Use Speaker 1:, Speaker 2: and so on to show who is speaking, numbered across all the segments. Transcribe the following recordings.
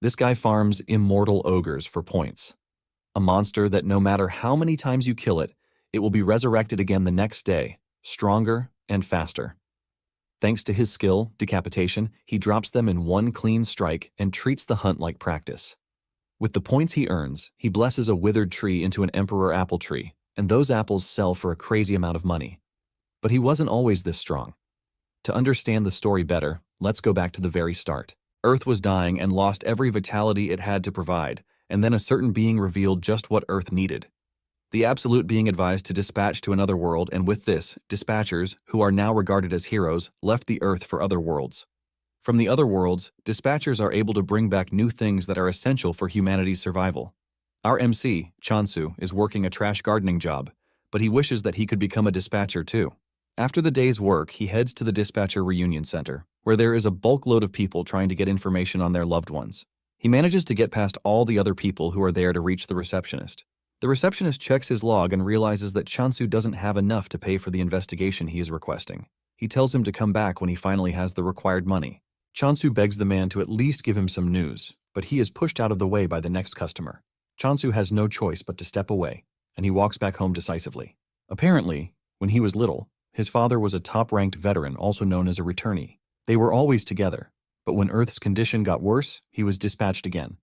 Speaker 1: This guy farms immortal ogres for points. A monster that no matter how many times you kill it, it will be resurrected again the next day, stronger and faster. Thanks to his skill, decapitation, he drops them in one clean strike and treats the hunt like practice. With the points he earns, he blesses a withered tree into an emperor apple tree, and those apples sell for a crazy amount of money. But he wasn't always this strong. To understand the story better, let's go back to the very start. Earth was dying and lost every vitality it had to provide, and then a certain being revealed just what Earth needed. The Absolute being advised to dispatch to another world, and with this, dispatchers, who are now regarded as heroes, left the Earth for other worlds. From the other worlds, dispatchers are able to bring back new things that are essential for humanity's survival. Our MC, Chansu, is working a trash gardening job, but he wishes that he could become a dispatcher too. After the day's work, he heads to the dispatcher reunion center, where there is a bulk load of people trying to get information on their loved ones. He manages to get past all the other people who are there to reach the receptionist. The receptionist checks his log and realizes that Chansu doesn't have enough to pay for the investigation he is requesting. He tells him to come back when he finally has the required money. Chansu begs the man to at least give him some news, but he is pushed out of the way by the next customer. Chansu has no choice but to step away, and he walks back home decisively. Apparently, when he was little, his father was a top-ranked veteran, also known as a returnee. They were always together, but when Earth's condition got worse, he was dispatched again.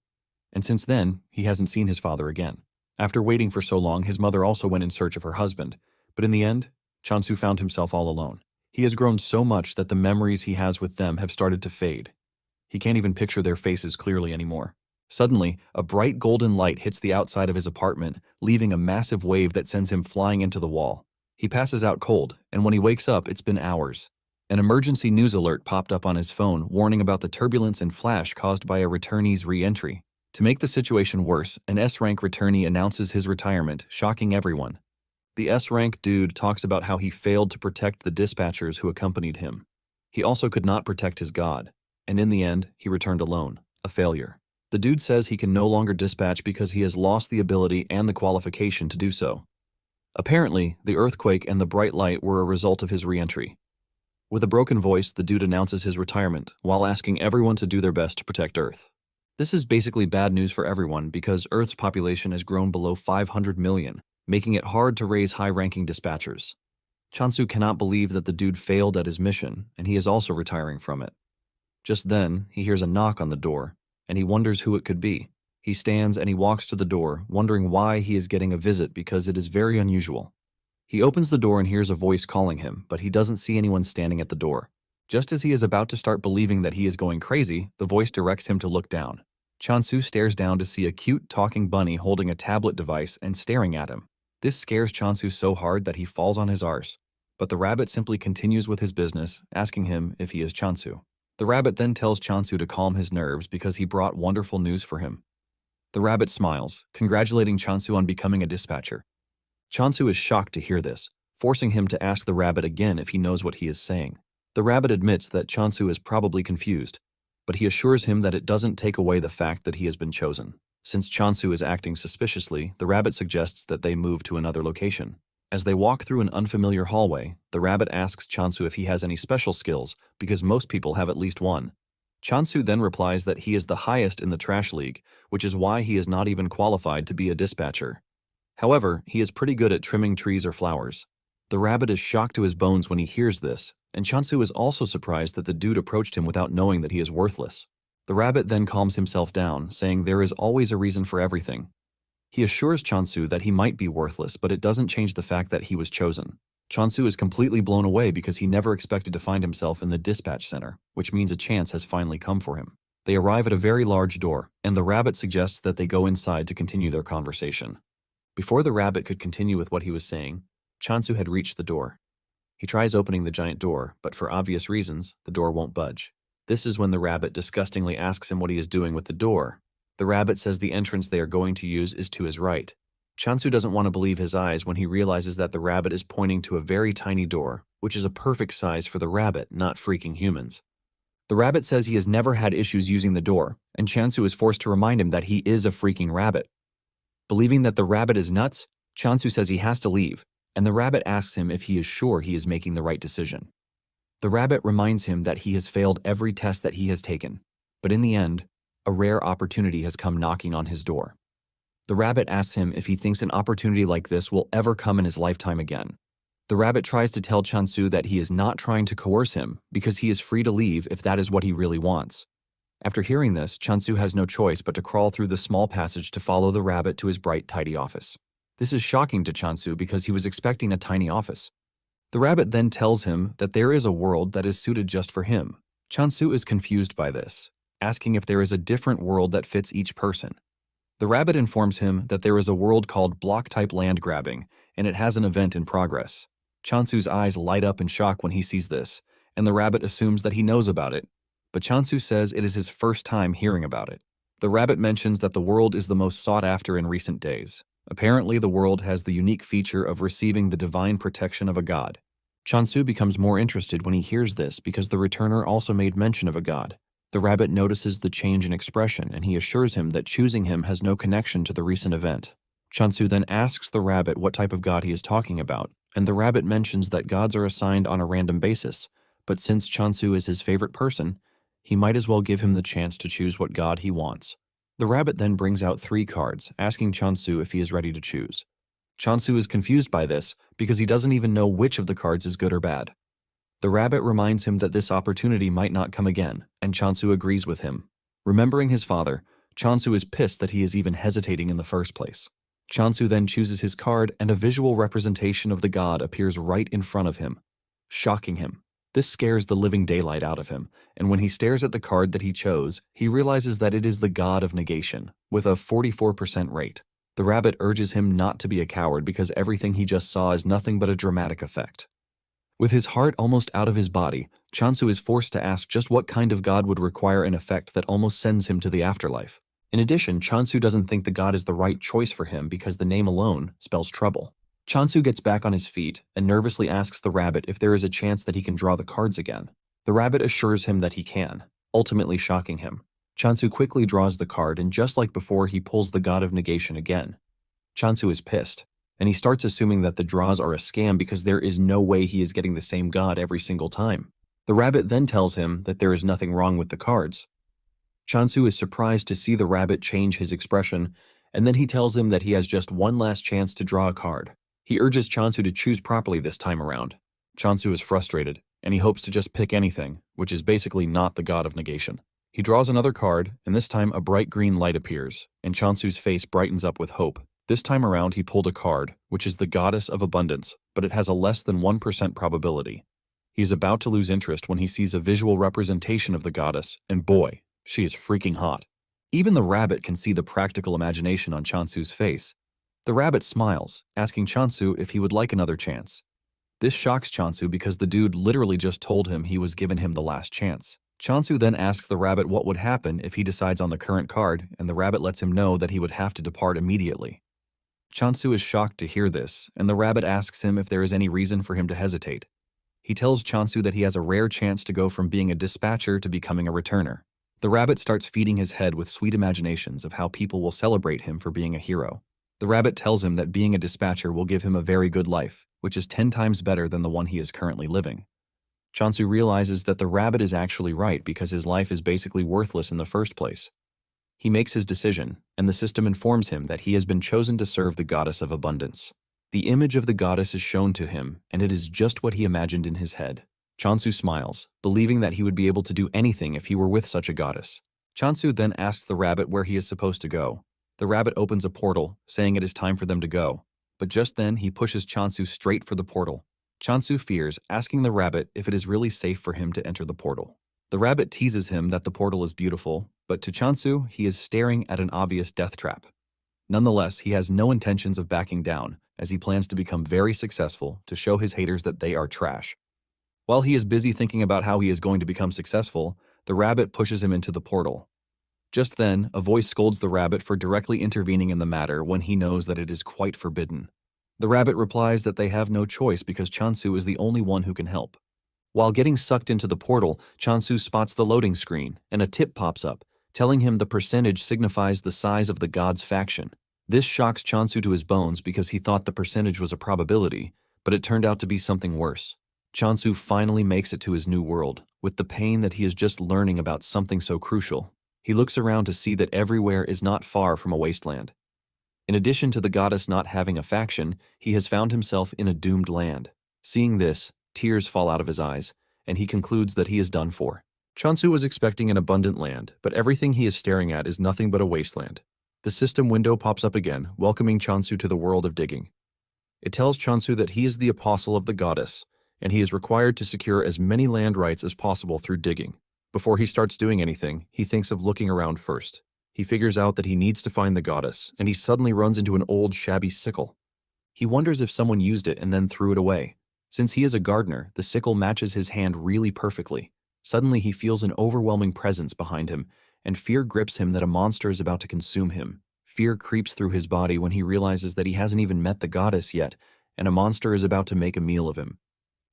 Speaker 1: And since then, he hasn't seen his father again. After waiting for so long, his mother also went in search of her husband, but in the end, Chansu found himself all alone. He has grown so much that the memories he has with them have started to fade. He can't even picture their faces clearly anymore. Suddenly, a bright golden light hits the outside of his apartment, leaving a massive wave that sends him flying into the wall. He passes out cold, and when he wakes up, it's been hours. An emergency news alert popped up on his phone, warning about the turbulence and flash caused by a returnee's re-entry. To make the situation worse, an S-rank returnee announces his retirement, shocking everyone. The S-rank dude talks about how he failed to protect the dispatchers who accompanied him. He also could not protect his god, and in the end, he returned alone, a failure. The dude says he can no longer dispatch because he has lost the ability and the qualification to do so. Apparently, the earthquake and the bright light were a result of his re-entry. With a broken voice, the dude announces his retirement, while asking everyone to do their best to protect Earth. This is basically bad news for everyone because Earth's population has grown below 500 million, making it hard to raise high-ranking dispatchers. Chansu cannot believe that the dude failed at his mission, and he is also retiring from it. Just then, he hears a knock on the door, and he wonders who it could be. He stands and he walks to the door, wondering why he is getting a visit because it is very unusual. He opens the door and hears a voice calling him, but he doesn't see anyone standing at the door. Just as he is about to start believing that he is going crazy, the voice directs him to look down. Chansu stares down to see a cute talking bunny holding a tablet device and staring at him. This scares Chansu so hard that he falls on his arse, but the rabbit simply continues with his business, asking him if he is Chansu. The rabbit then tells Chansu to calm his nerves because he brought wonderful news for him. The rabbit smiles, congratulating Chansu on becoming a dispatcher. Chansu is shocked to hear this, forcing him to ask the rabbit again if he knows what he is saying. The rabbit admits that Chansu is probably confused, but he assures him that it doesn't take away the fact that he has been chosen. Since Chansu is acting suspiciously, the rabbit suggests that they move to another location. As they walk through an unfamiliar hallway, the rabbit asks Chansu if he has any special skills, because most people have at least one. Chansu then replies that he is the highest in the trash league, which is why he is not even qualified to be a dispatcher. However, he is pretty good at trimming trees or flowers. The rabbit is shocked to his bones when he hears this, and Chansu is also surprised that the dude approached him without knowing that he is worthless. The rabbit then calms himself down, saying there is always a reason for everything. He assures Chansu that he might be worthless, but it doesn't change the fact that he was chosen. Chansu is completely blown away because he never expected to find himself in the dispatch center, which means a chance has finally come for him. They arrive at a very large door, and the rabbit suggests that they go inside to continue their conversation. Before the rabbit could continue with what he was saying, Chansu had reached the door. He tries opening the giant door, but for obvious reasons, the door won't budge. This is when the rabbit disgustingly asks him what he is doing with the door. The rabbit says the entrance they are going to use is to his right. Chansu doesn't want to believe his eyes when he realizes that the rabbit is pointing to a very tiny door, which is a perfect size for the rabbit, not freaking humans. The rabbit says he has never had issues using the door, and Chansu is forced to remind him that he is a freaking rabbit. Believing that the rabbit is nuts, Chansu says he has to leave, and the rabbit asks him if he is sure he is making the right decision. The rabbit reminds him that he has failed every test that he has taken, but in the end, a rare opportunity has come knocking on his door. The rabbit asks him if he thinks an opportunity like this will ever come in his lifetime again. The rabbit tries to tell Chansu that he is not trying to coerce him because he is free to leave if that is what he really wants. After hearing this, Chansu has no choice but to crawl through the small passage to follow the rabbit to his bright, tidy office. This is shocking to Chansu because he was expecting a tiny office. The rabbit then tells him that there is a world that is suited just for him. Chansu is confused by this, asking if there is a different world that fits each person. The rabbit informs him that there is a world called block-type land grabbing, and it has an event in progress. Chansu's eyes light up in shock when he sees this, and the rabbit assumes that he knows about it, but Chansu says it is his first time hearing about it. The rabbit mentions that the world is the most sought after in recent days. Apparently, the world has the unique feature of receiving the divine protection of a god. Chansu becomes more interested when he hears this because the returner also made mention of a god. The rabbit notices the change in expression, and he assures him that choosing him has no connection to the recent event. Chansu then asks the rabbit what type of god he is talking about, and the rabbit mentions that gods are assigned on a random basis, but since Chansu is his favorite person, he might as well give him the chance to choose what god he wants. The rabbit then brings out 3 cards, asking Chansu if he is ready to choose. Chansu is confused by this because he doesn't even know which of the cards is good or bad. The rabbit reminds him that this opportunity might not come again, and Chansu agrees with him. Remembering his father, Chansu is pissed that he is even hesitating in the first place. Chansu then chooses his card, and a visual representation of the god appears right in front of him, shocking him. This scares the living daylight out of him, and when he stares at the card that he chose, he realizes that it is the god of negation, with a 44% rate. The rabbit urges him not to be a coward because everything he just saw is nothing but a dramatic effect. With his heart almost out of his body, Chansu is forced to ask just what kind of god would require an effect that almost sends him to the afterlife. In addition, Chansu doesn't think the god is the right choice for him because the name alone spells trouble. Chansu gets back on his feet and nervously asks the rabbit if there is a chance that he can draw the cards again. The rabbit assures him that he can, ultimately shocking him. Chansu quickly draws the card, and just like before, he pulls the god of negation again. Chansu is pissed, and he starts assuming that the draws are a scam because there is no way he is getting the same god every single time. The rabbit then tells him that there is nothing wrong with the cards. Chansu is surprised to see the rabbit change his expression, and then he tells him that he has just one last chance to draw a card. He urges Chansu to choose properly this time around. Chansu is frustrated, and he hopes to just pick anything, which is basically not the god of negation. He draws another card, and this time a bright green light appears, and Chansu's face brightens up with hope. This time around he pulled a card, which is the goddess of abundance, but it has a less than 1% probability. He is about to lose interest when he sees a visual representation of the goddess, and boy, she is freaking hot. Even the rabbit can see the practical imagination on Chansu's face. The rabbit smiles, asking Chansu if he would like another chance. This shocks Chansu because the dude literally just told him he was giving him the last chance. Chansu then asks the rabbit what would happen if he decides on the current card, and the rabbit lets him know that he would have to depart immediately. Chansu is shocked to hear this, and the rabbit asks him if there is any reason for him to hesitate. He tells Chansu that he has a rare chance to go from being a dispatcher to becoming a returner. The rabbit starts feeding his head with sweet imaginations of how people will celebrate him for being a hero. The rabbit tells him that being a dispatcher will give him a very good life, which is 10 times better than the one he is currently living. Chansu realizes that the rabbit is actually right because his life is basically worthless in the first place. He makes his decision, and the system informs him that he has been chosen to serve the goddess of abundance. The image of the goddess is shown to him, and it is just what he imagined in his head. Chansu smiles, believing that he would be able to do anything if he were with such a goddess. Chansu then asks the rabbit where he is supposed to go. The rabbit opens a portal, saying it is time for them to go. But just then, he pushes Chansu straight for the portal. Chansu fears, asking the rabbit if it is really safe for him to enter the portal. The rabbit teases him that the portal is beautiful, but to Chansu, he is staring at an obvious death trap. Nonetheless, he has no intentions of backing down, as he plans to become very successful to show his haters that they are trash. While he is busy thinking about how he is going to become successful, the rabbit pushes him into the portal. Just then, a voice scolds the rabbit for directly intervening in the matter when he knows that it is quite forbidden. The rabbit replies that they have no choice because Chansu is the only one who can help. While getting sucked into the portal, Chansu spots the loading screen, and a tip pops up, telling him the percentage signifies the size of the god's faction. This shocks Chansu to his bones because he thought the percentage was a probability, but it turned out to be something worse. Chansu finally makes it to his new world, with the pain that he is just learning about something so crucial. He looks around to see that everywhere is not far from a wasteland. In addition to the goddess not having a faction, he has found himself in a doomed land. Seeing this, tears fall out of his eyes, and he concludes that he is done for. Chansu was expecting an abundant land, but everything he is staring at is nothing but a wasteland. The system window pops up again, welcoming Chansu to the world of digging. It tells Chansu that he is the apostle of the goddess, and he is required to secure as many land rights as possible through digging. Before he starts doing anything, he thinks of looking around first. He figures out that he needs to find the goddess, and he suddenly runs into an old, shabby sickle. He wonders if someone used it and then threw it away. Since he is a gardener, the sickle matches his hand really perfectly. Suddenly he feels an overwhelming presence behind him, and fear grips him that a monster is about to consume him. Fear creeps through his body when he realizes that he hasn't even met the goddess yet, and a monster is about to make a meal of him.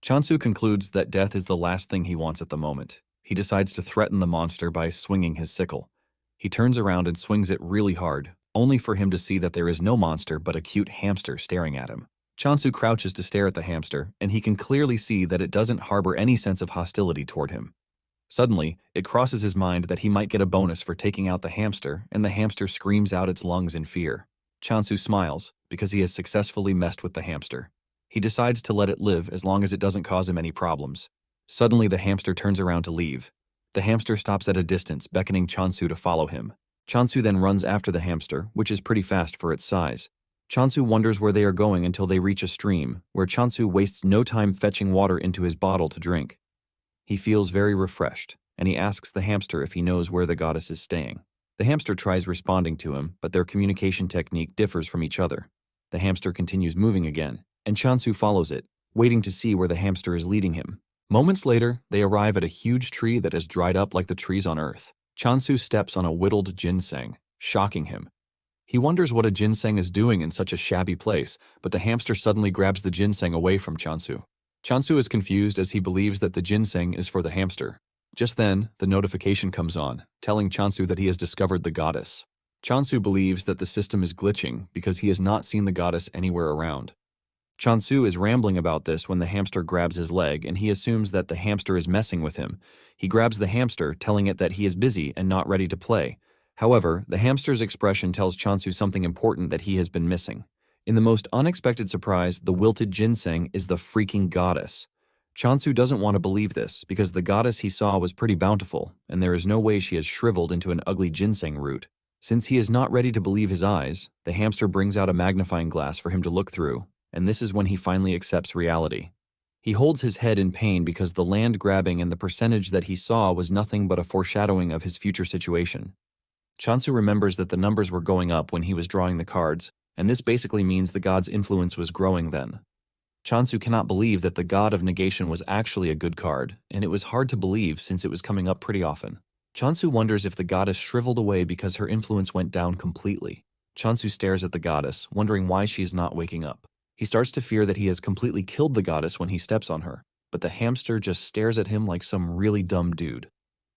Speaker 1: Chansu concludes that death is the last thing he wants at the moment. He decides to threaten the monster by swinging his sickle. He turns around and swings it really hard, only for him to see that there is no monster but a cute hamster staring at him. Chansu crouches to stare at the hamster, and he can clearly see that it doesn't harbor any sense of hostility toward him. Suddenly, it crosses his mind that he might get a bonus for taking out the hamster, and the hamster screams out its lungs in fear. Chansu smiles, because he has successfully messed with the hamster. He decides to let it live as long as it doesn't cause him any problems. Suddenly, the hamster turns around to leave. The hamster stops at a distance, beckoning Chansu to follow him. Chansu then runs after the hamster, which is pretty fast for its size. Chansu wonders where they are going until they reach a stream, where Chansu wastes no time fetching water into his bottle to drink. He feels very refreshed, and he asks the hamster if he knows where the goddess is staying. The hamster tries responding to him, but their communication technique differs from each other. The hamster continues moving again, and Chansu follows it, waiting to see where the hamster is leading him. Moments later, they arrive at a huge tree that has dried up like the trees on Earth. Chansu steps on a whittled ginseng, shocking him. He wonders what a ginseng is doing in such a shabby place, but the hamster suddenly grabs the ginseng away from Chansu. Chansu is confused as he believes that the ginseng is for the hamster. Just then, the notification comes on, telling Chansu that he has discovered the goddess. Chansu believes that the system is glitching because he has not seen the goddess anywhere around. Chansu is rambling about this when the hamster grabs his leg, and he assumes that the hamster is messing with him. He grabs the hamster, telling it that he is busy and not ready to play. However, the hamster's expression tells Chansu something important that he has been missing. In the most unexpected surprise, the wilted ginseng is the freaking goddess. Chansu doesn't want to believe this because the goddess he saw was pretty bountiful, and there is no way she has shriveled into an ugly ginseng root. Since he is not ready to believe his eyes, the hamster brings out a magnifying glass for him to look through, and this is when he finally accepts reality. He holds his head in pain because the land grabbing and the percentage that he saw was nothing but a foreshadowing of his future situation. Chansu remembers that the numbers were going up when he was drawing the cards, and this basically means the god's influence was growing then. Chansu cannot believe that the god of negation was actually a good card, and it was hard to believe since it was coming up pretty often. Chansu wonders if the goddess shriveled away because her influence went down completely. Chansu stares at the goddess, wondering why she is not waking up. He starts to fear that he has completely killed the goddess when he steps on her, but the hamster just stares at him like some really dumb dude.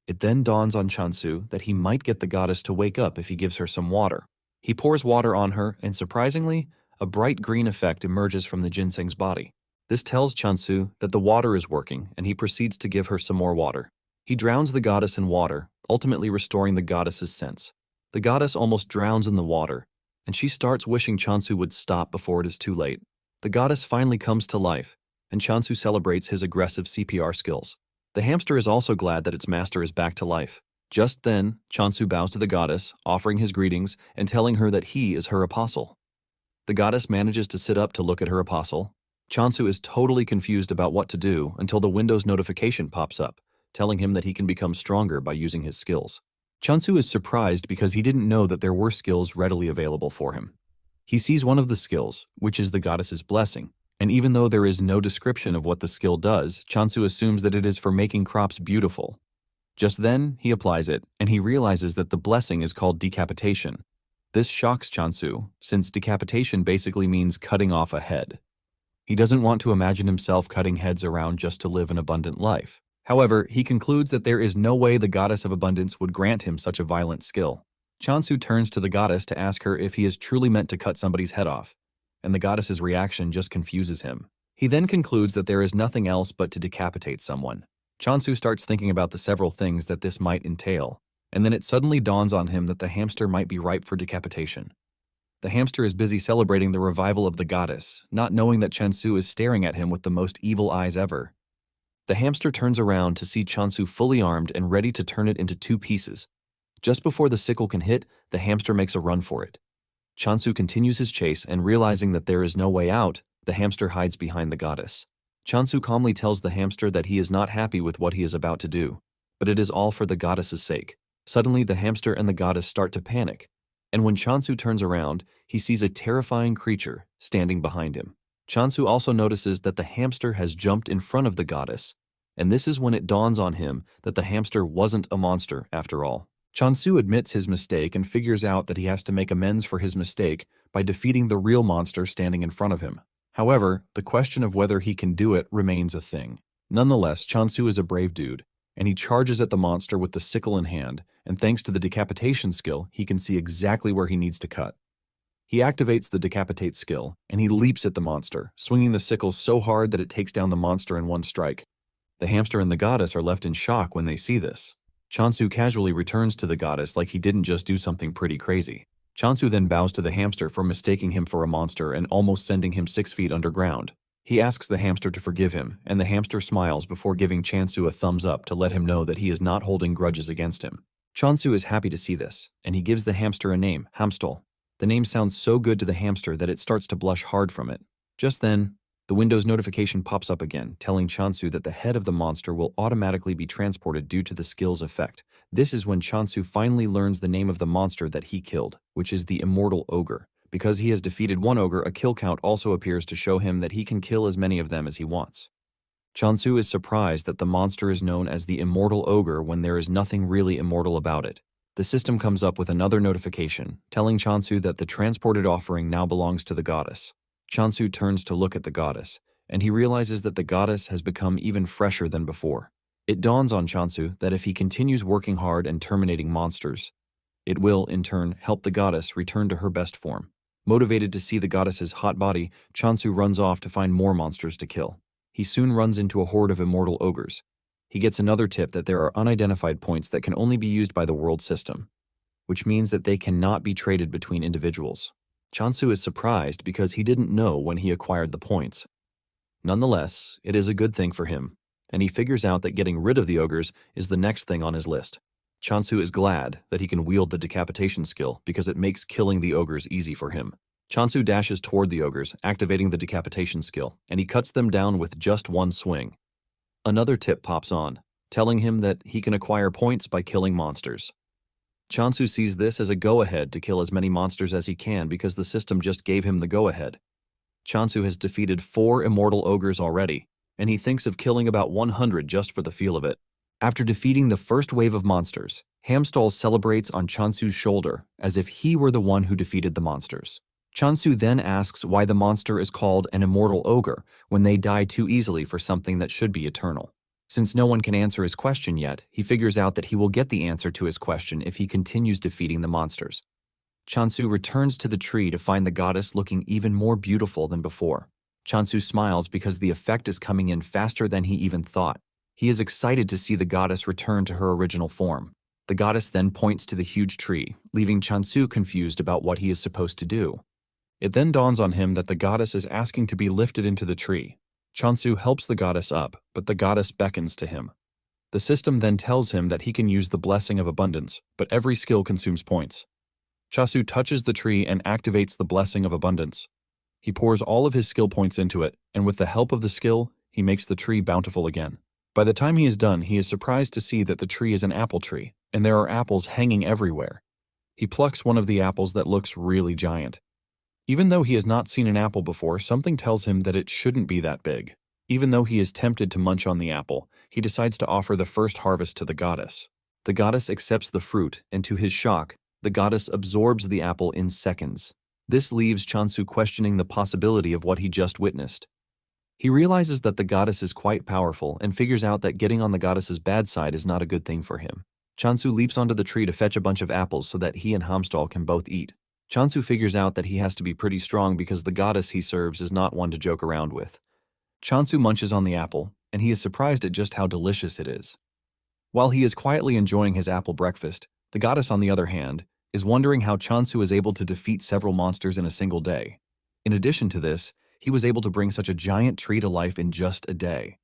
Speaker 1: It then dawns on Chansu that he might get the goddess to wake up if he gives her some water. He pours water on her, and surprisingly, a bright green effect emerges from the ginseng's body. This tells Chansu that the water is working, and he proceeds to give her some more water. He drowns the goddess in water, ultimately restoring the goddess's sense. The goddess almost drowns in the water, and she starts wishing Chansu would stop before it is too late. The goddess finally comes to life, and Chansu celebrates his aggressive CPR skills. The hamster is also glad that its master is back to life. Just then, Chansu bows to the goddess, offering his greetings and telling her that he is her apostle. The goddess manages to sit up to look at her apostle. Chansu is totally confused about what to do until the Windows notification pops up, telling him that he can become stronger by using his skills. Chansu is surprised because he didn't know that there were skills readily available for him. He sees one of the skills, which is the goddess's blessing, and even though there is no description of what the skill does, Chansu assumes that it is for making crops beautiful. Just then, he applies it, and he realizes that the blessing is called decapitation. This shocks Chansu, since decapitation basically means cutting off a head. He doesn't want to imagine himself cutting heads around just to live an abundant life. However, he concludes that there is no way the goddess of abundance would grant him such a violent skill. Chansu turns to the goddess to ask her if he is truly meant to cut somebody's head off, and the goddess's reaction just confuses him. He then concludes that there is nothing else but to decapitate someone. Chansu starts thinking about the several things that this might entail. And then it suddenly dawns on him that the hamster might be ripe for decapitation. The hamster is busy celebrating the revival of the goddess, not knowing that Chansu is staring at him with the most evil eyes ever. The hamster turns around to see Chansu fully armed and ready to turn it into two pieces. Just before the sickle can hit, the hamster makes a run for it. Chansu continues his chase, and realizing that there is no way out, the hamster hides behind the goddess. Chansu calmly tells the hamster that he is not happy with what he is about to do, but it is all for the goddess's sake. Suddenly, the hamster and the goddess start to panic, and when Chansu turns around, he sees a terrifying creature standing behind him. Chansu also notices that the hamster has jumped in front of the goddess, and this is when it dawns on him that the hamster wasn't a monster after all. Chansu admits his mistake and figures out that he has to make amends for his mistake by defeating the real monster standing in front of him. However, the question of whether he can do it remains a thing. Nonetheless, Chansu is a brave dude, and he charges at the monster with the sickle in hand, and thanks to the decapitation skill, he can see exactly where he needs to cut. He activates the decapitate skill, and he leaps at the monster, swinging the sickle so hard that it takes down the monster in one strike. The hamster and the goddess are left in shock when they see this. Chansu casually returns to the goddess like he didn't just do something pretty crazy. Chansu then bows to the hamster for mistaking him for a monster and almost sending him 6 feet underground. He asks the hamster to forgive him, and the hamster smiles before giving Chansu a thumbs up to let him know that he is not holding grudges against him. Chansu is happy to see this, and he gives the hamster a name, Hamstol. The name sounds so good to the hamster that it starts to blush hard from it. Just then, the Windows notification pops up again, telling Chansu that the head of the monster will automatically be transported due to the skill's effect. This is when Chansu finally learns the name of the monster that he killed, which is the Immortal Ogre. Because he has defeated one ogre, a kill count also appears to show him that he can kill as many of them as he wants. Chansu is surprised that the monster is known as the Immortal Ogre when there is nothing really immortal about it. The system comes up with another notification, telling Chansu that the transported offering now belongs to the goddess. Chansu turns to look at the goddess, and he realizes that the goddess has become even fresher than before. It dawns on Chansu that if he continues working hard and terminating monsters, it will, in turn, help the goddess return to her best form. Motivated to see the goddess's hot body, Chansu runs off to find more monsters to kill. He soon runs into a horde of immortal ogres. He gets another tip that there are unidentified points that can only be used by the world system, which means that they cannot be traded between individuals. Chansu is surprised because he didn't know when he acquired the points. Nonetheless, it is a good thing for him, and he figures out that getting rid of the ogres is the next thing on his list. Chansu is glad that he can wield the decapitation skill because it makes killing the ogres easy for him. Chansu dashes toward the ogres, activating the decapitation skill, and he cuts them down with just one swing. Another tip pops on, telling him that he can acquire points by killing monsters. Chansu sees this as a go-ahead to kill as many monsters as he can because the system just gave him the go-ahead. Chansu has defeated 4 immortal ogres already, and he thinks of killing about 100 just for the feel of it. After defeating the first wave of monsters, Hamstall celebrates on Chansu's shoulder as if he were the one who defeated the monsters. Chansu then asks why the monster is called an immortal ogre when they die too easily for something that should be eternal. Since no one can answer his question yet, he figures out that he will get the answer to his question if he continues defeating the monsters. Chansu returns to the tree to find the goddess looking even more beautiful than before. Chansu smiles because the effect is coming in faster than he even thought. He is excited to see the goddess return to her original form. The goddess then points to the huge tree, leaving Chansu confused about what he is supposed to do. It then dawns on him that the goddess is asking to be lifted into the tree. Chansu helps the goddess up, but the goddess beckons to him. The system then tells him that he can use the Blessing of Abundance, but every skill consumes points. Chansu touches the tree and activates the Blessing of Abundance. He pours all of his skill points into it, and with the help of the skill, he makes the tree bountiful again. By the time he is done, he is surprised to see that the tree is an apple tree, and there are apples hanging everywhere. He plucks one of the apples that looks really giant. Even though he has not seen an apple before, something tells him that it shouldn't be that big. Even though he is tempted to munch on the apple, he decides to offer the first harvest to the goddess. The goddess accepts the fruit, and to his shock, the goddess absorbs the apple in seconds. This leaves Chansu questioning the possibility of what he just witnessed. He realizes that the goddess is quite powerful and figures out that getting on the goddess's bad side is not a good thing for him. Chansu leaps onto the tree to fetch a bunch of apples so that he and Hamstall can both eat. Chansu figures out that he has to be pretty strong because the goddess he serves is not one to joke around with. Chansu munches on the apple, and he is surprised at just how delicious it is. While he is quietly enjoying his apple breakfast, The goddess, on the other hand, is wondering how Chansu is able to defeat several monsters in a single day. In addition to this, he was able to bring such a giant tree to life in just a day.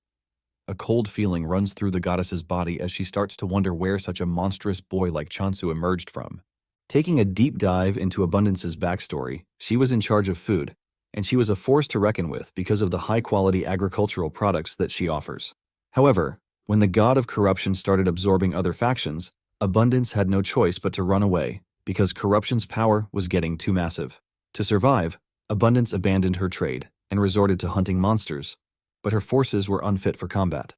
Speaker 1: A cold feeling runs through the goddess's body as she starts to wonder where such a monstrous boy like Chansu emerged from. Taking a deep dive into Abundance's backstory, she was in charge of food, and she was a force to reckon with because of the high-quality agricultural products that she offers. However, when the god of corruption started absorbing other factions, Abundance had no choice but to run away because corruption's power was getting too massive. To survive, Abundance abandoned her trade and resorted to hunting monsters, but her forces were unfit for combat.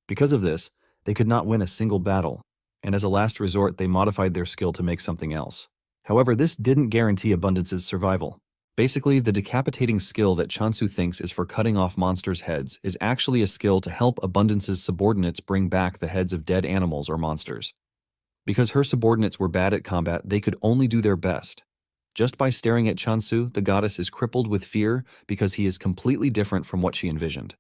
Speaker 1: Because of this, they could not win a single battle, and as a last resort they modified their skill to make something else. However, this didn't guarantee Abundance's survival. Basically, the decapitating skill that Chansu thinks is for cutting off monsters' heads is actually a skill to help Abundance's subordinates bring back the heads of dead animals or monsters. Because her subordinates were bad at combat, they could only do their best. Just by staring at Chansu, the goddess is crippled with fear because he is completely different from what she envisioned.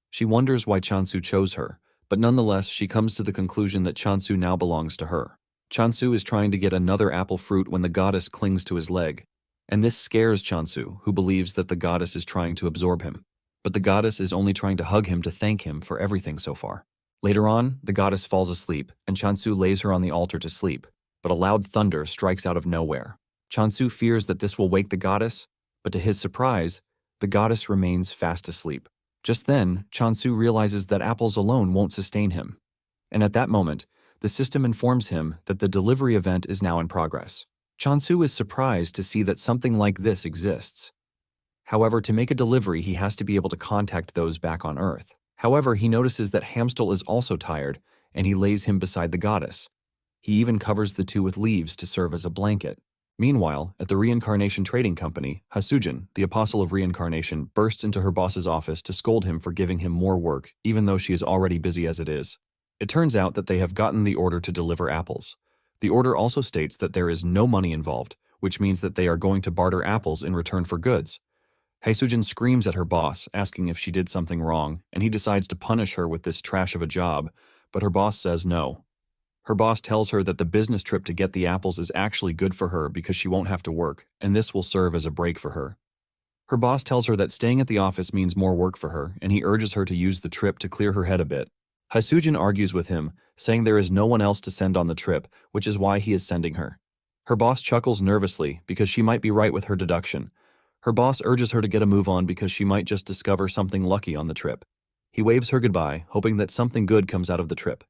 Speaker 1: She wonders why Chansu chose her, but nonetheless she comes to the conclusion that Chansu now belongs to her. Chansu is trying to get another apple fruit when the goddess clings to his leg, and this scares Chansu, who believes that the goddess is trying to absorb him. But the goddess is only trying to hug him to thank him for everything so far. Later on, the goddess falls asleep, and Chansu lays her on the altar to sleep, but a loud thunder strikes out of nowhere. Chansu fears that this will wake the goddess, but to his surprise, the goddess remains fast asleep. Just then, Chansu realizes that apples alone won't sustain him. And at that moment, the system informs him that the delivery event is now in progress. Chansu is surprised to see that something like this exists. However, to make a delivery, he has to be able to contact those back on Earth. However, he notices that Hamstel is also tired, and he lays him beside the goddess. He even covers the two with leaves to serve as a blanket. Meanwhile, at the Reincarnation Trading Company, Hasujin, the Apostle of Reincarnation, bursts into her boss's office to scold him for giving him more work, even though she is already busy as it is. It turns out that they have gotten the order to deliver apples. The order also states that there is no money involved, which means that they are going to barter apples in return for goods. Haesujin screams at her boss, asking if she did something wrong, and he decides to punish her with this trash of a job, but her boss says no. Her boss tells her that the business trip to get the apples is actually good for her because she won't have to work, and this will serve as a break for her. Her boss tells her that staying at the office means more work for her, and he urges her to use the trip to clear her head a bit. Haesujin argues with him, saying there is no one else to send on the trip, which is why he is sending her. Her boss chuckles nervously because she might be right with her deduction. Her boss urges her to get a move on because she might just discover something lucky on the trip. He waves her goodbye, hoping that something good comes out of the trip.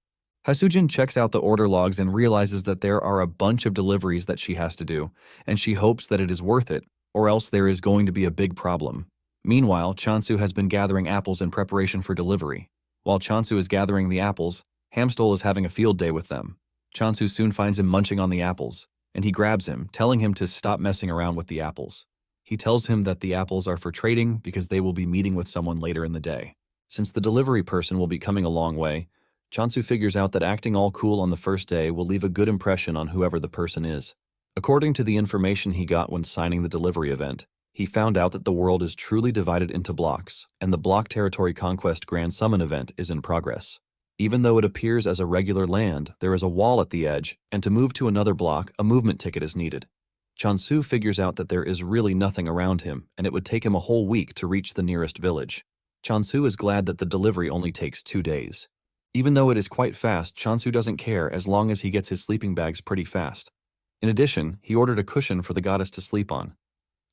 Speaker 1: Haesujin checks out the order logs and realizes that there are a bunch of deliveries that she has to do, and she hopes that it is worth it, or else there is going to be a big problem. Meanwhile, Chansu has been gathering apples in preparation for delivery. While Chansu is gathering the apples, Hamstel is having a field day with them. Chansu soon finds him munching on the apples, and he grabs him, telling him to stop messing around with the apples. He tells him that the apples are for trading because they will be meeting with someone later in the day. Since the delivery person will be coming a long way, Chansu figures out that acting all cool on the first day will leave a good impression on whoever the person is. According to the information he got when signing the delivery event, he found out that the world is truly divided into blocks, and the Block Territory Conquest Grand Summon event is in progress. Even though it appears as a regular land, there is a wall at the edge, and to move to another block, a movement ticket is needed. Chansu figures out that there is really nothing around him, and it would take him a whole week to reach the nearest village. Chansu is glad that the delivery only takes 2 days. Even though it is quite fast, Chansu doesn't care as long as he gets his sleeping bags pretty fast. In addition, he ordered a cushion for the goddess to sleep on.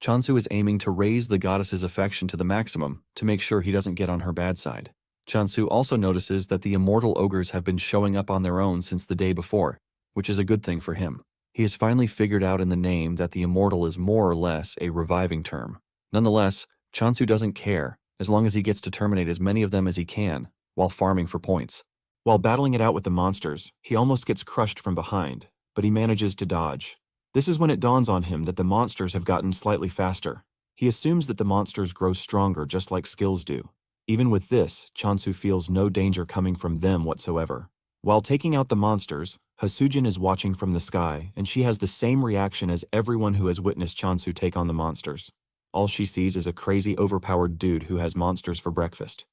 Speaker 1: Chansu is aiming to raise the goddess's affection to the maximum to make sure he doesn't get on her bad side. Chansu also notices that the immortal ogres have been showing up on their own since the day before, which is a good thing for him. He has finally figured out in the name that the immortal is more or less a reviving term. Nonetheless, Chansu doesn't care, as long as he gets to terminate as many of them as he can, while farming for points. While battling it out with the monsters, he almost gets crushed from behind, but he manages to dodge. This is when it dawns on him that the monsters have gotten slightly faster. He assumes that the monsters grow stronger just like skills do. Even with this, Chansu feels no danger coming from them whatsoever. While taking out the monsters, Hasujin is watching from the sky, and she has the same reaction as everyone who has witnessed Chansu take on the monsters. All she sees is a crazy, overpowered dude who has monsters for breakfast.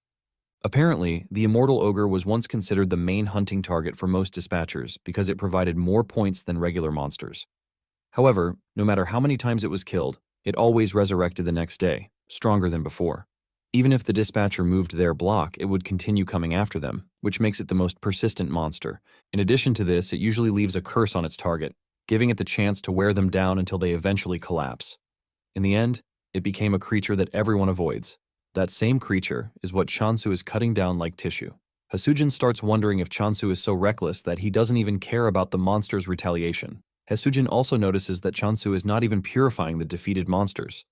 Speaker 1: Apparently, the immortal ogre was once considered the main hunting target for most dispatchers because it provided more points than regular monsters. However, no matter how many times it was killed, it always resurrected the next day, stronger than before. Even if the dispatcher moved their block, it would continue coming after them, which makes it the most persistent monster. In addition to this, it usually leaves a curse on its target, giving it the chance to wear them down until they eventually collapse. In the end, it became a creature that everyone avoids. That same creature is what Chansu is cutting down like tissue. Hasujin starts wondering if Chansu is so reckless that he doesn't even care about the monster's retaliation. Hasujin also notices that Chansu is not even purifying the defeated monsters.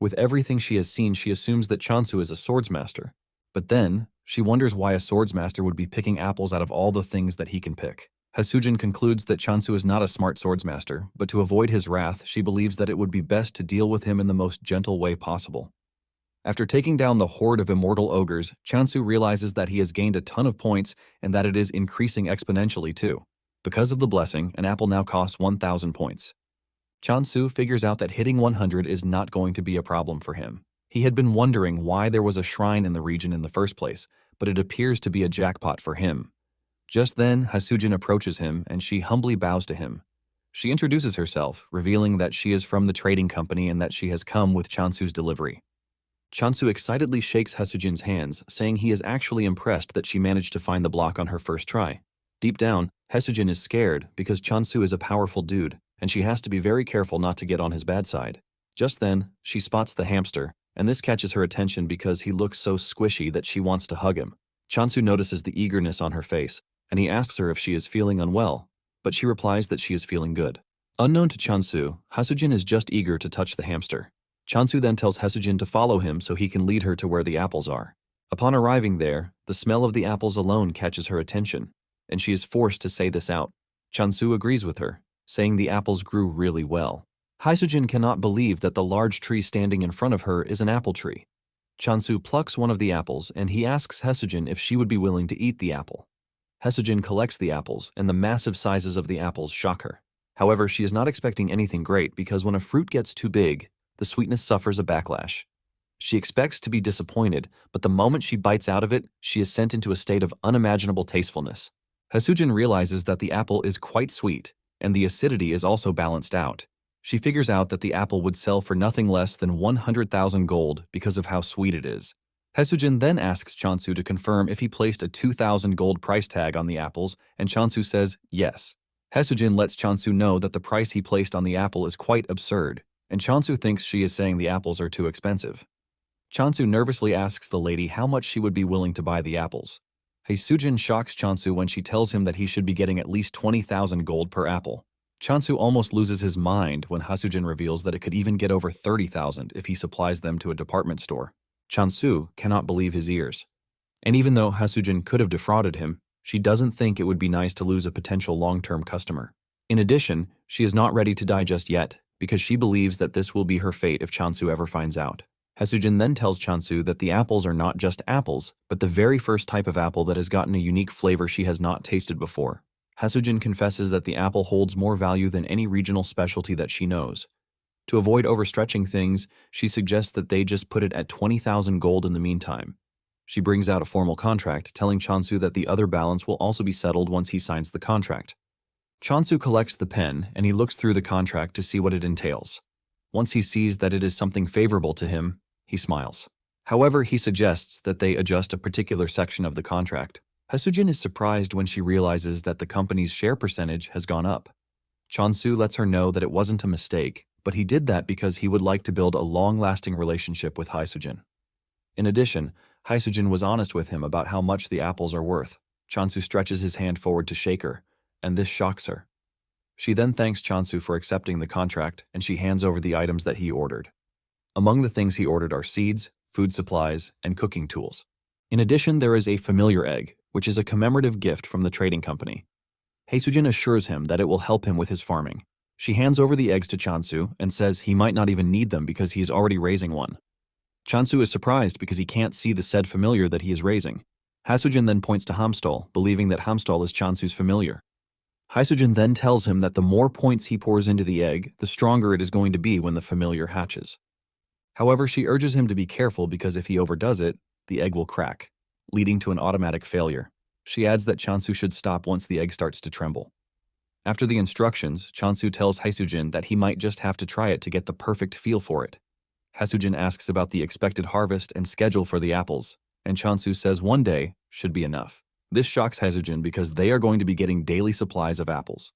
Speaker 1: With everything she has seen, she assumes that Chansu is a swordsmaster. But then, she wonders why a swordsmaster would be picking apples out of all the things that he can pick. Hasujin concludes that Chansu is not a smart swordsmaster, but to avoid his wrath, she believes that it would be best to deal with him in the most gentle way possible. After taking down the horde of immortal ogres, Chansu realizes that he has gained a ton of points and that it is increasing exponentially too. Because of the blessing, an apple now costs 1,000 points. Chansu figures out that hitting 100 is not going to be a problem for him. He had been wondering why there was a shrine in the region in the first place, but it appears to be a jackpot for him. Just then, Hasujin approaches him and she humbly bows to him. She introduces herself, revealing that she is from the trading company and that she has come with Chansu's delivery. Chansu excitedly shakes Hasujin's hands, saying he is actually impressed that she managed to find the block on her first try. Deep down, Hasujin is scared because Chansu is a powerful dude, and she has to be very careful not to get on his bad side. Just then, she spots the hamster, and this catches her attention because he looks so squishy that she wants to hug him. Chansu notices the eagerness on her face, and he asks her if she is feeling unwell, but she replies that she is feeling good. Unknown to Chansu, Hasujin is just eager to touch the hamster. Chansu then tells Hasujin to follow him so he can lead her to where the apples are. Upon arriving there, the smell of the apples alone catches her attention, and she is forced to say this out. Chansu agrees with her, saying the apples grew really well. Hasujin cannot believe that the large tree standing in front of her is an apple tree. Chansu plucks one of the apples and he asks Hasujin if she would be willing to eat the apple. Hasujin collects the apples, and the massive sizes of the apples shock her. However, she is not expecting anything great because when a fruit gets too big, the sweetness suffers a backlash. She expects to be disappointed, but the moment she bites out of it, she is sent into a state of unimaginable tastefulness. Hasujin realizes that the apple is quite sweet, and the acidity is also balanced out. She figures out that the apple would sell for nothing less than 100,000 gold because of how sweet it is. Hasujin then asks Chansu to confirm if he placed a 2,000 gold price tag on the apples, and Chansu says yes. Hasujin lets Chansu know that the price he placed on the apple is quite absurd, and Chansu thinks she is saying the apples are too expensive. Chansu nervously asks the lady how much she would be willing to buy the apples. Hasujin shocks Chansu when she tells him that he should be getting at least 20,000 gold per apple. Chansu almost loses his mind when Hasujin reveals that it could even get over 30,000 if he supplies them to a department store. Chansu cannot believe his ears. And even though Hasujin could have defrauded him, she doesn't think it would be nice to lose a potential long-term customer. In addition, she is not ready to die just yet, because she believes that this will be her fate if Chansu ever finds out. Hasujin then tells Chansu that the apples are not just apples, but the very first type of apple that has gotten a unique flavor she has not tasted before. Hasujin confesses that the apple holds more value than any regional specialty that she knows. To avoid overstretching things, she suggests that they just put it at 20,000 gold in the meantime. She brings out a formal contract, telling Chansu that the other balance will also be settled once he signs the contract. Chansu collects the pen and he looks through the contract to see what it entails. Once he sees that it is something favorable to him, he smiles. However, he suggests that they adjust a particular section of the contract. Hasujin is surprised when she realizes that the company's share percentage has gone up. Chansu lets her know that it wasn't a mistake, but he did that because he would like to build a long-lasting relationship with Hasujin. In addition, Hasujin was honest with him about how much the apples are worth. Chansu stretches his hand forward to shake her, and this shocks her. She then thanks Chansu for accepting the contract, and she hands over the items that he ordered. Among the things he ordered are seeds, food supplies, and cooking tools. In addition, there is a familiar egg, which is a commemorative gift from the trading company. Hasujin assures him that it will help him with his farming. She hands over the eggs to Chansu and says he might not even need them because he is already raising one. Chansu is surprised because he can't see the said familiar that he is raising. Hasujin then points to Hamstall, believing that Hamstall is Chansu's familiar. Hasujin then tells him that the more points he pours into the egg, the stronger it is going to be when the familiar hatches. However, she urges him to be careful because if he overdoes it, the egg will crack. leading to an automatic failure. She adds that Chansu should stop once the egg starts to tremble. After the instructions, Chansu tells Haesujin that he might just have to try it to get the perfect feel for it. Haesujin asks about the expected harvest and schedule for the apples, and Chansu says one day should be enough. This shocks Haesujin because they are going to be getting daily supplies of apples.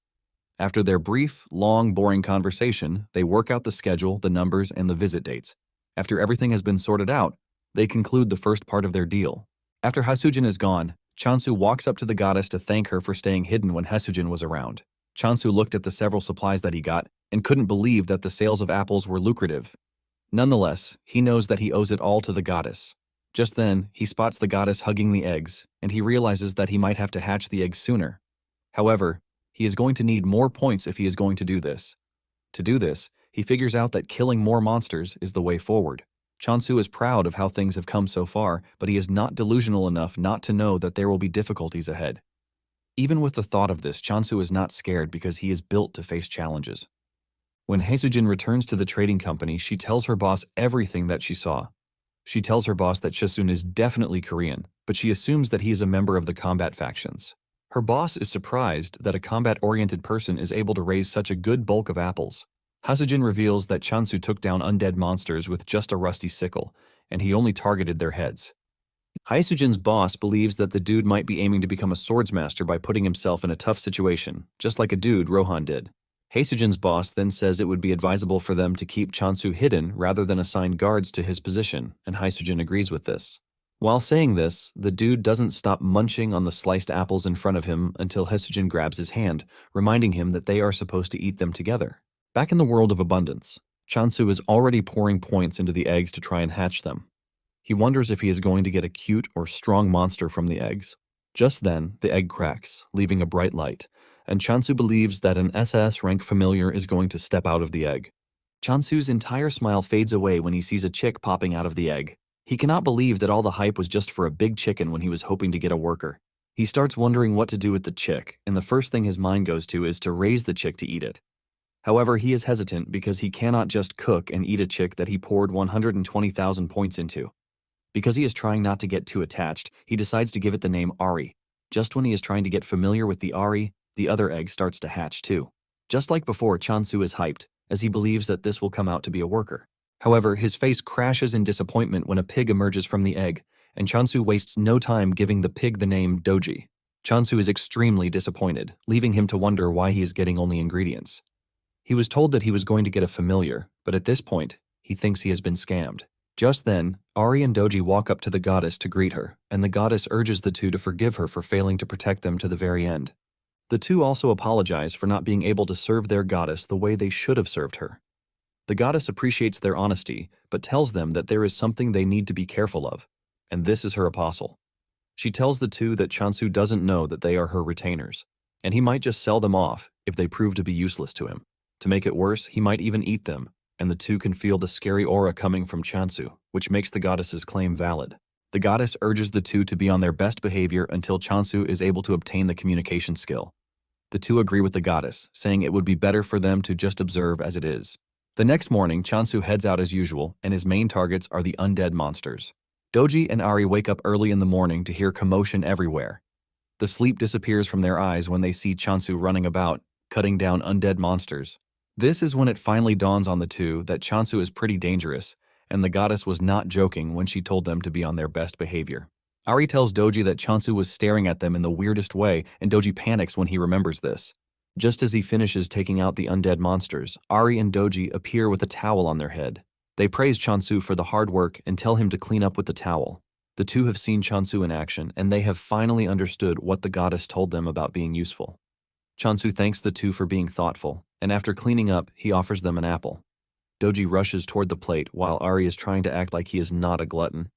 Speaker 1: After their brief, long, boring conversation, they work out the schedule, the numbers, and the visit dates. After everything has been sorted out, they conclude the first part of their deal. After Haesujin is gone, Chansu walks up to the goddess to thank her for staying hidden when Haesujin was around. Chansu looked at the several supplies that he got and couldn't believe that the sales of apples were lucrative. Nonetheless, he knows that he owes it all to the goddess. Just then, he spots the goddess hugging the eggs, and he realizes that he might have to hatch the eggs sooner. However, he is going to need more points if he is going to do this. To do this, he figures out that killing more monsters is the way forward. Chansu is proud of how things have come so far, but he is not delusional enough not to know that there will be difficulties ahead. Even with the thought of this, Chansu is not scared because he is built to face challenges. When Haesujin returns to the trading company, she tells her boss everything that she saw. She tells her boss that Chasun is definitely Korean, but she assumes that he is a member of the combat factions. Her boss is surprised that a combat-oriented person is able to raise such a good bulk of apples. Haesujin reveals that Chansu took down undead monsters with just a rusty sickle, and he only targeted their heads. Haesujin's boss believes that the dude might be aiming to become a swordsmaster by putting himself in a tough situation, just like a dude Rohan did. Haesujin's boss then says it would be advisable for them to keep Chansu hidden rather than assign guards to his position, and Haesujin agrees with this. While saying this, the dude doesn't stop munching on the sliced apples in front of him until Haesujin grabs his hand, reminding him that they are supposed to eat them together. Back in the world of abundance, Chansu is already pouring points into the eggs to try and hatch them. He wonders if he is going to get a cute or strong monster from the eggs. Just then, the egg cracks, leaving a bright light, and Chansu believes that an SS rank familiar is going to step out of the egg. Chansu's entire smile fades away when he sees a chick popping out of the egg. He cannot believe that all the hype was just for a big chicken when he was hoping to get a worker. He starts wondering what to do with the chick, and the first thing his mind goes to is to raise the chick to eat it. However, he is hesitant because he cannot just cook and eat a chick that he poured 120,000 points into. Because he is trying not to get too attached, he decides to give it the name Ari. Just when he is trying to get familiar with the Ari, the other egg starts to hatch too. Just like before, Chansu is hyped, as he believes that this will come out to be a worker. However, his face crashes in disappointment when a pig emerges from the egg, and Chansu wastes no time giving the pig the name Doji. Chansu is extremely disappointed, leaving him to wonder why he is getting only ingredients. He was told that he was going to get a familiar, but at this point, he thinks he has been scammed. Just then, Ari and Doji walk up to the goddess to greet her, and the goddess urges the two to forgive her for failing to protect them to the very end. The two also apologize for not being able to serve their goddess the way they should have served her. The goddess appreciates their honesty, but tells them that there is something they need to be careful of, and this is her apostle. She tells the two that Chansu doesn't know that they are her retainers, and he might just sell them off if they prove to be useless to him. To make it worse, he might even eat them, and the two can feel the scary aura coming from Chansu, which makes the goddess's claim valid. The goddess urges the two to be on their best behavior until Chansu is able to obtain the communication skill. The two agree with the goddess, saying it would be better for them to just observe as it is. The next morning, Chansu heads out as usual, and his main targets are the undead monsters. Doji and Ari wake up early in the morning to hear commotion everywhere. The sleep disappears from their eyes when they see Chansu running about, cutting down undead monsters. This is when it finally dawns on the two that Chansu is pretty dangerous, and the goddess was not joking when she told them to be on their best behavior. Ari tells Doji that Chansu was staring at them in the weirdest way, and Doji panics when he remembers this. Just as he finishes taking out the undead monsters, Ari and Doji appear with a towel on their head. They praise Chansu for the hard work and tell him to clean up with the towel. The two have seen Chansu in action, and they have finally understood what the goddess told them about being useful. Chansu thanks the two for being thoughtful, and after cleaning up, he offers them an apple. Doji rushes toward the plate while Ari is trying to act like he is not a glutton.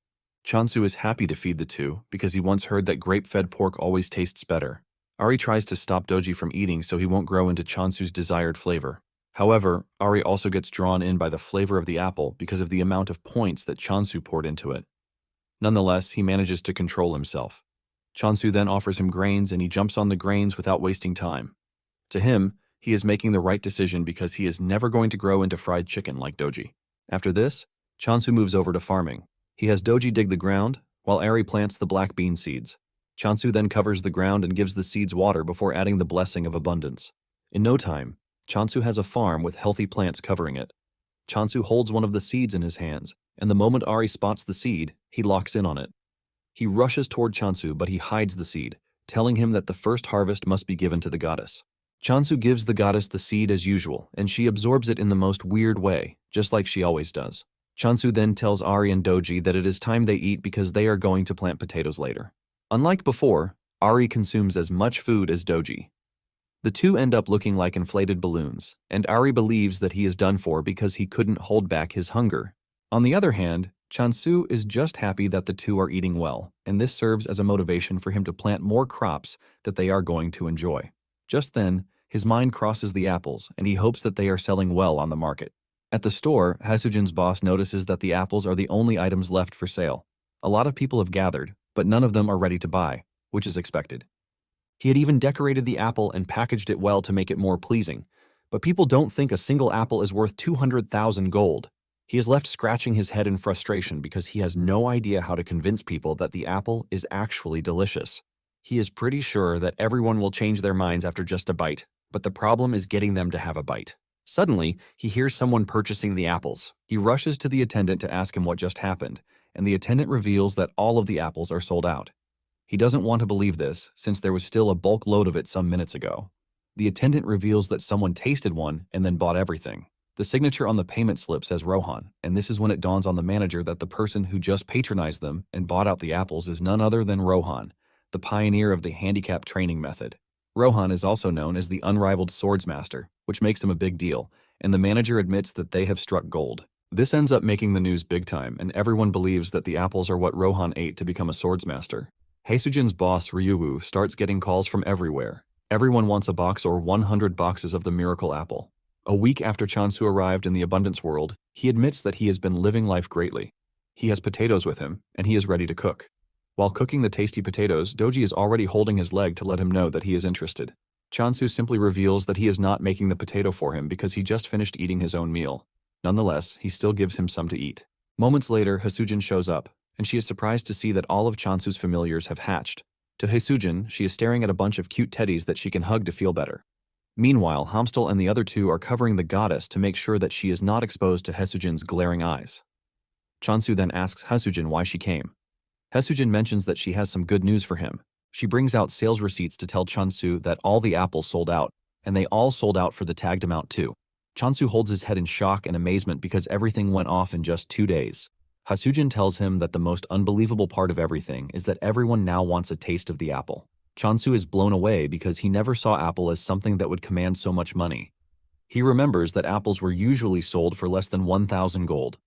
Speaker 1: Chansu is happy to feed the two because he once heard that grape-fed pork always tastes better. Ari tries to stop Doji from eating so he won't grow into Chansu's desired flavor. However, Ari also gets drawn in by the flavor of the apple because of the amount of points that Chansu poured into it. Nonetheless, he manages to control himself. Chansu then offers him grains and he jumps on the grains without wasting time. To him, he is making the right decision because he is never going to grow into fried chicken like Doji. After this, Chansu moves over to farming. He has Doji dig the ground, while Ari plants the black bean seeds. Chansu then covers the ground and gives the seeds water before adding the blessing of abundance. In no time, Chansu has a farm with healthy plants covering it. Chansu holds one of the seeds in his hands, and the moment Ari spots the seed, he locks in on it. He rushes toward Chansu, but he hides the seed, telling him that the first harvest must be given to the goddess. Chansu gives the goddess the seed as usual, and she absorbs it in the most weird way, just like she always does. Chansu then tells Ari and Doji that it is time they eat because they are going to plant potatoes later. Unlike before, Ari consumes as much food as Doji. The two end up looking like inflated balloons, and Ari believes that he is done for because he couldn't hold back his hunger. On the other hand, Chansu is just happy that the two are eating well, and this serves as a motivation for him to plant more crops that they are going to enjoy. Just then, his mind crosses the apples, and he hopes that they are selling well on the market. At the store, Hasujin's boss notices that the apples are the only items left for sale. A lot of people have gathered, but none of them are ready to buy, which is expected. He had even decorated the apple and packaged it well to make it more pleasing, but people don't think a single apple is worth 200,000 gold. He is left scratching his head in frustration because he has no idea how to convince people that the apple is actually delicious. He is pretty sure that everyone will change their minds after just a bite, but the problem is getting them to have a bite. Suddenly, he hears someone purchasing the apples. He rushes to the attendant to ask him what just happened, and the attendant reveals that all of the apples are sold out. He doesn't want to believe this, since there was still a bulk load of it some minutes ago. The attendant reveals that someone tasted one and then bought everything. The signature on the payment slip says Rohan, and this is when it dawns on the manager that the person who just patronized them and bought out the apples is none other than Rohan, the pioneer of the handicap training method. Rohan is also known as the unrivaled swordsmaster, which makes him a big deal, and the manager admits that they have struck gold. This ends up making the news big time, and everyone believes that the apples are what Rohan ate to become a swordsmaster. Haesujin's boss, Ryuwoo, starts getting calls from everywhere. Everyone wants a box or 100 boxes of the miracle apple. A week after Chansu arrived in the abundance world, he admits that he has been living life greatly. He has potatoes with him, and he is ready to cook. While cooking the tasty potatoes, Doji is already holding his leg to let him know that he is interested. Chansu simply reveals that he is not making the potato for him because he just finished eating his own meal. Nonetheless, he still gives him some to eat. Moments later, Haesujin shows up, and she is surprised to see that all of Chansu's familiars have hatched. To Haesujin, she is staring at a bunch of cute teddies that she can hug to feel better. Meanwhile, Hamstal and the other two are covering the goddess to make sure that she is not exposed to Haesujin's glaring eyes. Chansu then asks Haesujin why she came. Haesujin mentions that she has some good news for him. She brings out sales receipts to tell Chansu that all the apples sold out, and they all sold out for the tagged amount too. Chansu holds his head in shock and amazement because everything went off in just 2 days. Haesujin tells him that the most unbelievable part of everything is that everyone now wants a taste of the apple. Chansu is blown away because he never saw apple as something that would command so much money. He remembers that apples were usually sold for less than 1,000 gold.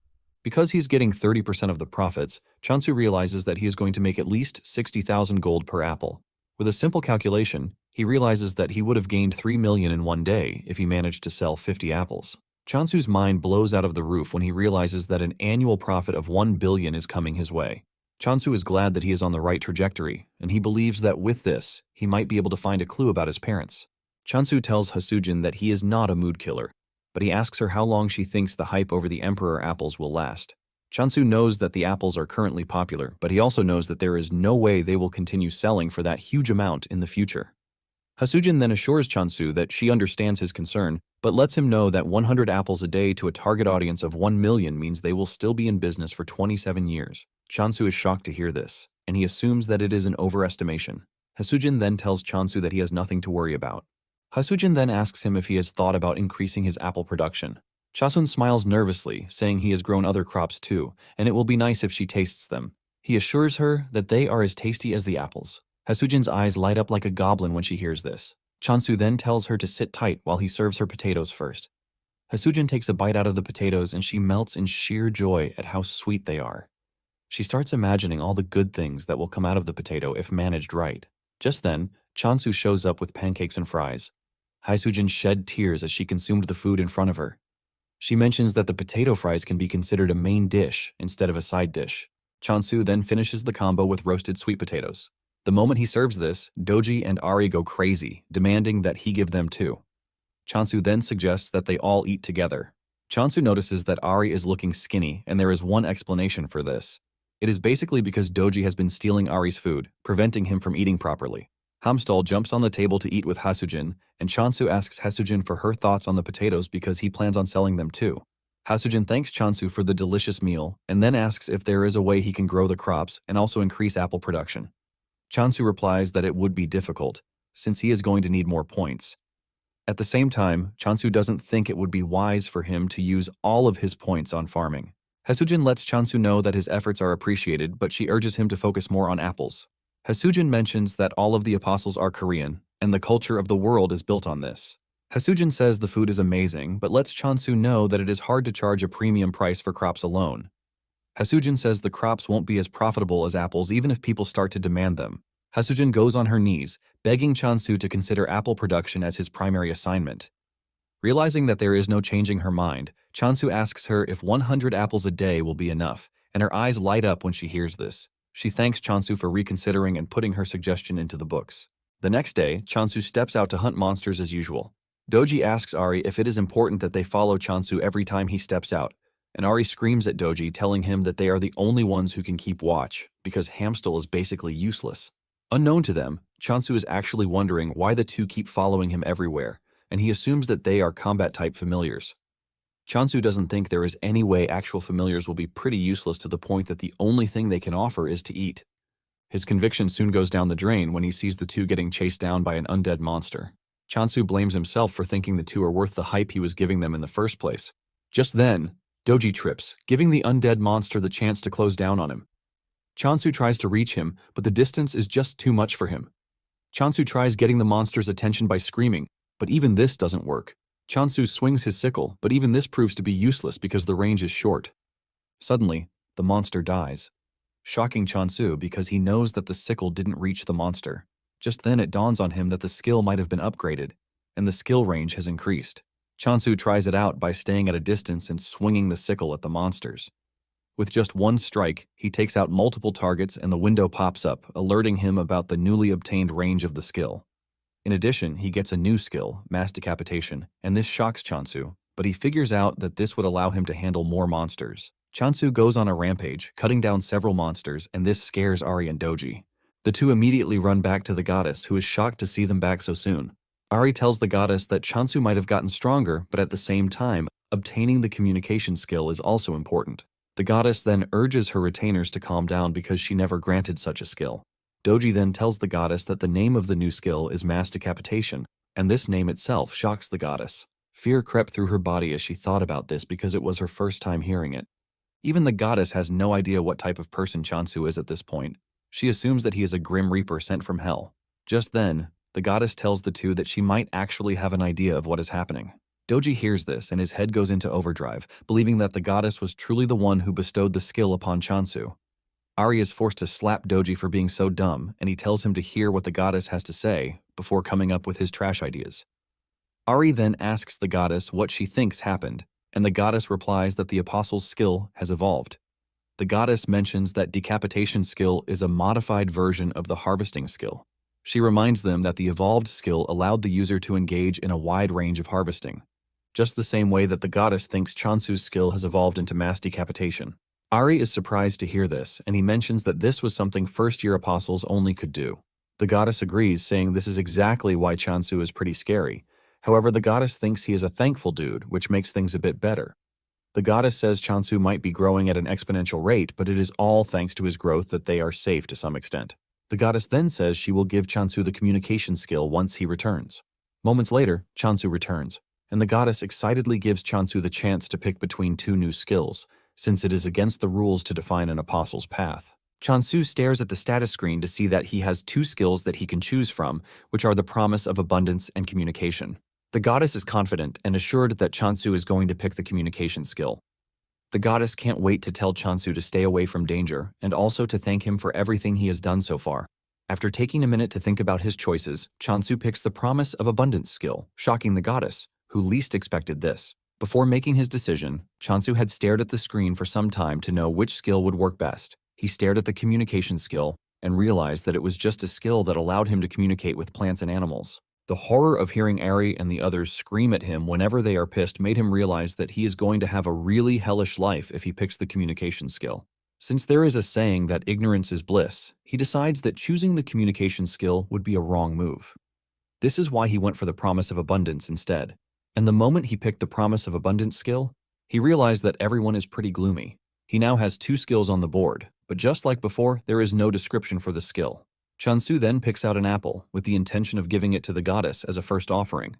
Speaker 1: Because he's getting 30% of the profits, Chansu realizes that he is going to make at least 60,000 gold per apple. With a simple calculation, he realizes that he would have gained 3 million in one day if he managed to sell 50 apples. Chansu's mind blows out of the roof when he realizes that an annual profit of 1 billion is coming his way. Chansu is glad that he is on the right trajectory, and he believes that with this, he might be able to find a clue about his parents. Chansu tells Haesujin that he is not a mood killer, but he asks her how long she thinks the hype over the Emperor apples will last. Chansu knows that the apples are currently popular, but he also knows that there is no way they will continue selling for that huge amount in the future. Haesujin then assures Chansu that she understands his concern, but lets him know that 100 apples a day to a target audience of 1 million means they will still be in business for 27 years. Chansu is shocked to hear this, and he assumes that it is an overestimation. Haesujin then tells Chansu that he has nothing to worry about. Haesujin then asks him if he has thought about increasing his apple production. Chasun smiles nervously, saying he has grown other crops too, and it will be nice if she tastes them. He assures her that they are as tasty as the apples. Haesujin's eyes light up like a goblin when she hears this. Chansu then tells her to sit tight while he serves her potatoes first. Haesujin takes a bite out of the potatoes and she melts in sheer joy at how sweet they are. She starts imagining all the good things that will come out of the potato if managed right. Just then, Chansu shows up with pancakes and fries. Haesujin shed tears as she consumed the food in front of her. She mentions that the potato fries can be considered a main dish instead of a side dish. Chansu then finishes the combo with roasted sweet potatoes. The moment he serves this, Doji and Ari go crazy, demanding that he give them too. Chansu then suggests that they all eat together. Chansu notices that Ari is looking skinny, and there is one explanation for this. It is basically because Doji has been stealing Ari's food, preventing him from eating properly. Hamstal jumps on the table to eat with Hasujin, and Chansu asks Hasujin for her thoughts on the potatoes because he plans on selling them too. Hasujin thanks Chansu for the delicious meal and then asks if there is a way he can grow the crops and also increase apple production. Chansu replies that it would be difficult, since he is going to need more points. At the same time, Chansu doesn't think it would be wise for him to use all of his points on farming. Hasujin lets Chansu know that his efforts are appreciated, but she urges him to focus more on apples. Hasujin mentions that all of the apostles are Korean, and the culture of the world is built on this. Hasujin says the food is amazing, but lets Chansu know that it is hard to charge a premium price for crops alone. Hasujin says the crops won't be as profitable as apples even if people start to demand them. Hasujin goes on her knees, begging Chansu to consider apple production as his primary assignment. Realizing that there is no changing her mind, Chansu asks her if 100 apples a day will be enough, and her eyes light up when she hears this. She thanks Chansu for reconsidering and putting her suggestion into the books. The next day, Chansu steps out to hunt monsters as usual. Doji asks Ari if it is important that they follow Chansu every time he steps out, and Ari screams at Doji, telling him that they are the only ones who can keep watch, because Hamstal is basically useless. Unknown to them, Chansu is actually wondering why the two keep following him everywhere, and he assumes that they are combat-type familiars. Chansu doesn't think there is any way actual familiars will be pretty useless to the point that the only thing they can offer is to eat. His conviction soon goes down the drain when he sees the two getting chased down by an undead monster. Chansu blames himself for thinking the two are worth the hype he was giving them in the first place. Just then, Doji trips, giving the undead monster the chance to close down on him. Chansu tries to reach him, but the distance is just too much for him. Chansu tries getting the monster's attention by screaming, but even this doesn't work. Chansu swings his sickle, but even this proves to be useless because the range is short. Suddenly, the monster dies, shocking Chansu because he knows that the sickle didn't reach the monster. Just then it dawns on him that the skill might have been upgraded, and the skill range has increased. Chansu tries it out by staying at a distance and swinging the sickle at the monsters. With just one strike, he takes out multiple targets and the window pops up, alerting him about the newly obtained range of the skill. In addition, he gets a new skill, mass decapitation, and this shocks Chansu, but he figures out that this would allow him to handle more monsters. Chansu goes on a rampage, cutting down several monsters, and this scares Ari and Doji. The two immediately run back to the goddess, who is shocked to see them back so soon. Ari tells the goddess that Chansu might have gotten stronger, but at the same time, obtaining the communication skill is also important. The goddess then urges her retainers to calm down because she never granted such a skill. Doji then tells the goddess that the name of the new skill is mass decapitation, and this name itself shocks the goddess. Fear crept through her body as she thought about this because it was her first time hearing it. Even the goddess has no idea what type of person Chansu is at this point. She assumes that he is a grim reaper sent from hell. Just then, the goddess tells the two that she might actually have an idea of what is happening. Doji hears this and his head goes into overdrive, believing that the goddess was truly the one who bestowed the skill upon Chansu. Ari is forced to slap Doji for being so dumb, and he tells him to hear what the goddess has to say before coming up with his trash ideas. Ari then asks the goddess what she thinks happened, and the goddess replies that the apostle's skill has evolved. The goddess mentions that decapitation skill is a modified version of the harvesting skill. She reminds them that the evolved skill allowed the user to engage in a wide range of harvesting, just the same way that the goddess thinks Chansu's skill has evolved into mass decapitation. Ari is surprised to hear this, and he mentions that this was something first-year apostles only could do. The goddess agrees, saying this is exactly why Chansu is pretty scary. However, the goddess thinks he is a thankful dude, which makes things a bit better. The goddess says Chansu might be growing at an exponential rate, but it is all thanks to his growth that they are safe to some extent. The goddess then says she will give Chansu the communication skill once he returns. Moments later, Chansu returns, and the goddess excitedly gives Chansu the chance to pick between two new skills, since it is against the rules to define an apostle's path. Chansu stares at the status screen to see that he has two skills that he can choose from, which are the promise of abundance and communication. The goddess is confident and assured that Chansu is going to pick the communication skill. The goddess can't wait to tell Chansu to stay away from danger and also to thank him for everything he has done so far. After taking a minute to think about his choices, Chansu picks the promise of abundance skill, shocking the goddess, who least expected this. Before making his decision, Chansu had stared at the screen for some time to know which skill would work best. He stared at the communication skill and realized that it was just a skill that allowed him to communicate with plants and animals. The horror of hearing Ari and the others scream at him whenever they are pissed made him realize that he is going to have a really hellish life if he picks the communication skill. Since there is a saying that ignorance is bliss, he decides that choosing the communication skill would be a wrong move. This is why he went for the promise of abundance instead. And the moment he picked the promise of abundance skill, he realized that everyone is pretty gloomy. He now has 2 skills on the board, but just like before, there is no description for the skill. Chansu then picks out an apple with the intention of giving it to the goddess as a first offering.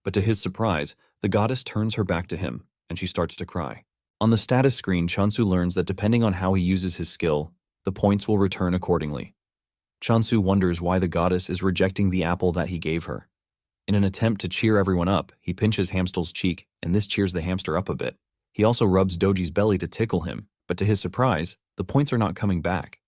Speaker 1: But to his surprise, the goddess turns her back to him, and she starts to cry. On the status screen, Chansu learns that depending on how he uses his skill, the points will return accordingly. Chansu wonders why the goddess is rejecting the apple that he gave her. In an attempt to cheer everyone up, he pinches Hamstel's cheek, and this cheers the hamster up a bit. He also rubs Doji's belly to tickle him, but to his surprise, the points are not coming back.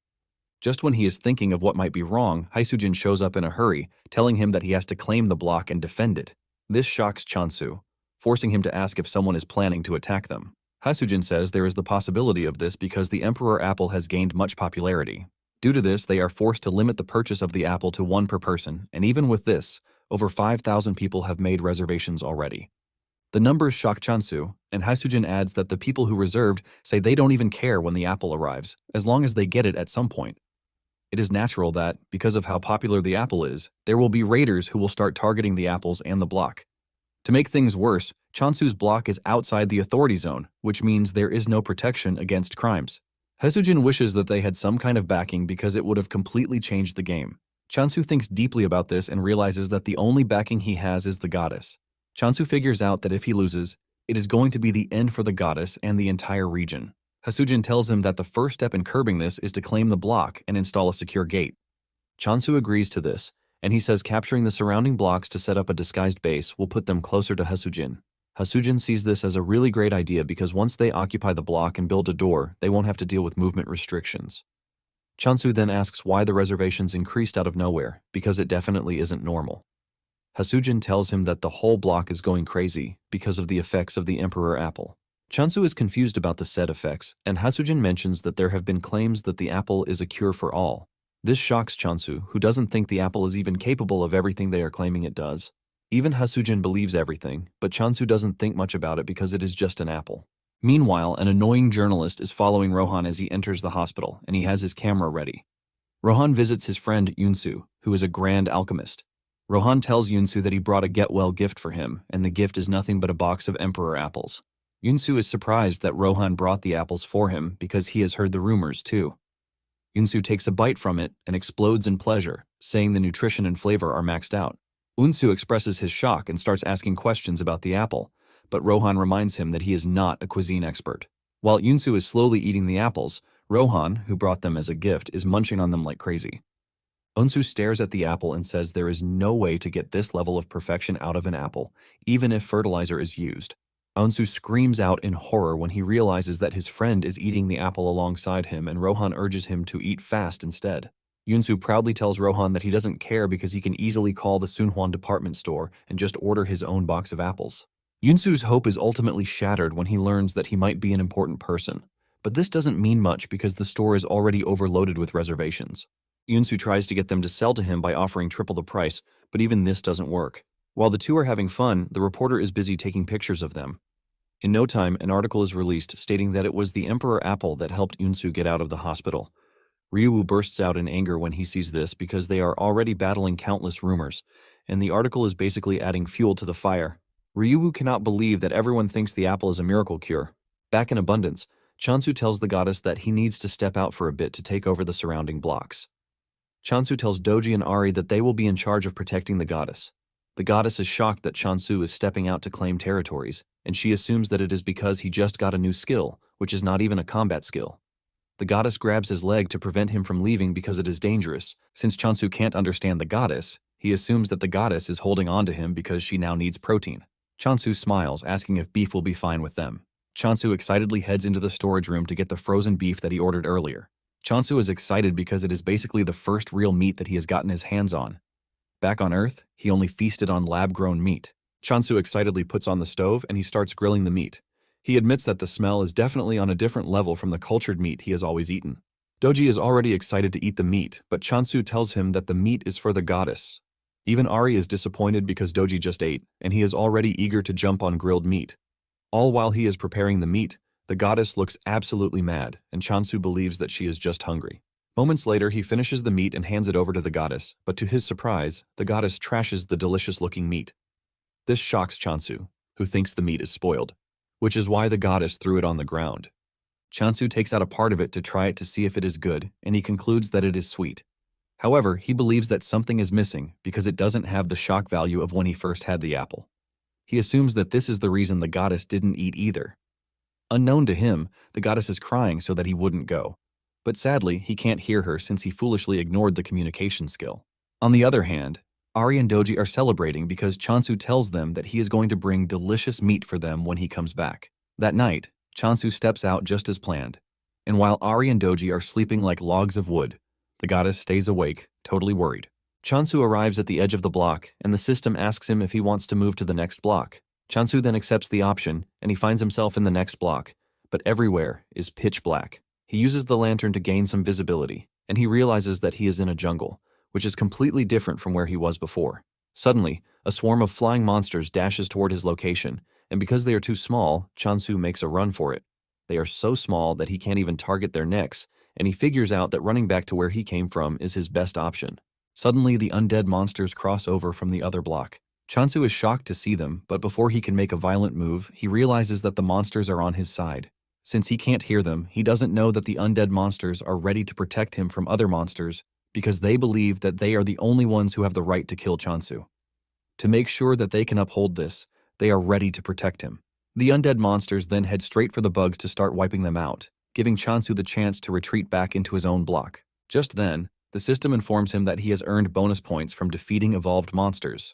Speaker 1: Just when he is thinking of what might be wrong, Haisujin shows up in a hurry, telling him that he has to claim the block and defend it. This shocks Chansu, forcing him to ask if someone is planning to attack them. Haisujin says there is the possibility of this because the Emperor Apple has gained much popularity. Due to this, they are forced to limit the purchase of the apple to 1 per person, and even with this, over 5,000 people have made reservations already. The numbers shock Chansu, and Haisujin adds that the people who reserved say they don't even care when the apple arrives, as long as they get it at some point. It is natural that, because of how popular the apple is, there will be raiders who will start targeting the apples and the block. To make things worse, Chansu's block is outside the authority zone, which means there is no protection against crimes. Haisujin wishes that they had some kind of backing because it would have completely changed the game. Chansu thinks deeply about this and realizes that the only backing he has is the goddess. Chansu figures out that if he loses, it is going to be the end for the goddess and the entire region. Haisujin tells him that the first step in curbing this is to claim the block and install a secure gate. Chansu agrees to this, and he says capturing the surrounding blocks to set up a disguised base will put them closer to Haisujin. Haisujin sees this as a really great idea because once they occupy the block and build a door, they won't have to deal with movement restrictions. Chansu then asks why the reservations increased out of nowhere, because it definitely isn't normal. Haisujin tells him that the whole block is going crazy because of the effects of the Emperor Apple. Chansu is confused about the said effects, and Haisujin mentions that there have been claims that the apple is a cure for all. This shocks Chansu, who doesn't think the apple is even capable of everything they are claiming it does. Even Haisujin believes everything, but Chansu doesn't think much about it because it is just an apple. Meanwhile, an annoying journalist is following Rohan as he enters the hospital, and he has his camera ready. Rohan visits his friend Yunsu, who is a grand alchemist. Rohan tells Yunsu that he brought a get-well gift for him, and the gift is nothing but a box of Emperor apples. Yunsu is surprised that Rohan brought the apples for him because he has heard the rumors too. Yunsu takes a bite from it and explodes in pleasure, saying the nutrition and flavor are maxed out. Unsu expresses his shock and starts asking questions about the apple, but Rohan reminds him that he is not a cuisine expert. While Yunsu is slowly eating the apples, Rohan, who brought them as a gift, is munching on them like crazy. Unsu stares at the apple and says there is no way to get this level of perfection out of an apple, even if fertilizer is used. Unsu screams out in horror when he realizes that his friend is eating the apple alongside him, and Rohan urges him to eat fast instead. Yunsu proudly tells Rohan that he doesn't care because he can easily call the Sunhwan department store and just order his own box of apples. Yunsu's hope is ultimately shattered when he learns that he might be an important person, but this doesn't mean much because the store is already overloaded with reservations. Yunsu tries to get them to sell to him by offering triple the price, but even this doesn't work. While the two are having fun, the reporter is busy taking pictures of them. In no time, an article is released stating that it was the Emperor Apple that helped Yunsu get out of the hospital. Ryu bursts out in anger when he sees this because they are already battling countless rumors, and the article is basically adding fuel to the fire. Ryu cannot believe that everyone thinks the apple is a miracle cure. Back in abundance, Chansu tells the goddess that he needs to step out for a bit to take over the surrounding blocks. Chansu tells Doji and Ari that they will be in charge of protecting the goddess. The goddess is shocked that Chansu is stepping out to claim territories, and she assumes that it is because he just got a new skill, which is not even a combat skill. The goddess grabs his leg to prevent him from leaving because it is dangerous. Since Chansu can't understand the goddess, he assumes that the goddess is holding on to him because she now needs protein. Chansu smiles, asking if beef will be fine with them. Chansu excitedly heads into the storage room to get the frozen beef that he ordered earlier. Chansu is excited because it is basically the first real meat that he has gotten his hands on. Back on Earth, he only feasted on lab-grown meat. Chansu excitedly puts on the stove and he starts grilling the meat. He admits that the smell is definitely on a different level from the cultured meat he has always eaten. Doji is already excited to eat the meat, but Chansu tells him that the meat is for the goddess. Even Ari is disappointed because Doji just ate, and he is already eager to jump on grilled meat. All while he is preparing the meat, The goddess looks absolutely mad, and Chansu believes that she is just hungry. Moments later, he finishes the meat and hands it over to the goddess, but to his surprise, the goddess trashes the delicious-looking meat. This shocks Chansu, who thinks the meat is spoiled, which is why the goddess threw it on the ground. Chansu takes out a part of it to try it to see if it is good, and he concludes that it is sweet. However, he believes that something is missing because it doesn't have the shock value of when he first had the apple. He assumes that this is the reason the goddess didn't eat either. Unknown to him, the goddess is crying so that he wouldn't go. But sadly, he can't hear her since he foolishly ignored the communication skill. On the other hand, Ari and Doji are celebrating because Chansu tells them that he is going to bring delicious meat for them when he comes back. That night, Chansu steps out just as planned. And while Ari and Doji are sleeping like logs of wood, the goddess stays awake, totally worried. Chansu arrives at the edge of the block, and the system asks him if he wants to move to the next block. Chansu then accepts the option, and he finds himself in the next block, but everywhere is pitch black. He uses the lantern to gain some visibility, and he realizes that he is in a jungle, which is completely different from where he was before. Suddenly, a swarm of flying monsters dashes toward his location, and because they are too small, Chansu makes a run for it. They are so small that he can't even target their necks, and he figures out that running back to where he came from is his best option. Suddenly, the undead monsters cross over from the other block. Chansu is shocked to see them, but before he can make a violent move, he realizes that the monsters are on his side. Since he can't hear them, he doesn't know that the undead monsters are ready to protect him from other monsters because they believe that they are the only ones who have the right to kill Chansu. To make sure that they can uphold this, they are ready to protect him. The undead monsters then head straight for the bugs to start wiping them out, giving Chansu the chance to retreat back into his own block. Just then, the system informs him that he has earned bonus points from defeating evolved monsters.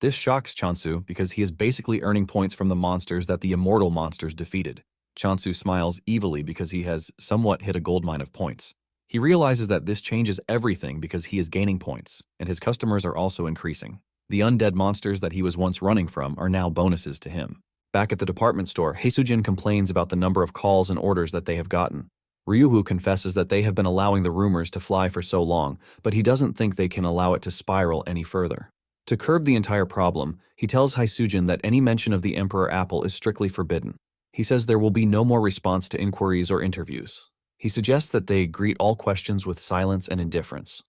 Speaker 1: This shocks Chansu because he is basically earning points from the monsters that the immortal monsters defeated. Chansu smiles evilly because he has somewhat hit a goldmine of points. He realizes that this changes everything because he is gaining points, and his customers are also increasing. The undead monsters that he was once running from are now bonuses to him. Back at the department store, Haesujin complains about the number of calls and orders that they have gotten. Ryuhu confesses that they have been allowing the rumors to fly for so long, but he doesn't think they can allow it to spiral any further. To curb the entire problem, he tells Haesujin that any mention of the Emperor Apple is strictly forbidden. He says there will be no more response to inquiries or interviews. He suggests that they greet all questions with silence and indifference.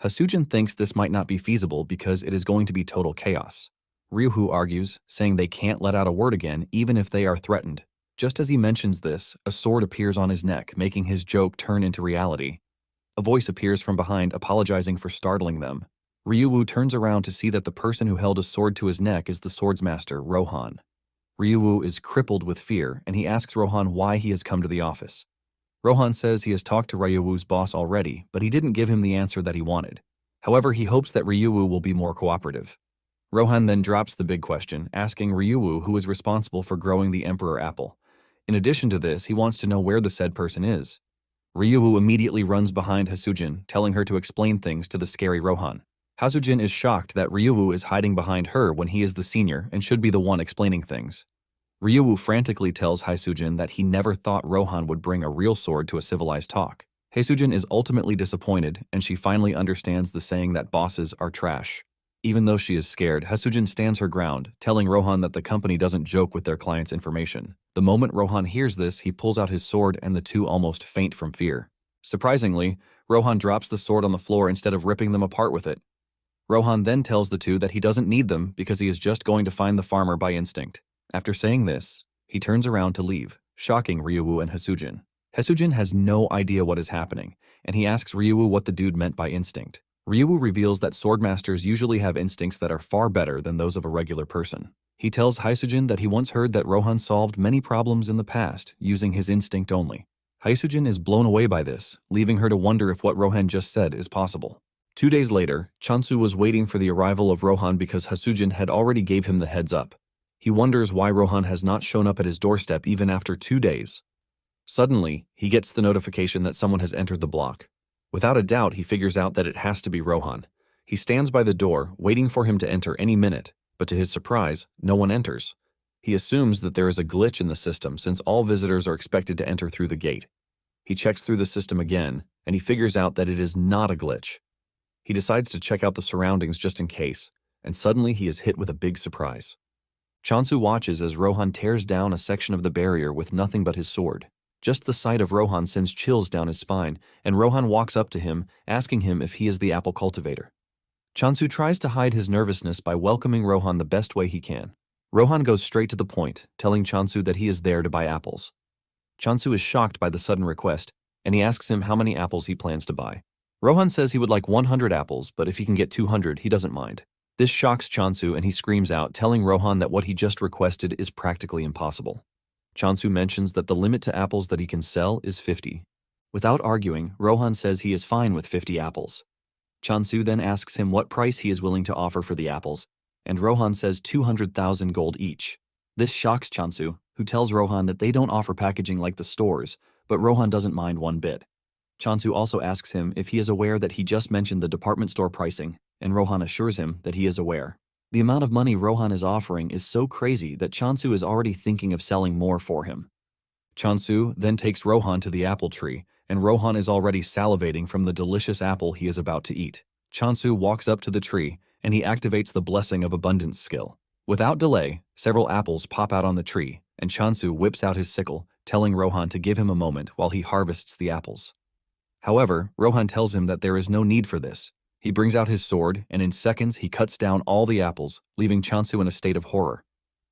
Speaker 1: Haesujin thinks this might not be feasible because it is going to be total chaos. Ryuhu argues, saying they can't let out a word again even if they are threatened. Just as he mentions this, a sword appears on his neck, making his joke turn into reality. A voice appears from behind, apologizing for startling them. Ryuhu turns around to see that the person who held a sword to his neck is the swordsmaster, Rohan. Ryuhu is crippled with fear, and he asks Rohan why he has come to the office. Rohan says he has talked to Ryuwu's boss already, but he didn't give him the answer that he wanted. However, he hopes that Ryuwu will be more cooperative. Rohan then drops the big question, asking Ryuwu who is responsible for growing the Emperor Apple. In addition to this, he wants to know where the said person is. Ryuwu immediately runs behind Haesujin, telling her to explain things to the scary Rohan. Haesujin is shocked that Ryuwu is hiding behind her when he is the senior and should be the one explaining things. Ryuwu frantically tells Haesujin that he never thought Rohan would bring a real sword to a civilized talk. Haesujin is ultimately disappointed, and she finally understands the saying that bosses are trash. Even though she is scared, Haesujin stands her ground, telling Rohan that the company doesn't joke with their clients' information. The moment Rohan hears this, he pulls out his sword and the two almost faint from fear. Surprisingly, Rohan drops the sword on the floor instead of ripping them apart with it. Rohan then tells the two that he doesn't need them because he is just going to find the farmer by instinct. After saying this, he turns around to leave, shocking Ryuwu and Haesujin. Haesujin has no idea what is happening, and he asks Ryuwu what the dude meant by instinct. Ryuwu reveals that swordmasters usually have instincts that are far better than those of a regular person. He tells Haesujin that he once heard that Rohan solved many problems in the past using his instinct only. Haesujin is blown away by this, leaving her to wonder if what Rohan just said is possible. 2 days later, Chansu was waiting for the arrival of Rohan because Haesujin had already gave him the heads up. He wonders why Rohan has not shown up at his doorstep even after 2 days. Suddenly, he gets the notification that someone has entered the block. Without a doubt, he figures out that it has to be Rohan. He stands by the door, waiting for him to enter any minute, but to his surprise, no one enters. He assumes that there is a glitch in the system since all visitors are expected to enter through the gate. He checks through the system again, and he figures out that it is not a glitch. He decides to check out the surroundings just in case, and suddenly he is hit with a big surprise. Chansu watches as Rohan tears down a section of the barrier with nothing but his sword. Just the sight of Rohan sends chills down his spine, and Rohan walks up to him, asking him if he is the apple cultivator. Chansu tries to hide his nervousness by welcoming Rohan the best way he can. Rohan goes straight to the point, telling Chansu that he is there to buy apples. Chansu is shocked by the sudden request, and he asks him how many apples he plans to buy. Rohan says he would like 100 apples, but if he can get 200, he doesn't mind. This shocks Chansu and he screams out, telling Rohan that what he just requested is practically impossible. Chansu mentions that the limit to apples that he can sell is 50. Without arguing, Rohan says he is fine with 50 apples. Chansu then asks him what price he is willing to offer for the apples, and Rohan says 200,000 gold each. This shocks Chansu, who tells Rohan that they don't offer packaging like the stores, but Rohan doesn't mind one bit. Chansu also asks him if he is aware that he just mentioned the department store pricing, and Rohan assures him that he is aware. The amount of money Rohan is offering is so crazy that Chansu is already thinking of selling more for him. Chansu then takes Rohan to the apple tree, and Rohan is already salivating from the delicious apple he is about to eat. Chansu walks up to the tree, and he activates the Blessing of Abundance skill. Without delay, several apples pop out on the tree, and Chansu whips out his sickle, telling Rohan to give him a moment while he harvests the apples. However, Rohan tells him that there is no need for this. He brings out his sword, and in seconds he cuts down all the apples, leaving Chansu in a state of horror.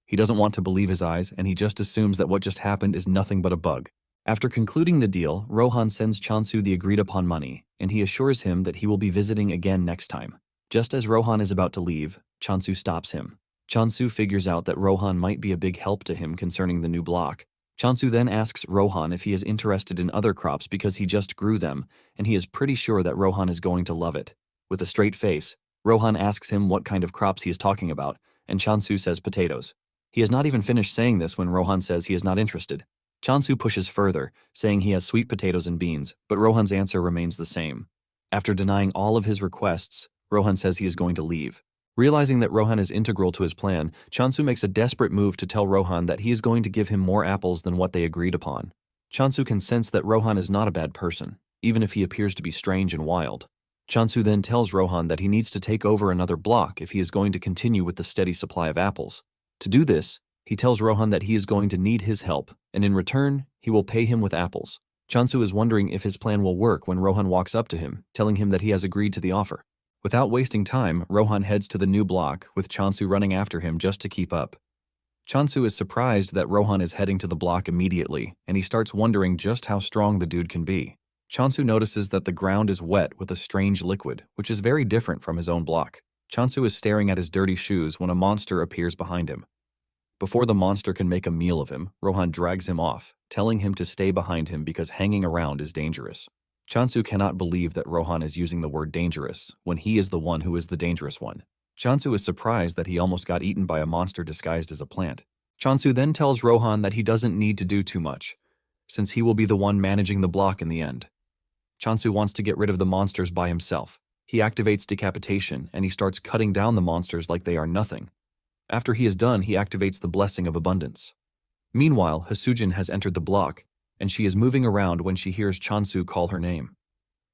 Speaker 1: He doesn't want to believe his eyes, and he just assumes that what just happened is nothing but a bug. After concluding the deal, Rohan sends Chansu the agreed-upon money, and he assures him that he will be visiting again next time. Just as Rohan is about to leave, Chansu stops him. Chansu figures out that Rohan might be a big help to him concerning the new block. Chansu then asks Rohan if he is interested in other crops because he just grew them, and he is pretty sure that Rohan is going to love it. With a straight face, Rohan asks him what kind of crops he is talking about, and Chansu says potatoes. He has not even finished saying this when Rohan says he is not interested. Chansu pushes further, saying he has sweet potatoes and beans, but Rohan's answer remains the same. After denying all of his requests, Rohan says he is going to leave. Realizing that Rohan is integral to his plan, Chansu makes a desperate move to tell Rohan that he is going to give him more apples than what they agreed upon. Chansu can sense that Rohan is not a bad person, even if he appears to be strange and wild. Chansu then tells Rohan that he needs to take over another block if he is going to continue with the steady supply of apples. To do this, he tells Rohan that he is going to need his help, and in return, he will pay him with apples. Chansu is wondering if his plan will work when Rohan walks up to him, telling him that he has agreed to the offer. Without wasting time, Rohan heads to the new block, with Chansu running after him just to keep up. Chansu is surprised that Rohan is heading to the block immediately, and he starts wondering just how strong the dude can be. Chansu notices that the ground is wet with a strange liquid, which is very different from his own block. Chansu is staring at his dirty shoes when a monster appears behind him. Before the monster can make a meal of him, Rohan drags him off, telling him to stay behind him because hanging around is dangerous. Chansu cannot believe that Rohan is using the word dangerous when he is the one who is the dangerous one. Chansu is surprised that he almost got eaten by a monster disguised as a plant. Chansu then tells Rohan that he doesn't need to do too much, since he will be the one managing the block in the end. Chansu wants to get rid of the monsters by himself. He activates decapitation, and he starts cutting down the monsters like they are nothing. After he is done, he activates the Blessing of Abundance. Meanwhile, Hasujin has entered the block, and she is moving around when she hears Chansu call her name.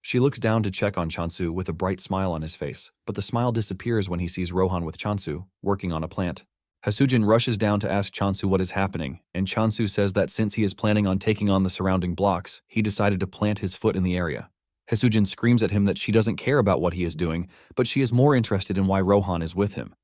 Speaker 1: She looks down to check on Chansu with a bright smile on his face, but the smile disappears when he sees Rohan with Chansu, working on a plant. Hasujin rushes down to ask Chansu what is happening, and Chansu says that since he is planning on taking on the surrounding blocks, he decided to plant his foot in the area. Hasujin screams at him that she doesn't care about what he is doing, but she is more interested in why Rohan is with him.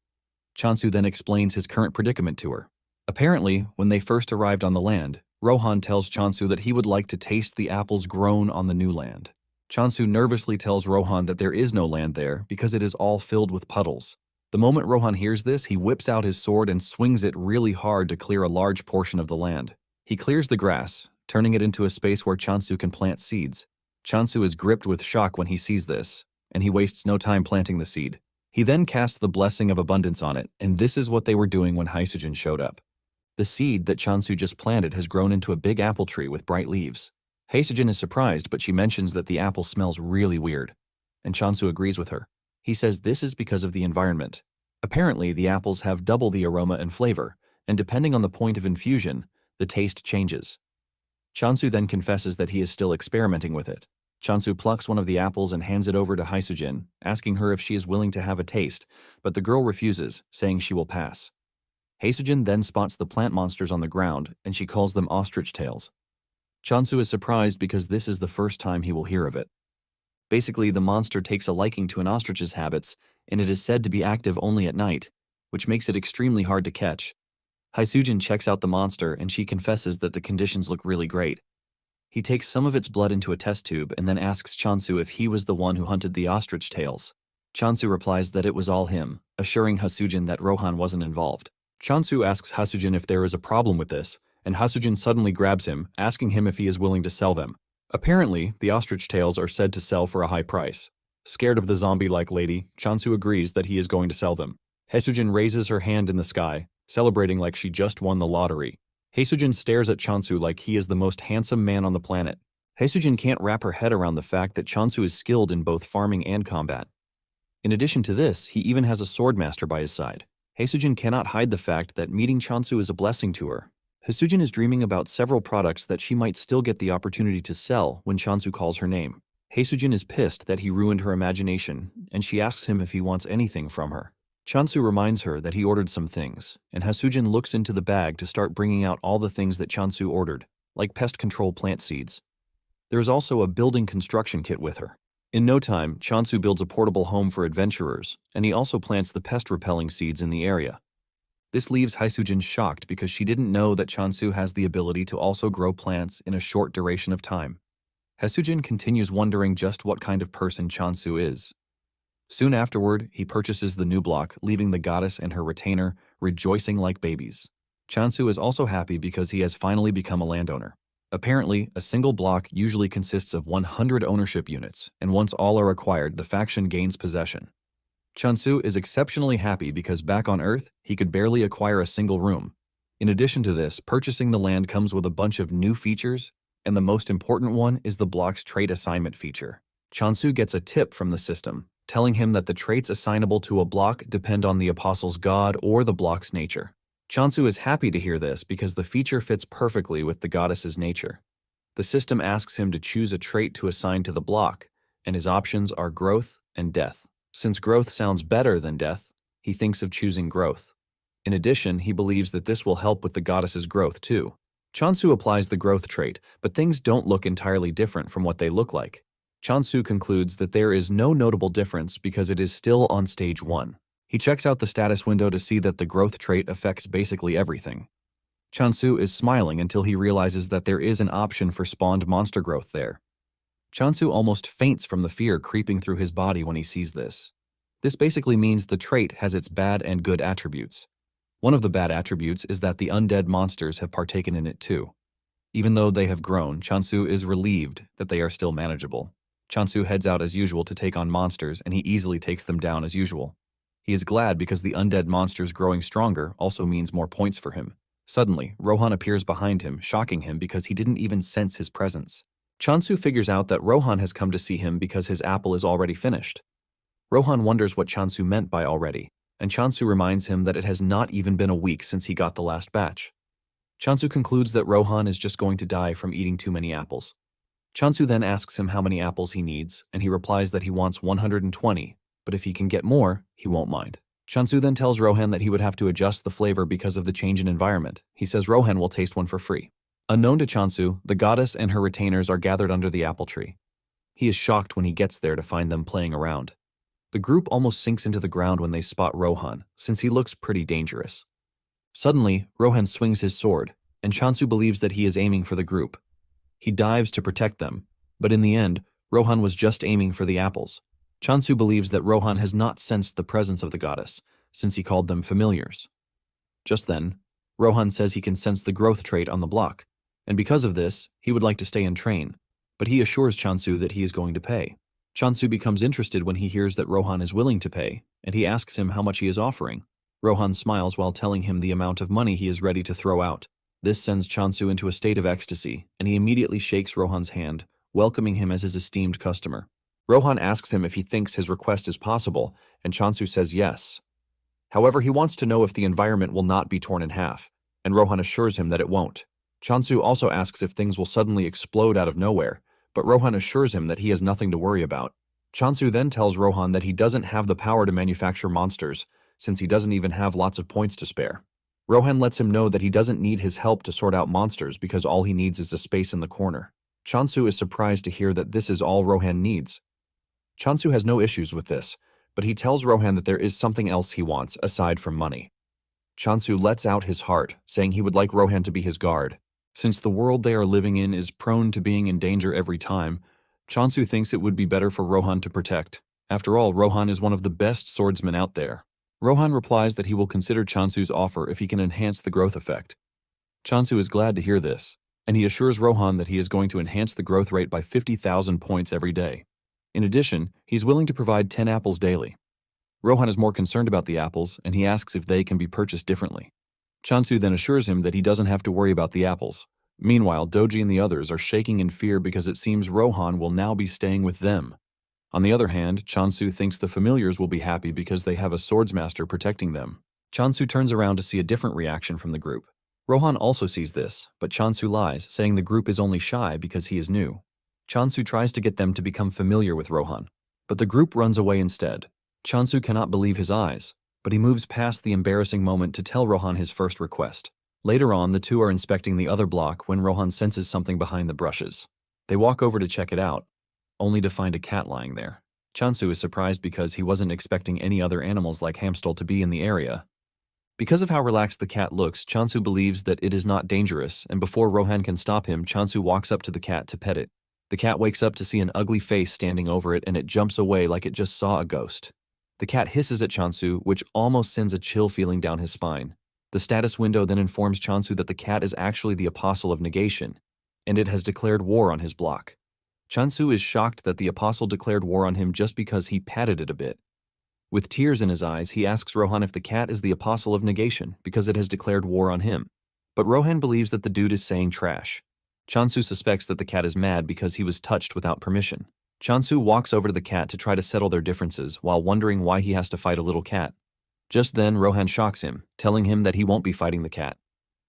Speaker 1: Chansu then explains his current predicament to her. Apparently, when they first arrived on the land, Rohan tells Chansu that he would like to taste the apples grown on the new land. Chansu nervously tells Rohan that there is no land there because it is all filled with puddles. The moment Rohan hears this, he whips out his sword and swings it really hard to clear a large portion of the land. He clears the grass, turning it into a space where Chansu can plant seeds. Chansu is gripped with shock when he sees this, and he wastes no time planting the seed. He then casts the Blessing of Abundance on it, and this is what they were doing when Hasujin showed up. The seed that Chansu just planted has grown into a big apple tree with bright leaves. Hasujin is surprised, but she mentions that the apple smells really weird, and Chansu agrees with her. He says this is because of the environment. Apparently, the apples have double the aroma and flavor, and depending on the point of infusion, the taste changes. Chansu then confesses that he is still experimenting with it. Chansu plucks one of the apples and hands it over to Hasujin, asking her if she is willing to have a taste, but the girl refuses, saying she will pass. Haesujin then spots the plant monsters on the ground, and she calls them ostrich tails. Chansu is surprised because this is the first time he will hear of it. Basically, the monster takes a liking to an ostrich's habits, and it is said to be active only at night, which makes it extremely hard to catch. Haesujin checks out the monster, and she confesses that the conditions look really great. He takes some of its blood into a test tube and then asks Chansu if he was the one who hunted the ostrich tails. Chansu replies that it was all him, assuring Haesujin that Rohan wasn't involved. Chansu asks Haesujin if there is a problem with this, and Haesujin suddenly grabs him, asking him if he is willing to sell them. Apparently, the ostrich tails are said to sell for a high price. Scared of the zombie-like lady, Chansu agrees that he is going to sell them. Haesujin raises her hand in the sky, celebrating like she just won the lottery. Haesujin stares at Chansu like he is the most handsome man on the planet. Haesujin can't wrap her head around the fact that Chansu is skilled in both farming and combat. In addition to this, he even has a swordmaster by his side. Haesujin cannot hide the fact that meeting Chansu is a blessing to her. Haesujin is dreaming about several products that she might still get the opportunity to sell when Chansu calls her name. Haesujin is pissed that he ruined her imagination, and she asks him if he wants anything from her. Chansu reminds her that he ordered some things, and Haesujin looks into the bag to start bringing out all the things that Chansu ordered, like pest control plant seeds. There is also a building construction kit with her. In no time, Chansu builds a portable home for adventurers, and he also plants the pest-repelling seeds in the area. This leaves Haesujin shocked because she didn't know that Chansu has the ability to also grow plants in a short duration of time. Haesujin continues wondering just what kind of person Chansu is. Soon afterward, he purchases the new block, leaving the goddess and her retainer rejoicing like babies. Chansu is also happy because he has finally become a landowner. Apparently, a single block usually consists of 100 ownership units, and once all are acquired, the faction gains possession. Chansu is exceptionally happy because back on Earth, he could barely acquire a single room. In addition to this, purchasing the land comes with a bunch of new features, and the most important one is the block's trait assignment feature. Chansu gets a tip from the system, telling him that the traits assignable to a block depend on the apostle's god or the block's nature. Chansu is happy to hear this because the feature fits perfectly with the goddess's nature. The system asks him to choose a trait to assign to the block, and his options are growth and death. Since growth sounds better than death, he thinks of choosing growth. In addition, he believes that this will help with the goddess's growth too. Chansu applies the growth trait, but things don't look entirely different from what they look like. Chansu concludes that there is no notable difference because it is still on stage 1. He checks out the status window to see that the growth trait affects basically everything. Chansu is smiling until he realizes that there is an option for spawned monster growth there. Chansu almost faints from the fear creeping through his body when he sees this. This basically means the trait has its bad and good attributes. One of the bad attributes is that the undead monsters have partaken in it too. Even though they have grown, Chansu is relieved that they are still manageable. Chansu heads out as usual to take on monsters, and he easily takes them down as usual. He is glad because the undead monsters growing stronger also means more points for him. Suddenly, Rohan appears behind him, shocking him because he didn't even sense his presence. Chansu figures out that Rohan has come to see him because his apple is already finished. Rohan wonders what Chansu meant by already, and Chansu reminds him that it has not even been a week since he got the last batch. Chansu concludes that Rohan is just going to die from eating too many apples. Chansu then asks him how many apples he needs, and he replies that he wants 120, but if he can get more, he won't mind. Chansu then tells Rohan that he would have to adjust the flavor because of the change in environment. He says Rohan will taste one for free. Unknown to Chansu, the goddess and her retainers are gathered under the apple tree. He is shocked when he gets there to find them playing around. The group almost sinks into the ground when they spot Rohan, since he looks pretty dangerous. Suddenly, Rohan swings his sword, and Chansu believes that he is aiming for the group. He dives to protect them, but in the end, Rohan was just aiming for the apples. Chansu believes that Rohan has not sensed the presence of the goddess, since he called them familiars. Just then, Rohan says he can sense the growth trait on the block, and because of this, he would like to stay and train, but he assures Chansu that he is going to pay. Chansu becomes interested when he hears that Rohan is willing to pay, and he asks him how much he is offering. Rohan smiles while telling him the amount of money he is ready to throw out. This sends Chansu into a state of ecstasy, and he immediately shakes Rohan's hand, welcoming him as his esteemed customer. Rohan asks him if he thinks his request is possible, and Chansu says yes. However, he wants to know if the environment will not be torn in half, and Rohan assures him that it won't. Chansu also asks if things will suddenly explode out of nowhere, but Rohan assures him that he has nothing to worry about. Chansu then tells Rohan that he doesn't have the power to manufacture monsters, since he doesn't even have lots of points to spare. Rohan lets him know that he doesn't need his help to sort out monsters because all he needs is a space in the corner. Chansu is surprised to hear that this is all Rohan needs. Chansu has no issues with this, but he tells Rohan that there is something else he wants aside from money. Chansu lets out his heart, saying he would like Rohan to be his guard. Since the world they are living in is prone to being in danger every time, Chansu thinks it would be better for Rohan to protect. After all, Rohan is one of the best swordsmen out there. Rohan replies that he will consider Chansu's offer if he can enhance the growth effect. Chansu is glad to hear this, and he assures Rohan that he is going to enhance the growth rate by 50,000 points every day. In addition, he's willing to provide 10 apples daily. Rohan is more concerned about the apples, and he asks if they can be purchased differently. Chansu then assures him that he doesn't have to worry about the apples. Meanwhile, Doji and the others are shaking in fear because it seems Rohan will now be staying with them. On the other hand, Chansu thinks the familiars will be happy because they have a swordsmaster protecting them. Chansu turns around to see a different reaction from the group. Rohan also sees this, but Chansu lies, saying the group is only shy because he is new. Chansu tries to get them to become familiar with Rohan, but the group runs away instead. Chansu cannot believe his eyes, but he moves past the embarrassing moment to tell Rohan his first request. Later on, the two are inspecting the other block when Rohan senses something behind the brushes. They walk over to check it out, only to find a cat lying there. Chansu is surprised because he wasn't expecting any other animals like Hamstal to be in the area. Because of how relaxed the cat looks, Chansu believes that it is not dangerous, and before Rohan can stop him, Chansu walks up to the cat to pet it. The cat wakes up to see an ugly face standing over it, and it jumps away like it just saw a ghost. The cat hisses at Chansu, which almost sends a chill feeling down his spine. The status window then informs Chansu that the cat is actually the Apostle of Negation, and it has declared war on his block. Chansu is shocked that the Apostle declared war on him just because he patted it a bit. With tears in his eyes, he asks Rohan if the cat is the Apostle of Negation because it has declared war on him. But Rohan believes that the dude is saying trash. Chansu suspects that the cat is mad because he was touched without permission. Chansu walks over to the cat to try to settle their differences while wondering why he has to fight a little cat. Just then, Rohan shocks him, telling him that he won't be fighting the cat.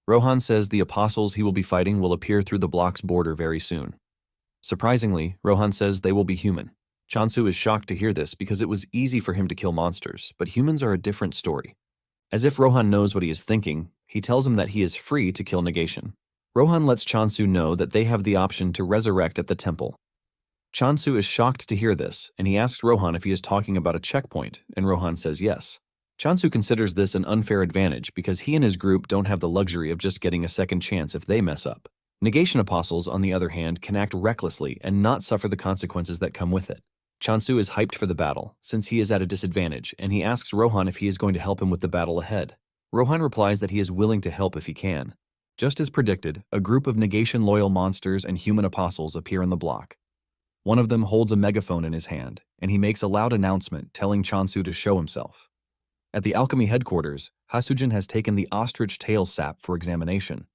Speaker 1: Rohan says the apostles he will be fighting will appear through the block's border very soon. Surprisingly, Rohan says they will be human. Chansu is shocked to hear this because it was easy for him to kill monsters, but humans are a different story. As if Rohan knows what he is thinking, he tells him that he is free to kill Negation. Rohan lets Chansu know that they have the option to resurrect at the temple. Chansu is shocked to hear this, and he asks Rohan if he is talking about a checkpoint, and Rohan says yes. Chansu considers this an unfair advantage because he and his group don't have the luxury of just getting a second chance if they mess up. Negation apostles, on the other hand, can act recklessly and not suffer the consequences that come with it. Chansu is hyped for the battle, since he is at a disadvantage, and he asks Rohan if he is going to help him with the battle ahead. Rohan replies that he is willing to help if he can. Just as predicted, a group of Negation-loyal monsters and human apostles appear in the block. One of them holds a megaphone in his hand, and he makes a loud announcement telling Chansu to show himself. At the alchemy headquarters, Hasujin has taken the ostrich tail sap for examination.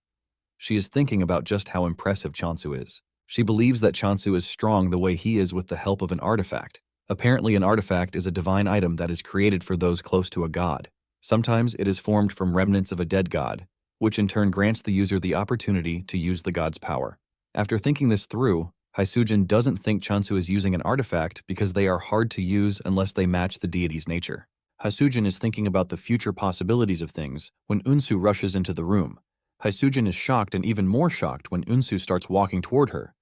Speaker 1: She is thinking about just how impressive Chansu is. She believes that Chansu is strong the way he is with the help of an artifact. Apparently, an artifact is a divine item that is created for those close to a god. Sometimes it is formed from remnants of a dead god, which in turn grants the user the opportunity to use the god's power. After thinking this through, Hasujin doesn't think Chansu is using an artifact because they are hard to use unless they match the deity's nature. Hasujin is thinking about the future possibilities of things when Unsu rushes into the room. Hasujin is shocked and even more shocked when Unsu starts walking toward her.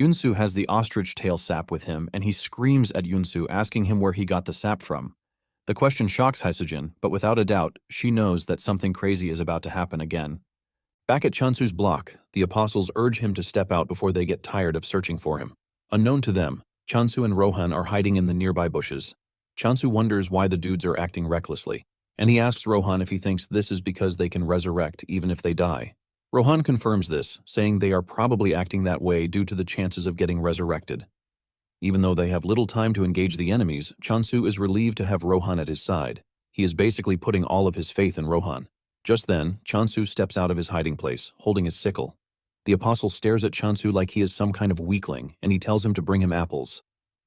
Speaker 1: Unsu has the ostrich tail sap with him, and he screams at Unsu, asking him where he got the sap from. The question shocks Hasujin, but without a doubt, she knows that something crazy is about to happen again. Back at Chansu's block, the apostles urge him to step out before they get tired of searching for him. Unknown to them, Chansu and Rohan are hiding in the nearby bushes. Chansu wonders why the dudes are acting recklessly, and he asks Rohan if he thinks this is because they can resurrect even if they die. Rohan confirms this, saying they are probably acting that way due to the chances of getting resurrected. Even though they have little time to engage the enemies, Chansu is relieved to have Rohan at his side. He is basically putting all of his faith in Rohan. Just then, Chansu steps out of his hiding place, holding his sickle. The apostle stares at Chansu like he is some kind of weakling, and he tells him to bring him apples.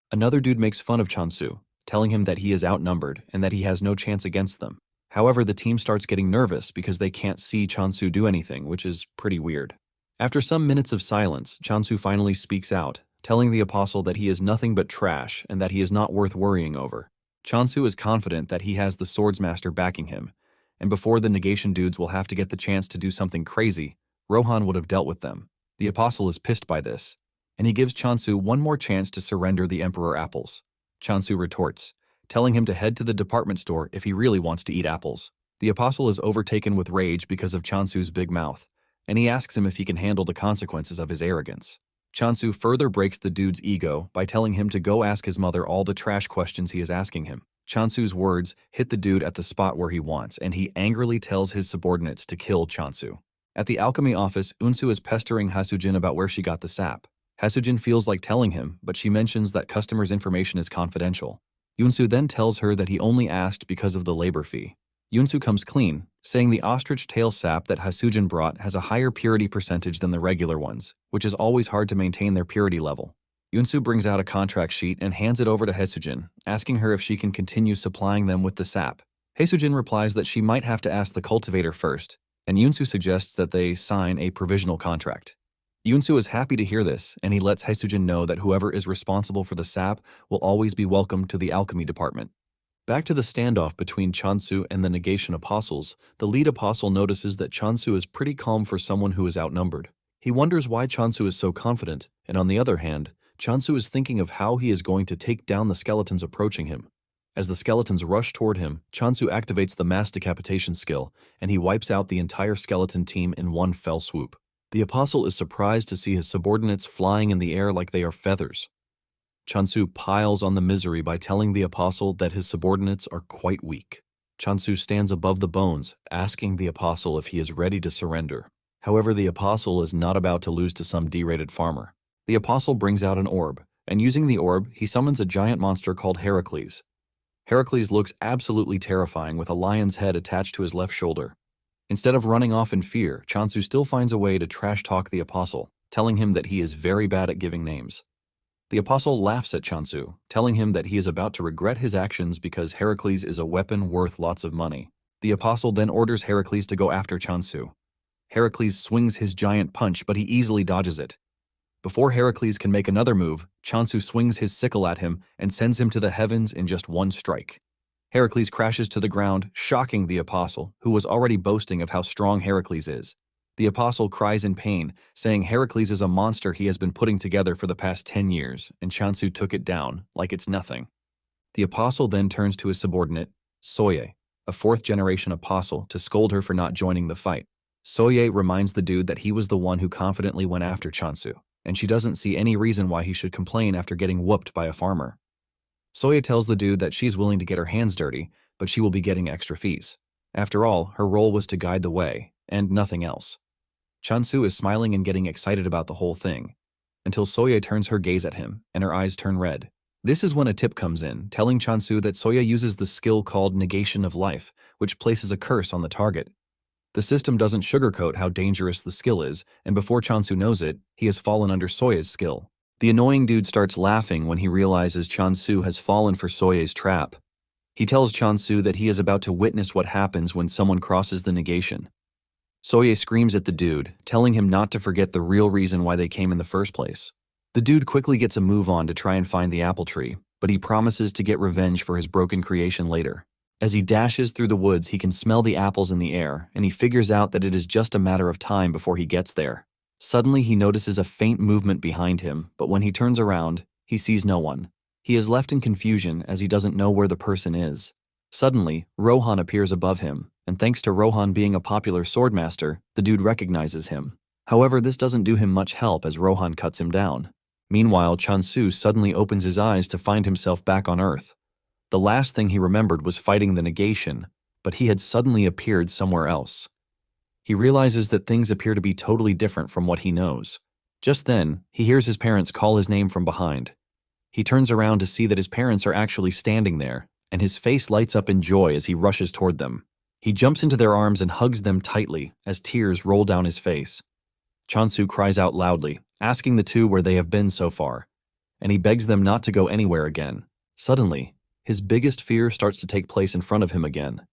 Speaker 1: Another dude makes fun of Chansu, telling him that he is outnumbered and that he has no chance against them. However, the team starts getting nervous because they can't see Chansu do anything, which is pretty weird. After some minutes of silence, Chansu finally speaks out, telling the apostle that he is nothing but trash and that he is not worth worrying over. Chansu is confident that he has the swordsmaster backing him, and before the negation dudes will have to get the chance to do something crazy, Rohan would have dealt with them. The apostle is pissed by this, and he gives Chansu one more chance to surrender the Emperor apples. Chansu retorts, telling him to head to the department store if he really wants to eat apples. The apostle is overtaken with rage because of Chansu's big mouth, and he asks him if he can handle the consequences of his arrogance. Chansu further breaks the dude's ego by telling him to go ask his mother all the trash questions he is asking him. Chansu's words hit the dude at the spot where he wants, and he angrily tells his subordinates to kill Chansu. At the alchemy office, Unsu is pestering Hasujin about where she got the sap. Hasujin feels like telling him, but she mentions that customers' information is confidential. Unsu then tells her that he only asked because of the labor fee. Unsu comes clean, saying the ostrich tail sap that Hasujin brought has a higher purity percentage than the regular ones, which is always hard to maintain their purity level. Unsu brings out a contract sheet and hands it over to Hasujin, asking her if she can continue supplying them with the sap. Hasujin replies that she might have to ask the cultivator first, and Unsu suggests that they sign a provisional contract. Unsu is happy to hear this, and he lets Hasujin know that whoever is responsible for the sap will always be welcome to the alchemy department. Back to the standoff between Chansu and the negation apostles, the lead apostle notices that Chansu is pretty calm for someone who is outnumbered. He wonders why Chansu is so confident, and on the other hand, Chansu is thinking of how he is going to take down the skeletons approaching him. As the skeletons rush toward him, Chansu activates the mass decapitation skill, and he wipes out the entire skeleton team in one fell swoop. The apostle is surprised to see his subordinates flying in the air like they are feathers. Chansu piles on the misery by telling the apostle that his subordinates are quite weak. Chansu stands above the bones, asking the apostle if he is ready to surrender. However, the apostle is not about to lose to some derated farmer. The apostle brings out an orb, and using the orb, he summons a giant monster called Heracles. Heracles looks absolutely terrifying with a lion's head attached to his left shoulder. Instead of running off in fear, Chansu still finds a way to trash-talk the apostle, telling him that he is very bad at giving names. The apostle laughs at Chansu, telling him that he is about to regret his actions because Heracles is a weapon worth lots of money. The apostle then orders Heracles to go after Chansu. Heracles swings his giant punch, but he easily dodges it. Before Heracles can make another move, Chansu swings his sickle at him and sends him to the heavens in just one strike. Heracles crashes to the ground, shocking the apostle, who was already boasting of how strong Heracles is. The apostle cries in pain, saying Heracles is a monster he has been putting together for the past 10 years, and Chansu took it down, like it's nothing. The apostle then turns to his subordinate, Soye, a fourth-generation apostle, to scold her for not joining the fight. Soye reminds the dude that he was the one who confidently went after Chansu, and she doesn't see any reason why he should complain after getting whooped by a farmer. Soye tells the dude that she's willing to get her hands dirty, but she will be getting extra fees. After all, her role was to guide the way, and nothing else. Chansu is smiling and getting excited about the whole thing, until Soye turns her gaze at him, and her eyes turn red. This is when a tip comes in, telling Chansu that Soye uses the skill called Negation of Life, which places a curse on the target. The system doesn't sugarcoat how dangerous the skill is, and before Chansu knows it, he has fallen under Soye's skill. The annoying dude starts laughing when he realizes Chansu has fallen for Soye's trap. He tells Chansu that he is about to witness what happens when someone crosses the negation. Soye screams at the dude, telling him not to forget the real reason why they came in the first place. The dude quickly gets a move on to try and find the apple tree, but he promises to get revenge for his broken creation later. As he dashes through the woods, he can smell the apples in the air, and he figures out that it is just a matter of time before he gets there. Suddenly, he notices a faint movement behind him, but when he turns around, he sees no one. He is left in confusion as he doesn't know where the person is. Suddenly, Rohan appears above him, and thanks to Rohan being a popular swordmaster, the dude recognizes him. However, this doesn't do him much help as Rohan cuts him down. Meanwhile, Chansu suddenly opens his eyes to find himself back on Earth. The last thing he remembered was fighting the negation, but he had suddenly appeared somewhere else. He realizes that things appear to be totally different from what he knows. Just then, he hears his parents call his name from behind. He turns around to see that his parents are actually standing there, and his face lights up in joy as he rushes toward them. He jumps into their arms and hugs them tightly as tears roll down his face. Chansu cries out loudly, asking the two where they have been so far, and he begs them not to go anywhere again. Suddenly, his biggest fear starts to take place in front of him again.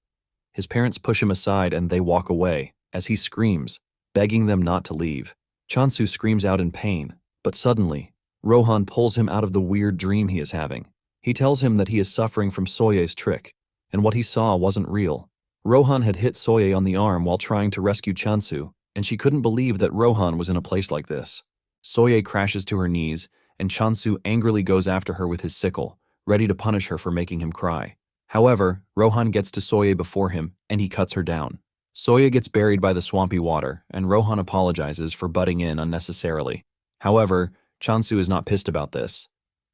Speaker 1: His parents push him aside and they walk away, as he screams, begging them not to leave. Chansu screams out in pain, but suddenly, Rohan pulls him out of the weird dream he is having. He tells him that he is suffering from Soye's trick, and what he saw wasn't real. Rohan had hit Soye on the arm while trying to rescue Chansu, and she couldn't believe that Rohan was in a place like this. Soye crashes to her knees, and Chansu angrily goes after her with his sickle, ready to punish her for making him cry. However, Rohan gets to Soye before him, and he cuts her down. Soye gets buried by the swampy water, and Rohan apologizes for butting in unnecessarily. However, Chansu is not pissed about this,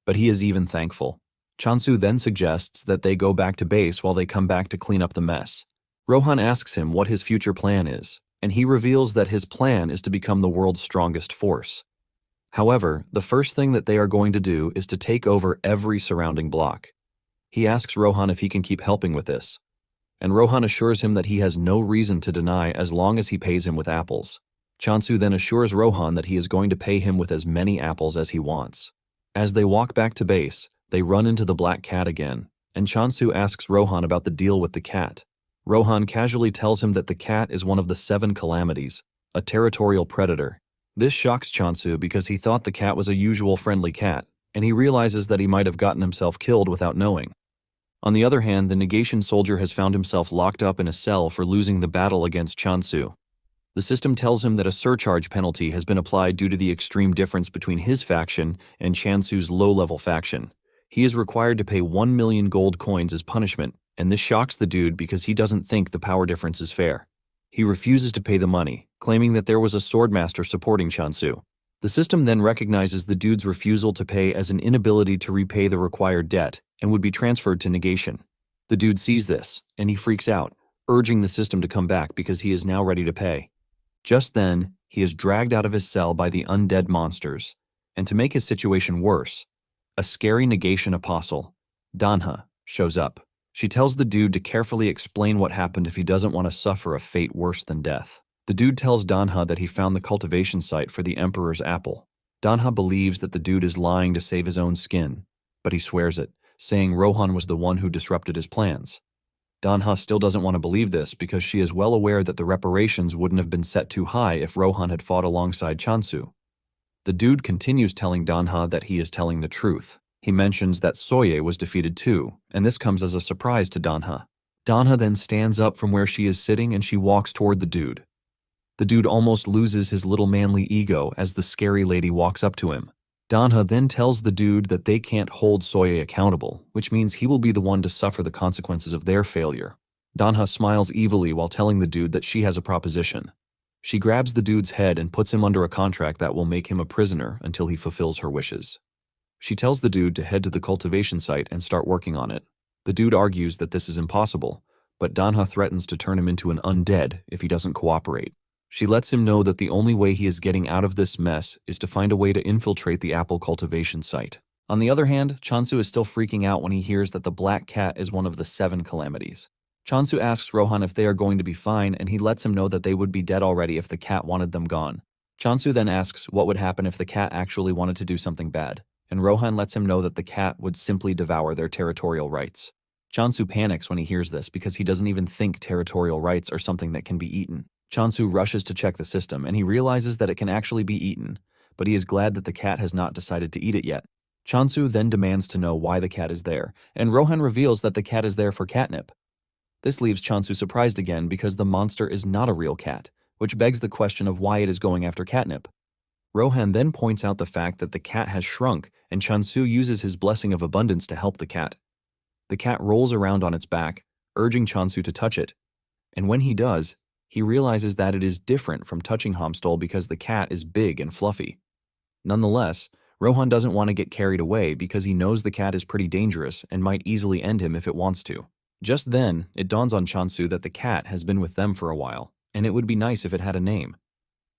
Speaker 1: but he is even thankful. Chansu then suggests that they go back to base while they come back to clean up the mess. Rohan asks him what his future plan is, and he reveals that his plan is to become the world's strongest force. However, the first thing that they are going to do is to take over every surrounding block. He asks Rohan if he can keep helping with this, and Rohan assures him that he has no reason to deny as long as he pays him with apples. Chansu then assures Rohan that he is going to pay him with as many apples as he wants. As they walk back to base, they run into the black cat again, and Chansu asks Rohan about the deal with the cat. Rohan casually tells him that the cat is one of the 7 calamities, a territorial predator. This shocks Chansu because he thought the cat was a usual friendly cat, and he realizes that he might have gotten himself killed without knowing. On the other hand, the negation soldier has found himself locked up in a cell for losing the battle against Chansu. The system tells him that a surcharge penalty has been applied due to the extreme difference between his faction and Chansu's low-level faction. He is required to pay 1 million gold coins as punishment, and this shocks the dude because he doesn't think the power difference is fair. He refuses to pay the money, claiming that there was a swordmaster supporting Chansu. The system then recognizes the dude's refusal to pay as an inability to repay the required debt and would be transferred to negation. The dude sees this, and he freaks out, urging the system to come back because he is now ready to pay. Just then, he is dragged out of his cell by the undead monsters, and to make his situation worse, a scary negation apostle, Manhwa, shows up. She tells the dude to carefully explain what happened if he doesn't want to suffer a fate worse than death. The dude tells Manhwa that he found the cultivation site for the Emperor's apple. Manhwa believes that the dude is lying to save his own skin, but he swears it, saying Rohan was the one who disrupted his plans. Manhwa still doesn't want to believe this because she is well aware that the reparations wouldn't have been set too high if Rohan had fought alongside Chansu. The dude continues telling Manhwa that he is telling the truth. He mentions that Soye was defeated too, and this comes as a surprise to Manhwa. Manhwa then stands up from where she is sitting and she walks toward the dude. The dude almost loses his little manly ego as the scary lady walks up to him. Manhwa then tells the dude that they can't hold Soye accountable, which means he will be the one to suffer the consequences of their failure. Manhwa smiles evilly while telling the dude that she has a proposition. She grabs the dude's head and puts him under a contract that will make him a prisoner until he fulfills her wishes. She tells the dude to head to the cultivation site and start working on it. The dude argues that this is impossible, but Manhwa threatens to turn him into an undead if he doesn't cooperate. She lets him know that the only way he is getting out of this mess is to find a way to infiltrate the apple cultivation site. On the other hand, Chansu is still freaking out when he hears that the black cat is one of the 7 calamities. Chansu asks Rohan if they are going to be fine, and he lets him know that they would be dead already if the cat wanted them gone. Chansu then asks what would happen if the cat actually wanted to do something bad, and Rohan lets him know that the cat would simply devour their territorial rights. Chansu panics when he hears this because he doesn't even think territorial rights are something that can be eaten. Chansu rushes to check the system, and he realizes that it can actually be eaten, but he is glad that the cat has not decided to eat it yet. Chansu then demands to know why the cat is there, and Rohan reveals that the cat is there for catnip. This leaves Chansu surprised again because the monster is not a real cat, which begs the question of why it is going after catnip. Rohan then points out the fact that the cat has shrunk, and Chansu uses his blessing of abundance to help the cat. The cat rolls around on its back, urging Chansu to touch it, and when he does, he realizes that it is different from touching Homstol because the cat is big and fluffy. Nonetheless, Rohan doesn't want to get carried away because he knows the cat is pretty dangerous and might easily end him if it wants to. Just then, it dawns on Chansu that the cat has been with them for a while, and it would be nice if it had a name.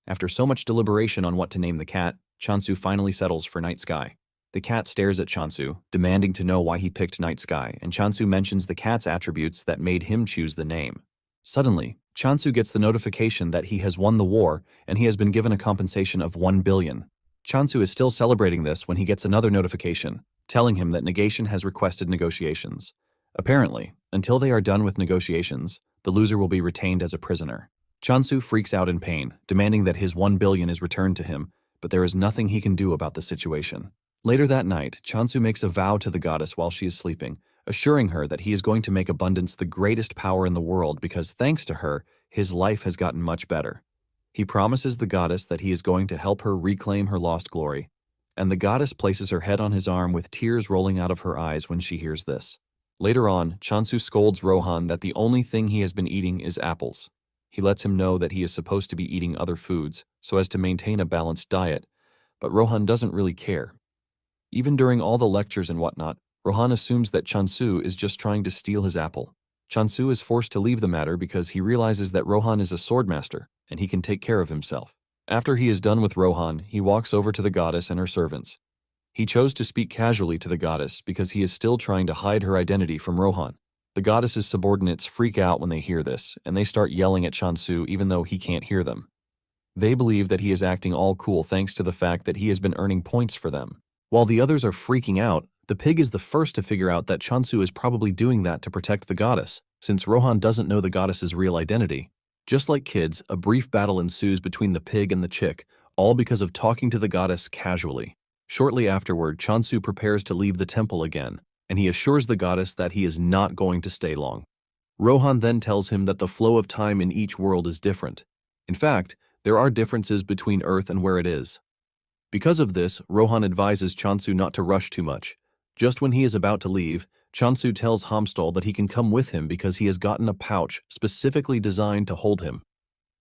Speaker 1: After so much deliberation on what to name the cat, Chansu finally settles for Night Sky. The cat stares at Chansu, demanding to know why he picked Night Sky, and Chansu mentions the cat's attributes that made him choose the name. Suddenly, Chansu gets the notification that he has won the war and he has been given a compensation of 1 billion. Chansu is still celebrating this when he gets another notification, telling him that Negation has requested negotiations. Apparently, until they are done with negotiations, the loser will be retained as a prisoner. Chansu freaks out in pain, demanding that his 1 billion is returned to him, but there is nothing he can do about the situation. Later that night, Chansu makes a vow to the goddess while she is sleeping, assuring her that he is going to make abundance the greatest power in the world because thanks to her, his life has gotten much better. He promises the goddess that he is going to help her reclaim her lost glory, and the goddess places her head on his arm with tears rolling out of her eyes when she hears this. Later on, Chansu scolds Rohan that the only thing he has been eating is apples. He lets him know that he is supposed to be eating other foods so as to maintain a balanced diet, but Rohan doesn't really care. Even during all the lectures and whatnot, Rohan assumes that Chansu is just trying to steal his apple. Chansu is forced to leave the matter because he realizes that Rohan is a swordmaster and he can take care of himself. After he is done with Rohan, he walks over to the goddess and her servants. He chose to speak casually to the goddess because he is still trying to hide her identity from Rohan. The goddess's subordinates freak out when they hear this, and they start yelling at Chansu even though he can't hear them. They believe that he is acting all cool thanks to the fact that he has been earning points for them. While the others are freaking out, the pig is the first to figure out that Chansu is probably doing that to protect the goddess, since Rohan doesn't know the goddess's real identity. Just like kids, a brief battle ensues between the pig and the chick, all because of talking to the goddess casually. Shortly afterward, Chansu prepares to leave the temple again, and he assures the goddess that he is not going to stay long. Rohan then tells him that the flow of time in each world is different. In fact, there are differences between Earth and where it is. Because of this, Rohan advises Chansu not to rush too much. Just when he is about to leave, Chansu tells Hamstall that he can come with him because he has gotten a pouch specifically designed to hold him.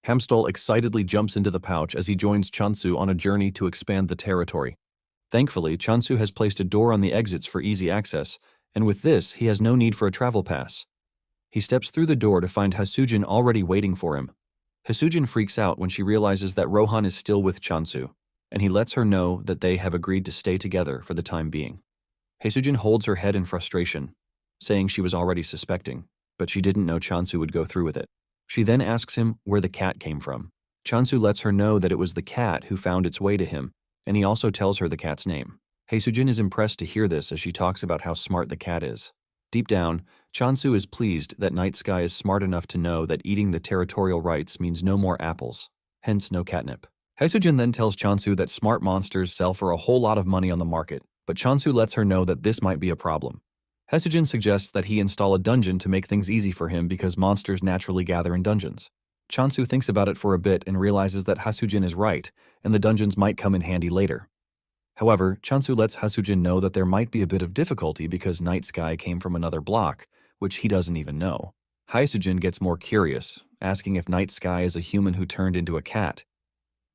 Speaker 1: Hamstall excitedly jumps into the pouch as he joins Chansu on a journey to expand the territory. Thankfully, Chansu has placed a door on the exits for easy access, and with this, he has no need for a travel pass. He steps through the door to find Hasujin already waiting for him. Hasujin freaks out when she realizes that Rohan is still with Chansu, and he lets her know that they have agreed to stay together for the time being. Hasujin holds her head in frustration, saying she was already suspecting, but she didn't know Chansu would go through with it. She then asks him where the cat came from. Chansu lets her know that it was the cat who found its way to him, and he also tells her the cat's name. Hasujin is impressed to hear this as she talks about how smart the cat is. Deep down, Chansu is pleased that Night Sky is smart enough to know that eating the territorial rights means no more apples, hence no catnip. Hasujin then tells Chansu that smart monsters sell for a whole lot of money on the market, but Chansu lets her know that this might be a problem. Hasujin suggests that he install a dungeon to make things easy for him because monsters naturally gather in dungeons. Chansu thinks about it for a bit and realizes that Hasujin is right, and the dungeons might come in handy later. However, Chansu lets Hasujin know that there might be a bit of difficulty because Night Sky came from another block, which he doesn't even know. Hasujin gets more curious, asking if Night Sky is a human who turned into a cat.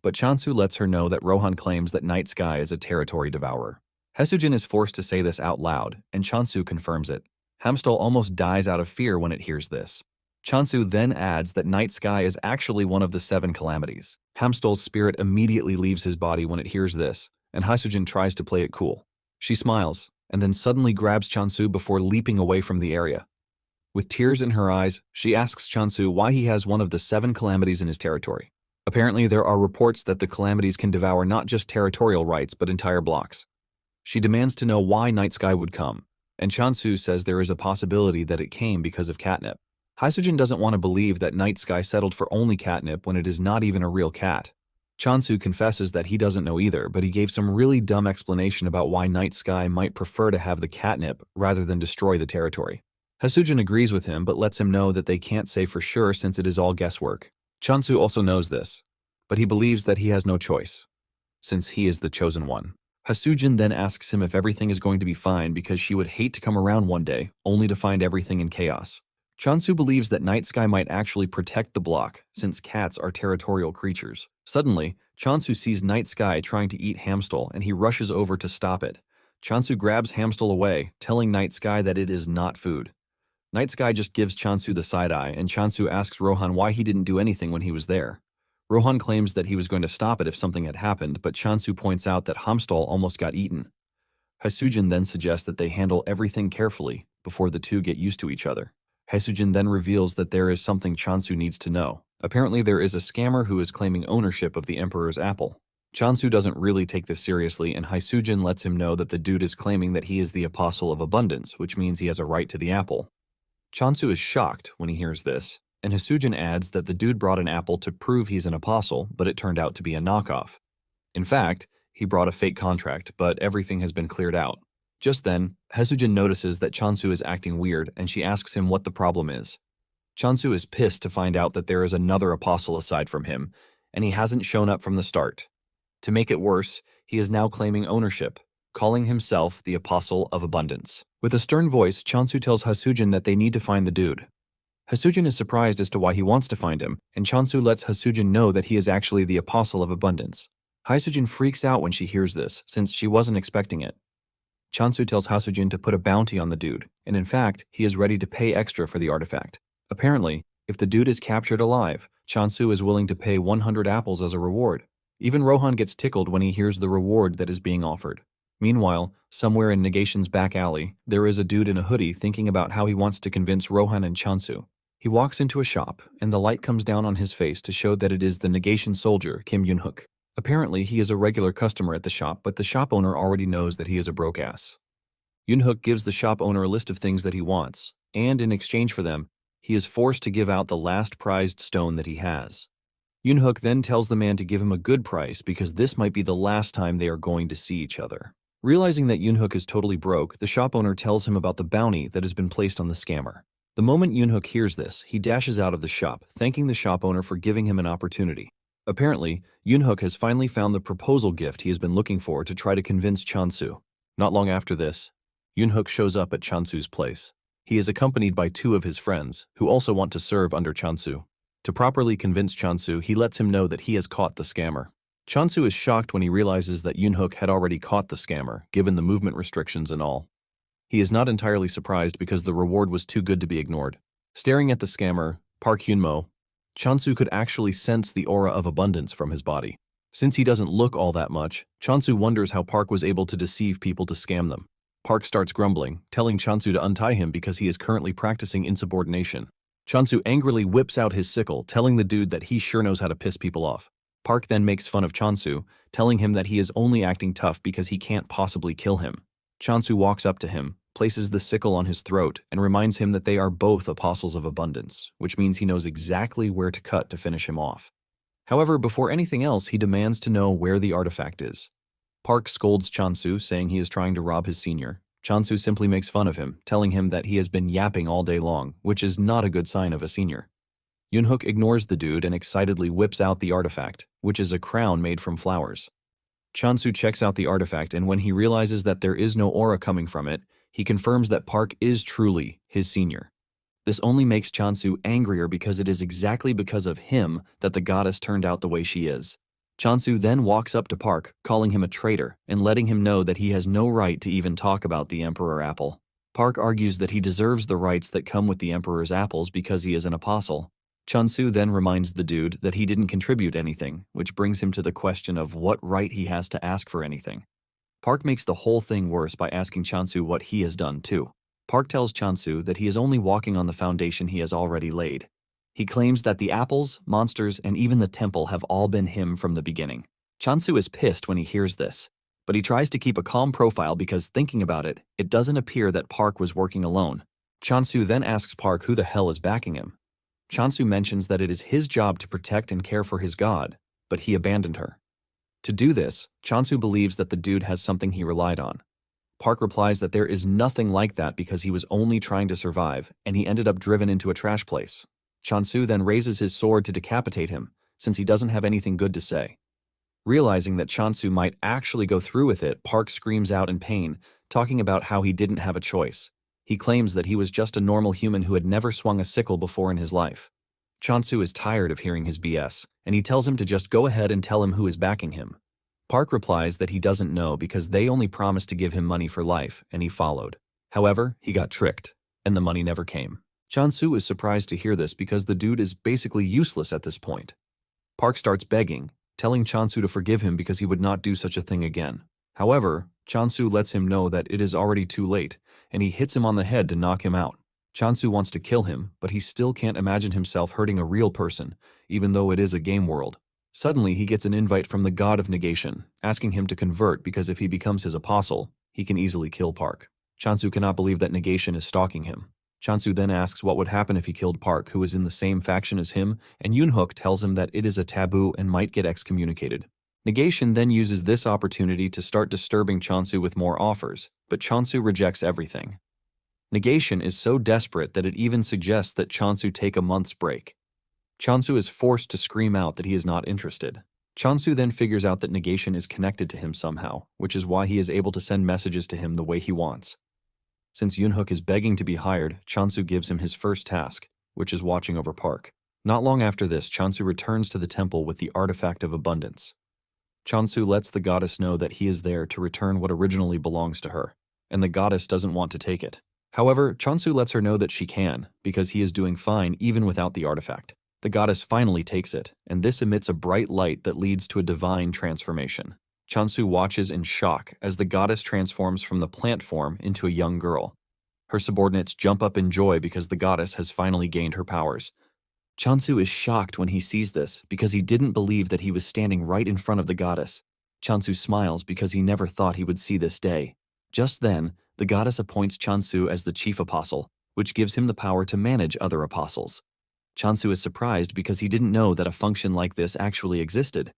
Speaker 1: But Chansu lets her know that Rohan claims that Night Sky is a territory devourer. Hasujin is forced to say this out loud, and Chansu confirms it. Hamstall almost dies out of fear when it hears this. Chansu then adds that Night Sky is actually one of the 7 calamities. Hamstall's spirit immediately leaves his body when it hears this, and Hasujin tries to play it cool. She smiles, and then suddenly grabs Chansu before leaping away from the area. With tears in her eyes, she asks Chansu why he has one of the 7 calamities in his territory. Apparently, there are reports that the calamities can devour not just territorial rights but entire blocks. She demands to know why Night Sky would come, and Chansu says there is a possibility that it came because of catnip. Hasujin doesn't want to believe that Night Sky settled for only catnip when it is not even a real cat. Chansu confesses that he doesn't know either, but he gave some really dumb explanation about why Night Sky might prefer to have the catnip rather than destroy the territory. Hasujin agrees with him but lets him know that they can't say for sure since it is all guesswork. Chansu also knows this, but he believes that he has no choice, since he is the chosen one. Hasujin then asks him if everything is going to be fine because she would hate to come around one day, only to find everything in chaos. Chansu believes that Night Sky might actually protect the block, since cats are territorial creatures. Suddenly, Chansu sees Night Sky trying to eat Hamstall, and he rushes over to stop it. Chansu grabs Hamstall away, telling Night Sky that it is not food. Night Sky just gives Chansu the side-eye, and Chansu asks Rohan why he didn't do anything when he was there. Rohan claims that he was going to stop it if something had happened, but Chansu points out that Hamstall almost got eaten. Hasujin then suggests that they handle everything carefully before the two get used to each other. Hasujin then reveals that there is something Chansu needs to know. Apparently there is a scammer who is claiming ownership of the Emperor's apple. Chansu doesn't really take this seriously, and Hasujin lets him know that the dude is claiming that he is the Apostle of Abundance, which means he has a right to the apple. Chansu is shocked when he hears this, and Hasujin adds that the dude brought an apple to prove he's an apostle, but it turned out to be a knockoff. In fact, he brought a fake contract, but everything has been cleared out. Just then, Haesujin notices that Chansu is acting weird and she asks him what the problem is. Chansu is pissed to find out that there is another apostle aside from him, and he hasn't shown up from the start. To make it worse, he is now claiming ownership, calling himself the Apostle of Abundance. With a stern voice, Chansu tells Haesujin that they need to find the dude. Haesujin is surprised as to why he wants to find him, and Chansu lets Haesujin know that he is actually the Apostle of Abundance. Haesujin freaks out when she hears this, since she wasn't expecting it. Chansu tells Haesujin to put a bounty on the dude, and in fact, he is ready to pay extra for the artifact. Apparently, if the dude is captured alive, Chansu is willing to pay 100 apples as a reward. Even Rohan gets tickled when he hears the reward that is being offered. Meanwhile, somewhere in Negation's back alley, there is a dude in a hoodie thinking about how he wants to convince Rohan and Chansu. He walks into a shop, and the light comes down on his face to show that it is the Negation soldier, Kim Yoon-hook. Apparently, he is a regular customer at the shop, but the shop owner already knows that he is a broke ass. Yoon-hook gives the shop owner a list of things that he wants, and in exchange for them, he is forced to give out the last prized stone that he has. Yoon-hook then tells the man to give him a good price because this might be the last time they are going to see each other. Realizing that Yoon-hook is totally broke, the shop owner tells him about the bounty that has been placed on the scammer. The moment Yoon-hook hears this, he dashes out of the shop, thanking the shop owner for giving him an opportunity. Apparently, Yoon-hook has finally found the proposal gift he has been looking for to try to convince Chansu. Not long after this, Yoon-hook shows up at Chansu's place. He is accompanied by two of his friends, who also want to serve under Chansu. To properly convince Chansu, he lets him know that he has caught the scammer. Chansu is shocked when he realizes that Yoon-hook had already caught the scammer, given the movement restrictions and all. He is not entirely surprised because the reward was too good to be ignored. Staring at the scammer, Park Hyunmo, Chansu could actually sense the aura of abundance from his body. Since he doesn't look all that much, Chansu wonders how Park was able to deceive people to scam them. Park starts grumbling, telling Chansu to untie him because he is currently practicing insubordination. Chansu angrily whips out his sickle, telling the dude that he sure knows how to piss people off. Park then makes fun of Chansu, telling him that he is only acting tough because he can't possibly kill him. Chansu walks up to him, places the sickle on his throat, and reminds him that they are both apostles of abundance, which means he knows exactly where to cut to finish him off. However, before anything else, he demands to know where the artifact is. Park scolds Chansu, saying he is trying to rob his senior. Chansu simply makes fun of him, telling him that he has been yapping all day long, which is not a good sign of a senior. Yoon-hook ignores the dude and excitedly whips out the artifact, which is a crown made from flowers. Chansu checks out the artifact, and when he realizes that there is no aura coming from it, he confirms that Park is truly his senior. This only makes Chansu angrier because it is exactly because of him that the goddess turned out the way she is. Chansu then walks up to Park, calling him a traitor and letting him know that he has no right to even talk about the Emperor Apple. Park argues that he deserves the rights that come with the Emperor's apples because he is an apostle. Chansu then reminds the dude that he didn't contribute anything, which brings him to the question of what right he has to ask for anything. Park makes the whole thing worse by asking Chansu what he has done too. Park tells Chansu that he is only walking on the foundation he has already laid. He claims that the apples, monsters, and even the temple have all been him from the beginning. Chansu is pissed when he hears this, but he tries to keep a calm profile because, thinking about it, it doesn't appear that Park was working alone. Chansu then asks Park who the hell is backing him. Chansu mentions that it is his job to protect and care for his god, but he abandoned her. To do this, Chansu believes that the dude has something he relied on. Park replies that there is nothing like that because he was only trying to survive, and he ended up driven into a trash place. Chansu then raises his sword to decapitate him, since he doesn't have anything good to say. Realizing that Chansu might actually go through with it, Park screams out in pain, talking about how he didn't have a choice. He claims that he was just a normal human who had never swung a sickle before in his life. Chansu is tired of hearing his BS, and he tells him to just go ahead and tell him who is backing him. Park replies that he doesn't know because they only promised to give him money for life, and he followed. However, he got tricked, and the money never came. Chansu is surprised to hear this because the dude is basically useless at this point. Park starts begging, telling Chansu to forgive him because he would not do such a thing again. However, Chansu lets him know that it is already too late, and he hits him on the head to knock him out. Chansu wants to kill him, but he still can't imagine himself hurting a real person, even though it is a game world. Suddenly, he gets an invite from the god of negation, asking him to convert because if he becomes his apostle, he can easily kill Park. Chansu cannot believe that negation is stalking him. Chansu then asks what would happen if he killed Park, who is in the same faction as him, and Yoon-hook tells him that it is a taboo and might get excommunicated. Negation then uses this opportunity to start disturbing Chansu with more offers, but Chansu rejects everything. Negation is so desperate that it even suggests that Chansu take a month's break. Chansu is forced to scream out that he is not interested. Chansu then figures out that Negation is connected to him somehow, which is why he is able to send messages to him the way he wants. Since Yoonhook is begging to be hired, Chansu gives him his first task, which is watching over Park. Not long after this, Chansu returns to the temple with the artifact of abundance. Chansu lets the goddess know that he is there to return what originally belongs to her, and the goddess doesn't want to take it. However, Chansu lets her know that she can, because he is doing fine even without the artifact. The goddess finally takes it, and this emits a bright light that leads to a divine transformation. Chansu watches in shock as the goddess transforms from the plant form into a young girl. Her subordinates jump up in joy because the goddess has finally gained her powers. Chansu is shocked when he sees this because he didn't believe that he was standing right in front of the goddess. Chansu smiles because he never thought he would see this day. Just then, the goddess appoints Chansu as the chief apostle, which gives him the power to manage other apostles. Chansu is surprised because he didn't know that a function like this actually existed.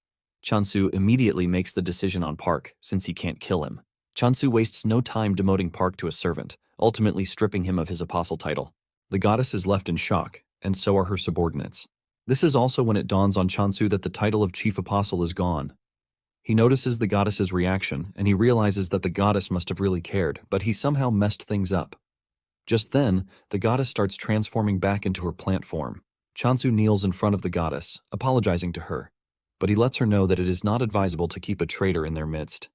Speaker 1: Chansu immediately makes the decision on Park, since he can't kill him. Chansu wastes no time demoting Park to a servant, ultimately stripping him of his apostle title. The goddess is left in shock, and so are her subordinates. This is also when it dawns on Chansu that the title of chief apostle is gone. He notices the goddess's reaction, and he realizes that the goddess must have really cared, but he somehow messed things up. Just then, the goddess starts transforming back into her plant form. Chansu kneels in front of the goddess, apologizing to her, but he lets her know that it is not advisable to keep a traitor in their midst.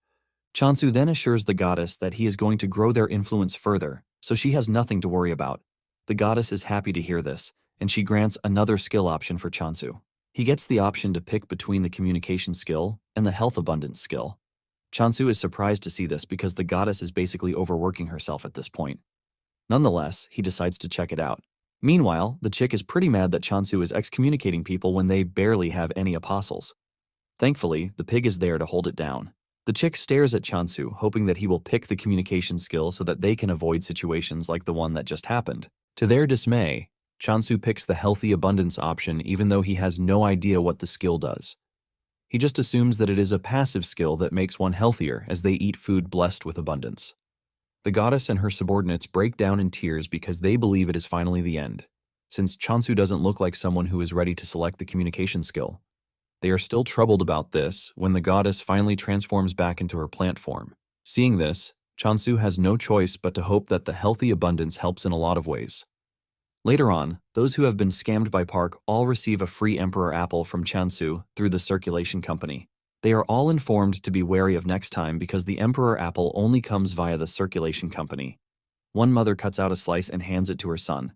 Speaker 1: Chansu then assures the goddess that he is going to grow their influence further, so she has nothing to worry about. The goddess is happy to hear this, and she grants another skill option for Chansu. He gets the option to pick between the communication skill and the health abundance skill. Chansu is surprised to see this because the goddess is basically overworking herself at this point. Nonetheless, he decides to check it out. Meanwhile, the chick is pretty mad that Chansu is excommunicating people when they barely have any apostles. Thankfully, the pig is there to hold it down. The chick stares at Chansu, hoping that he will pick the communication skill so that they can avoid situations like the one that just happened. To their dismay, Chansu picks the healthy abundance option even though he has no idea what the skill does. He just assumes that it is a passive skill that makes one healthier as they eat food blessed with abundance. The goddess and her subordinates break down in tears because they believe it is finally the end, since Chansu doesn't look like someone who is ready to select the communication skill. They are still troubled about this when the goddess finally transforms back into her plant form. Seeing this, Chansu has no choice but to hope that the healthy abundance helps in a lot of ways. Later on, those who have been scammed by Park all receive a free Emperor apple from Chansu through the circulation company. They are all informed to be wary of next time because the Emperor apple only comes via the circulation company. One mother cuts out a slice and hands it to her son.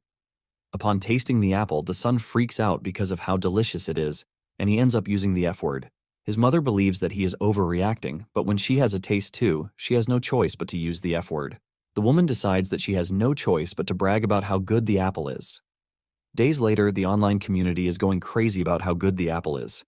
Speaker 1: Upon tasting the apple, the son freaks out because of how delicious it is, and he ends up using the F word. His mother believes that he is overreacting, but when she has a taste too, she has no choice but to use the F word. The woman decides that she has no choice but to brag about how good the apple is. Days later, the online community is going crazy about how good the apple is.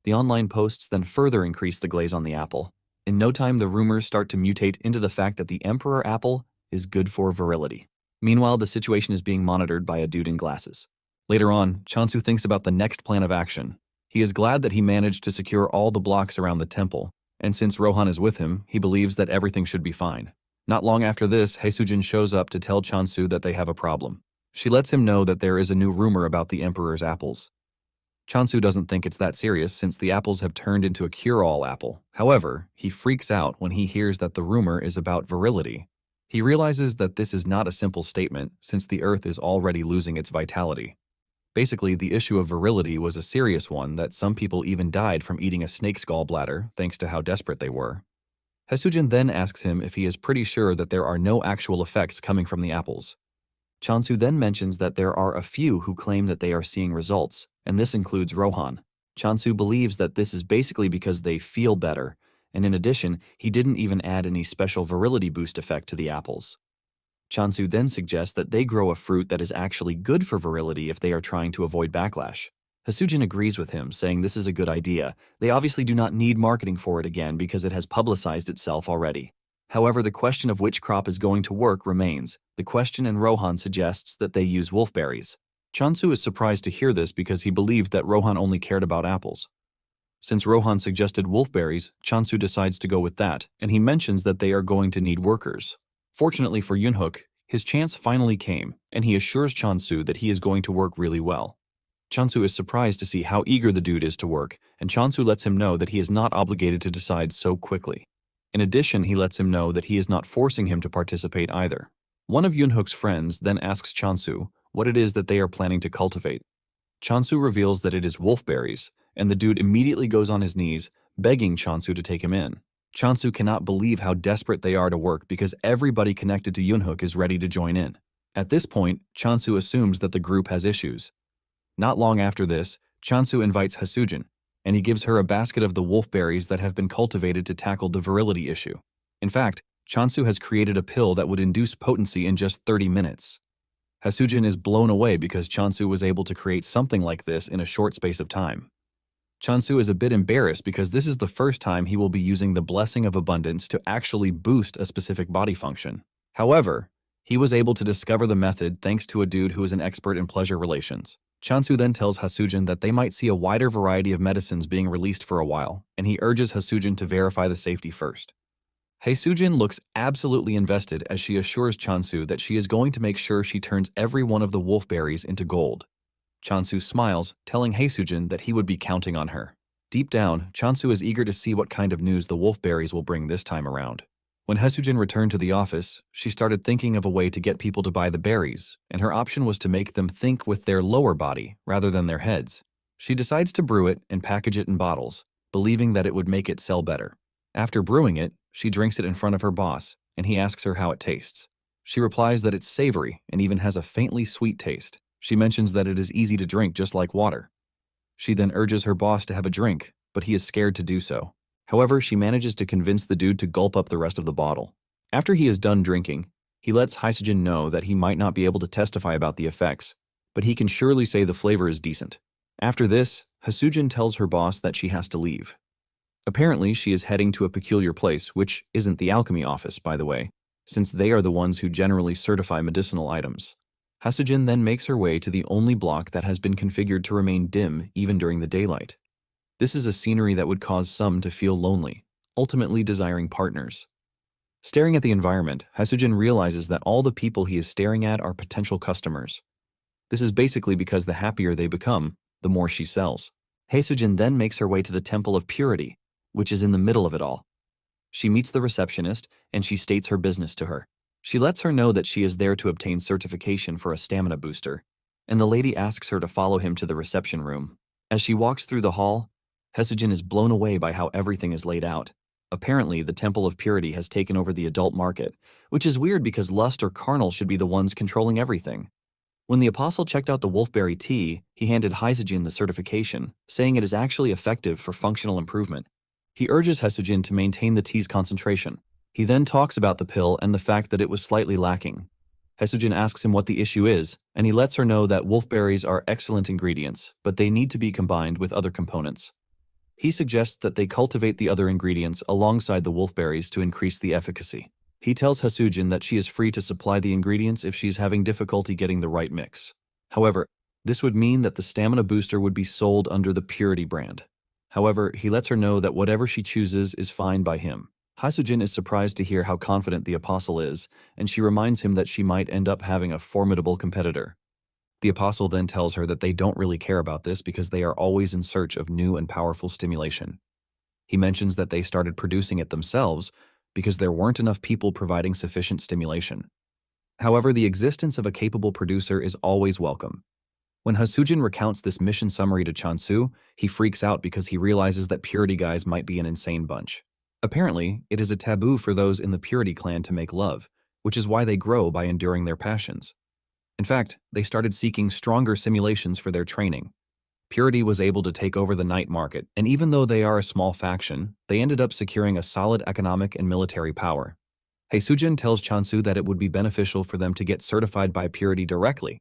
Speaker 1: The online posts then further increase the glaze on the apple. In no time, the rumors start to mutate into the fact that the Emperor apple is good for virility. Meanwhile, the situation is being monitored by a dude in glasses. Later on, Chansu thinks about the next plan of action. He is glad that he managed to secure all the blocks around the temple, and since Rohan is with him, he believes that everything should be fine. Not long after this, Haesujin shows up to tell Chansu that they have a problem. She lets him know that there is a new rumor about the Emperor's apples. Chansu doesn't think it's that serious since the apples have turned into a cure-all apple. However, he freaks out when he hears that the rumor is about virility. He realizes that this is not a simple statement since the Earth is already losing its vitality. Basically, the issue of virility was a serious one that some people even died from eating a snake's gallbladder thanks to how desperate they were. Haesujin then asks him if he is pretty sure that there are no actual effects coming from the apples. Chansu then mentions that there are a few who claim that they are seeing results, and this includes Rohan. Chansu believes that this is basically because they feel better, and in addition, he didn't even add any special virility boost effect to the apples. Chansu then suggests that they grow a fruit that is actually good for virility if they are trying to avoid backlash. Haesujin agrees with him, saying this is a good idea. They obviously do not need marketing for it again because it has publicized itself already. However, the question of which crop is going to work remains. The question and Rohan suggests that they use wolfberries. Chansu is surprised to hear this because he believed that Rohan only cared about apples. Since Rohan suggested wolfberries, Chansu decides to go with that, and he mentions that they are going to need workers. Fortunately for Yunhook, his chance finally came, and he assures Chansu that he is going to work really well. Chansu is surprised to see how eager the dude is to work, and Chansu lets him know that he is not obligated to decide so quickly. In addition, he lets him know that he is not forcing him to participate either. One of Yunhook's friends then asks Chansu what it is that they are planning to cultivate. Chansu reveals that it is wolfberries, and the dude immediately goes on his knees, begging Chansu to take him in. Chansu cannot believe how desperate they are to work because everybody connected to Yunhook is ready to join in. At this point, Chansu assumes that the group has issues. Not long after this, Chansu invites Hasujin, and he gives her a basket of the wolfberries that have been cultivated to tackle the virility issue. In fact, Chansu has created a pill that would induce potency in just 30 minutes. Hasujin is blown away because Chansu was able to create something like this in a short space of time. Chansu is a bit embarrassed because this is the first time he will be using the blessing of abundance to actually boost a specific body function. However, he was able to discover the method thanks to a dude who is an expert in pleasure relations. Chansu then tells Hasujin that they might see a wider variety of medicines being released for a while, and he urges Hasujin to verify the safety first. Hasujin looks absolutely invested as she assures Chansu that she is going to make sure she turns every one of the wolfberries into gold. Chansu smiles, telling Hasujin that he would be counting on her. Deep down, Chansu is eager to see what kind of news the wolfberries will bring this time around. When Hasujin returned to the office, she started thinking of a way to get people to buy the berries, and her option was to make them think with their lower body rather than their heads. She decides to brew it and package it in bottles, believing that it would make it sell better. After brewing it, she drinks it in front of her boss, and he asks her how it tastes. She replies that it's savory and even has a faintly sweet taste. She mentions that it is easy to drink just like water. She then urges her boss to have a drink, but he is scared to do so. However, she manages to convince the dude to gulp up the rest of the bottle. After he is done drinking, he lets Hasujin know that he might not be able to testify about the effects, but he can surely say the flavor is decent. After this, Hasujin tells her boss that she has to leave. Apparently, she is heading to a peculiar place, which isn't the alchemy office, by the way, since they are the ones who generally certify medicinal items. Hasujin then makes her way to the only block that has been configured to remain dim even during the daylight. This is a scenery that would cause some to feel lonely, ultimately desiring partners. Staring at the environment, Hasujin realizes that all the people he is staring at are potential customers. This is basically because the happier they become, the more she sells. Hasujin then makes her way to the Temple of Purity, which is in the middle of it all. She meets the receptionist, and she states her business to her. She lets her know that she is there to obtain certification for a stamina booster, and the lady asks her to follow him to the reception room. As she walks through the hall, Hasujin is blown away by how everything is laid out. Apparently, the Temple of Purity has taken over the adult market, which is weird because lust or carnal should be the ones controlling everything. When the apostle checked out the wolfberry tea, he handed Hasujin the certification, saying it is actually effective for functional improvement. He urges Hasujin to maintain the tea's concentration. He then talks about the pill and the fact that it was slightly lacking. Hasujin asks him what the issue is, and he lets her know that wolfberries are excellent ingredients, but they need to be combined with other components. He suggests that they cultivate the other ingredients alongside the wolfberries to increase the efficacy. He tells Hasujin that she is free to supply the ingredients if she's having difficulty getting the right mix. However, this would mean that the stamina booster would be sold under the Purity brand. However, he lets her know that whatever she chooses is fine by him. Hasujin is surprised to hear how confident the apostle is, and she reminds him that she might end up having a formidable competitor. The apostle then tells her that they don't really care about this because they are always in search of new and powerful stimulation. He mentions that they started producing it themselves because there weren't enough people providing sufficient stimulation. However, the existence of a capable producer is always welcome. When Hasujin recounts this mission summary to Chansu, he freaks out because he realizes that Purity guys might be an insane bunch. Apparently, it is a taboo for those in the Purity clan to make love, which is why they grow by enduring their passions. In fact, they started seeking stronger simulations for their training. Purity was able to take over the night market, and even though they are a small faction, they ended up securing a solid economic and military power. Hasujin tells Chansu that it would be beneficial for them to get certified by Purity directly.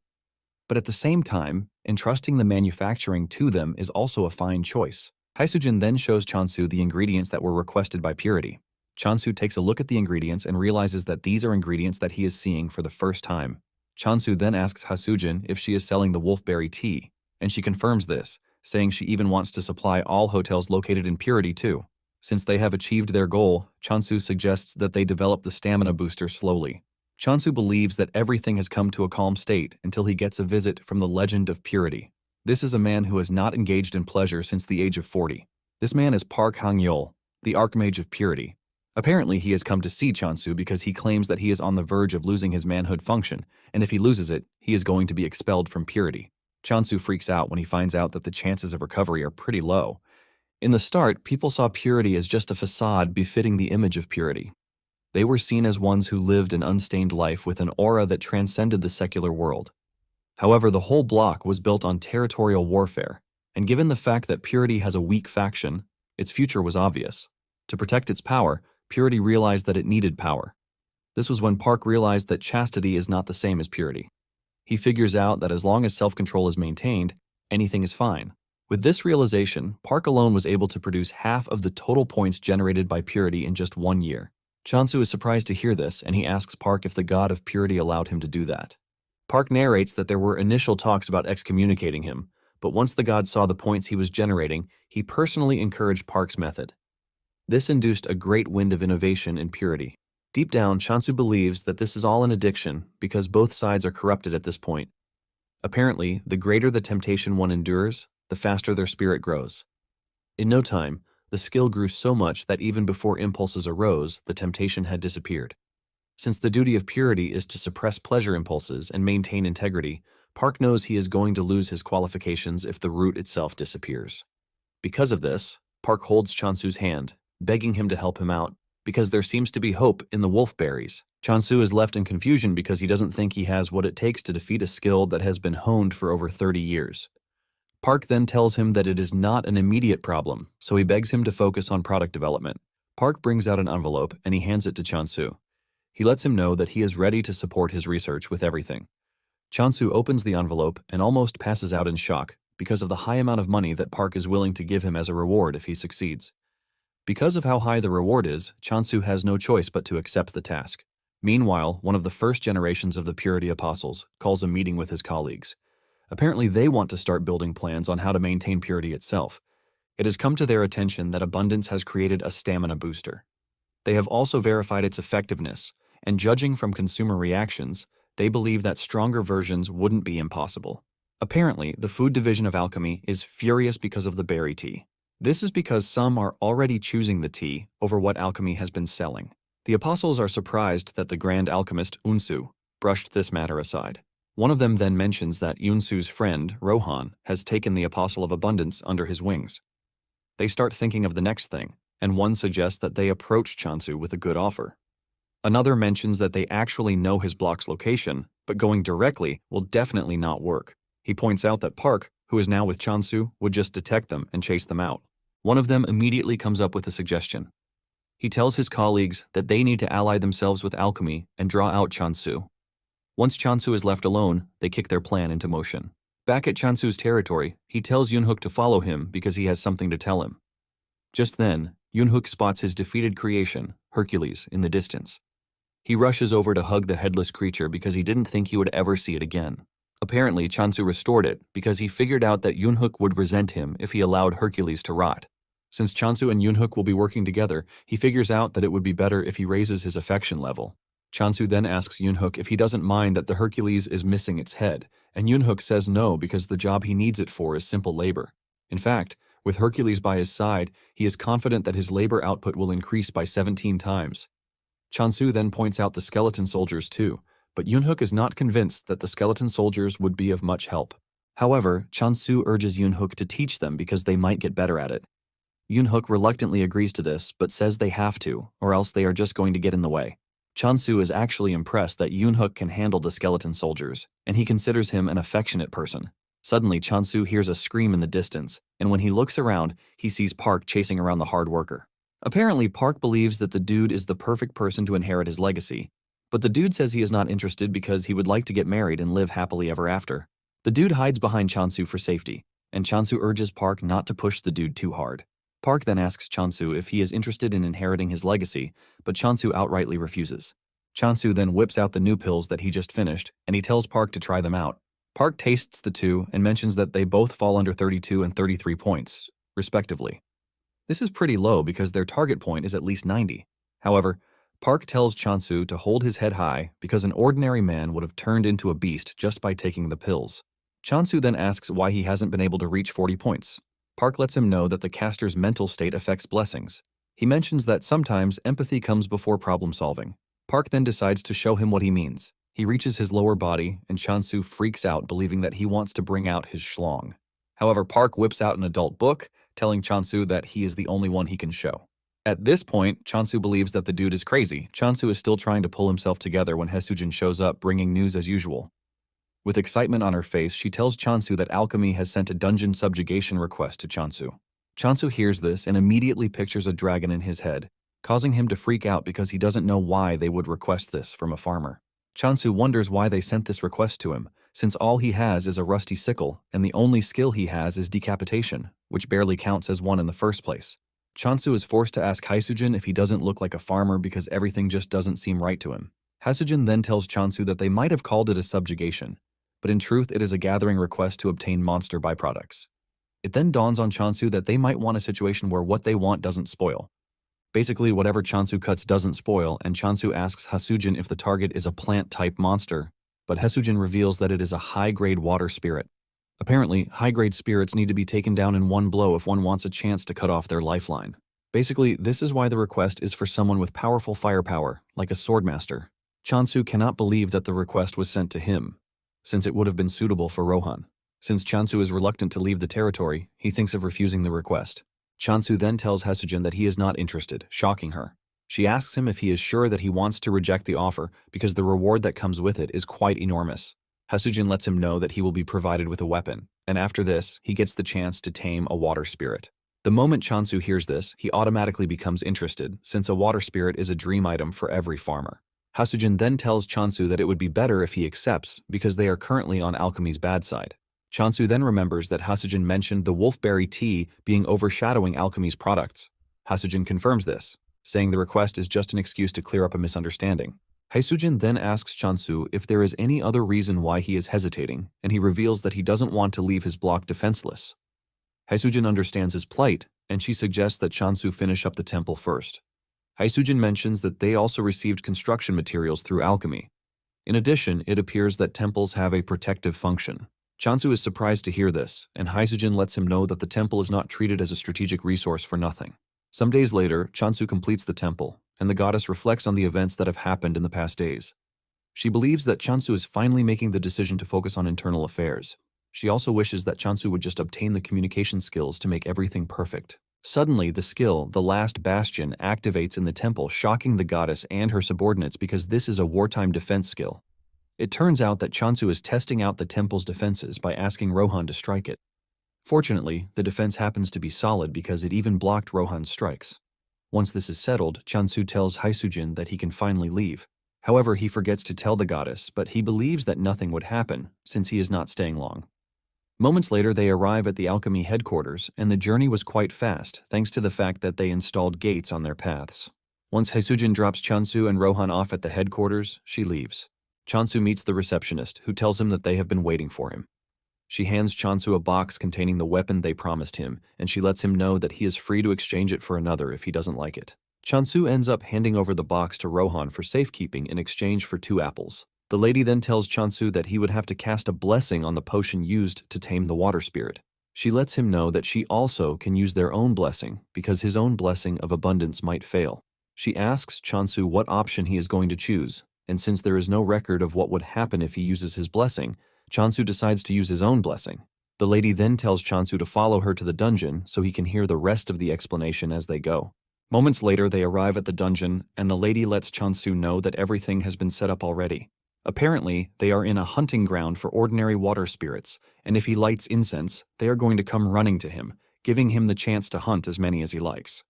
Speaker 1: But at the same time, entrusting the manufacturing to them is also a fine choice. Hasujin then shows Chansu the ingredients that were requested by Purity. Chansu takes a look at the ingredients and realizes that these are ingredients that he is seeing for the first time. Chansu then asks Hasujin if she is selling the wolfberry tea, and she confirms this, saying she even wants to supply all hotels located in Purity too. Since they have achieved their goal, Chansu suggests that they develop the stamina booster slowly. Chansu believes that everything has come to a calm state until he gets a visit from the Legend of Purity. This is a man who has not engaged in pleasure since the age of 40. This man is Park Hang-yeol, the Archmage of Purity. Apparently, he has come to see Chansu because he claims that he is on the verge of losing his manhood function, and if he loses it, he is going to be expelled from Purity. Chansu freaks out when he finds out that the chances of recovery are pretty low. In the start, people saw Purity as just a facade befitting the image of Purity. They were seen as ones who lived an unstained life with an aura that transcended the secular world. However, the whole block was built on territorial warfare, and given the fact that Purity has a weak faction, its future was obvious. To protect its power, Purity realized that it needed power. This was when Park realized that chastity is not the same as purity. He figures out that as long as self-control is maintained, anything is fine. With this realization, Park alone was able to produce half of the total points generated by purity in just 1 year. Chansu is surprised to hear this, and he asks Park if the god of purity allowed him to do that. Park narrates that there were initial talks about excommunicating him, but once the god saw the points he was generating, he personally encouraged Park's method. This induced a great wind of innovation in purity. Deep down, Chansu believes that this is all an addiction because both sides are corrupted at this point. Apparently, the greater the temptation one endures, the faster their spirit grows. In no time, the skill grew so much that even before impulses arose, the temptation had disappeared. Since the duty of purity is to suppress pleasure impulses and maintain integrity, Park knows he is going to lose his qualifications if the root itself disappears. Because of this, Park holds Chansu's hand, begging him to help him out, because there seems to be hope in the wolf berries. Chansu is left in confusion because he doesn't think he has what it takes to defeat a skill that has been honed for over 30 years. Park then tells him that it is not an immediate problem, so he begs him to focus on product development. Park brings out an envelope and he hands it to Chansu. He lets him know that he is ready to support his research with everything. Chansu opens the envelope and almost passes out in shock because of the high amount of money that Park is willing to give him as a reward if he succeeds. Because of how high the reward is, Chansu has no choice but to accept the task. Meanwhile, one of the first generations of the Purity Apostles calls a meeting with his colleagues. Apparently, they want to start building plans on how to maintain purity itself. It has come to their attention that Abundance has created a stamina booster. They have also verified its effectiveness, and judging from consumer reactions, they believe that stronger versions wouldn't be impossible. Apparently, the food division of alchemy is furious because of the berry tea. This is because some are already choosing the tea over what alchemy has been selling. The apostles are surprised that the grand alchemist Unsu brushed this matter aside. One of them then mentions that Unsu's friend, Rohan, has taken the Apostle of Abundance under his wings. They start thinking of the next thing, and one suggests that they approach Chansu with a good offer. Another mentions that they actually know his block's location, but going directly will definitely not work. He points out that Park, who is now with Chansu, would just detect them and chase them out. One of them immediately comes up with a suggestion. He tells his colleagues that they need to ally themselves with alchemy and draw out Chansu. Once Chansu is left alone, they kick their plan into motion. Back at Chansu's territory, he tells Yunhook to follow him because he has something to tell him. Just then, Yunhook spots his defeated creation, Hercules, in the distance. He rushes over to hug the headless creature because he didn't think he would ever see it again. Apparently, Chansu restored it because he figured out that Yunhook would resent him if he allowed Hercules to rot. Since Chansu and Yunhook will be working together, he figures out that it would be better if he raises his affection level. Chansu then asks Yunhook if he doesn't mind that the Hercules is missing its head, and Yunhook says no because the job he needs it for is simple labor. In fact, with Hercules by his side, he is confident that his labor output will increase by 17 times. Chansu then points out the skeleton soldiers too, but Yunhook is not convinced that the skeleton soldiers would be of much help. However, Chansu urges Yunhook to teach them because they might get better at it. Yunhook reluctantly agrees to this, but says they have to, or else they are just going to get in the way. Chansu is actually impressed that Yunhook can handle the skeleton soldiers, and he considers him an affectionate person. Suddenly, Chansu hears a scream in the distance, and when he looks around, he sees Park chasing around the hard worker. Apparently, Park believes that the dude is the perfect person to inherit his legacy, but the dude says he is not interested because he would like to get married and live happily ever after. The dude hides behind Chansu for safety, and Chansu urges Park not to push the dude too hard. Park then asks Chansu if he is interested in inheriting his legacy, but Chansu outrightly refuses. Chansu then whips out the new pills that he just finished, and he tells Park to try them out. Park tastes the two and mentions that they both fall under 32 and 33 points, respectively. This is pretty low because their target point is at least 90. However, Park tells Chansu to hold his head high because an ordinary man would have turned into a beast just by taking the pills. Chansu then asks why he hasn't been able to reach 40 points. Park lets him know that the caster's mental state affects blessings. He mentions that sometimes empathy comes before problem solving. Park then decides to show him what he means. He reaches his lower body, and Chansu freaks out, believing that he wants to bring out his schlong. However, Park whips out an adult book, telling Chansu that he is the only one he can show. At this point, Chansu believes that the dude is crazy. Chansu is still trying to pull himself together when Haesujin shows up, bringing news as usual. With excitement on her face, she tells Chansu that Alchemy has sent a dungeon subjugation request to Chansu. Chansu hears this and immediately pictures a dragon in his head, causing him to freak out because he doesn't know why they would request this from a farmer. Chansu wonders why they sent this request to him, since all he has is a rusty sickle, and the only skill he has is decapitation, which barely counts as one in the first place. Chansu is forced to ask Haesujin if he doesn't look like a farmer because everything just doesn't seem right to him. Haesujin then tells Chansu that they might have called it a subjugation, but in truth it is a gathering request to obtain monster byproducts. It then dawns on Chansu that they might want a situation where what they want doesn't spoil. Basically, whatever Chansu cuts doesn't spoil, and Chansu asks Haesujin if the target is a plant-type monster, but Haesujin reveals that it is a high-grade water spirit. Apparently, high-grade spirits need to be taken down in one blow if one wants a chance to cut off their lifeline. Basically, this is why the request is for someone with powerful firepower, like a swordmaster. Chansu cannot believe that the request was sent to him, since it would have been suitable for Rohan. Since Chansu is reluctant to leave the territory, he thinks of refusing the request. Chansu then tells Haesujin that he is not interested, shocking her. She asks him if he is sure that he wants to reject the offer because the reward that comes with it is quite enormous. Haesujin lets him know that he will be provided with a weapon, and after this, he gets the chance to tame a water spirit. The moment Chansu hears this, he automatically becomes interested, since a water spirit is a dream item for every farmer. Haesujin then tells Chansu that it would be better if he accepts because they are currently on alchemy's bad side. Chansu then remembers that Haesujin mentioned the wolfberry tea being overshadowing alchemy's products. Haesujin confirms this, saying the request is just an excuse to clear up a misunderstanding. Haesujin then asks Chansu if there is any other reason why he is hesitating, and he reveals that he doesn't want to leave his block defenseless. Haesujin understands his plight, and she suggests that Chansu finish up the temple first. Haesujin mentions that they also received construction materials through alchemy. In addition, it appears that temples have a protective function. Chansu is surprised to hear this, and Haesujin lets him know that the temple is not treated as a strategic resource for nothing. Some days later, Chansu completes the temple, and the goddess reflects on the events that have happened in the past days. She believes that Chansu is finally making the decision to focus on internal affairs. She also wishes that Chansu would just obtain the communication skills to make everything perfect. Suddenly, the skill, the last bastion, activates in the temple, shocking the goddess and her subordinates because this is a wartime defense skill. It turns out that Chansu is testing out the temple's defenses by asking Rohan to strike it. Fortunately, the defense happens to be solid because it even blocked Rohan's strikes. Once this is settled, Chansu tells Haesujin that he can finally leave. However, he forgets to tell the goddess, but he believes that nothing would happen, since he is not staying long. Moments later, they arrive at the alchemy headquarters, and the journey was quite fast, thanks to the fact that they installed gates on their paths. Once Haesujin drops Chansu and Rohan off at the headquarters, she leaves. Chansu meets the receptionist, who tells him that they have been waiting for him. She hands Chansu a box containing the weapon they promised him, and she lets him know that he is free to exchange it for another if he doesn't like it. Chansu ends up handing over the box to Rohan for safekeeping in exchange for 2 apples. The lady then tells Chansu that he would have to cast a blessing on the potion used to tame the water spirit. She lets him know that she also can use their own blessing because his own blessing of abundance might fail. She asks Chansu what option he is going to choose, and since there is no record of what would happen if he uses his blessing, Chansu decides to use his own blessing. The lady then tells Chansu to follow her to the dungeon so he can hear the rest of the explanation as they go. Moments later, they arrive at the dungeon, and the lady lets Chansu know that everything has been set up already. Apparently, they are in a hunting ground for ordinary water spirits, and if he lights incense, they are going to come running to him, giving him the chance to hunt as many as he likes.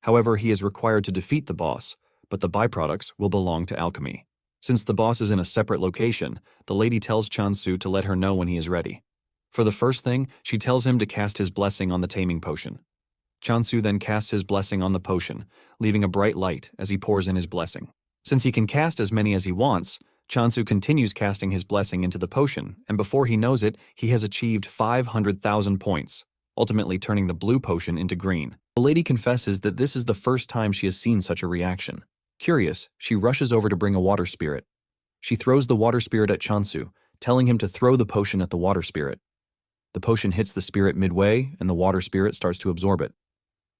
Speaker 1: However, he is required to defeat the boss, but the byproducts will belong to alchemy. Since the boss is in a separate location, the lady tells Chansu to let her know when he is ready. For the first thing, she tells him to cast his blessing on the taming potion. Chansu then casts his blessing on the potion, leaving a bright light as he pours in his blessing. Since he can cast as many as he wants, Chansu continues casting his blessing into the potion, and before he knows it, he has achieved 500,000 points, ultimately turning the blue potion into green. The lady confesses that this is the first time she has seen such a reaction. Curious, she rushes over to bring a water spirit. She throws the water spirit at Chansu, telling him to throw the potion at the water spirit. The potion hits the spirit midway, and the water spirit starts to absorb it.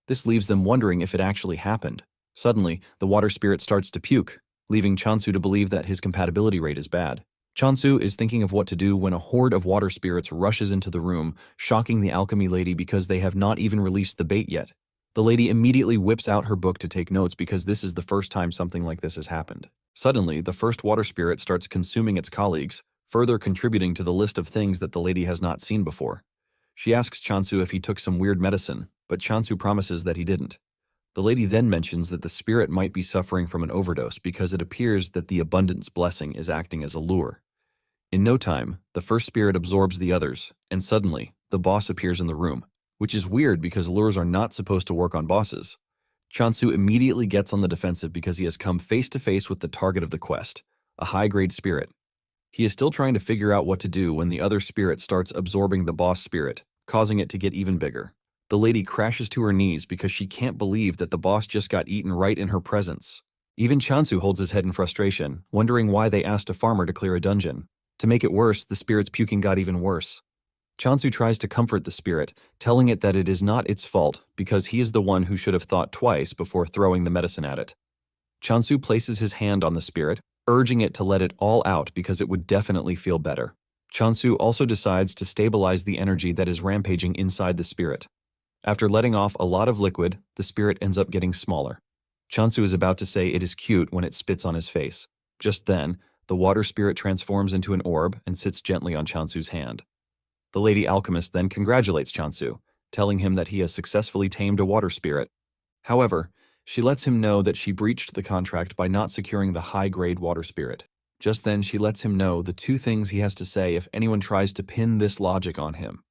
Speaker 1: This leaves them wondering if it actually happened. Suddenly, the water spirit starts to puke, leaving Chansu to believe that his compatibility rate is bad. Chansu is thinking of what to do when a horde of water spirits rushes into the room, shocking the alchemy lady because they have not even released the bait yet. The lady immediately whips out her book to take notes because this is the first time something like this has happened. Suddenly, the first water spirit starts consuming its colleagues, further contributing to the list of things that the lady has not seen before. She asks Chansu if he took some weird medicine, but Chansu promises that he didn't. The lady then mentions that the spirit might be suffering from an overdose because it appears that the abundance blessing is acting as a lure. In no time, the first spirit absorbs the others, and suddenly, the boss appears in the room, which is weird because lures are not supposed to work on bosses. Chansu immediately gets on the defensive because he has come face to face with the target of the quest, a high-grade spirit. He is still trying to figure out what to do when the other spirit starts absorbing the boss spirit, causing it to get even bigger. The lady crashes to her knees because she can't believe that the boss just got eaten right in her presence. Even Chansu holds his head in frustration, wondering why they asked a farmer to clear a dungeon. To make it worse, the spirit's puking got even worse. Chansu tries to comfort the spirit, telling it that it is not its fault because he is the one who should have thought twice before throwing the medicine at it. Chansu places his hand on the spirit, urging it to let it all out because it would definitely feel better. Chansu also decides to stabilize the energy that is rampaging inside the spirit. After letting off a lot of liquid, the spirit ends up getting smaller. Chansu is about to say it is cute when it spits on his face. Just then, the water spirit transforms into an orb and sits gently on Chansu's hand. The lady alchemist then congratulates Chansu, telling him that he has successfully tamed a water spirit. However, she lets him know that she breached the contract by not securing the high-grade water spirit. Just then, she lets him know the two things he has to say if anyone tries to pin this logic on him.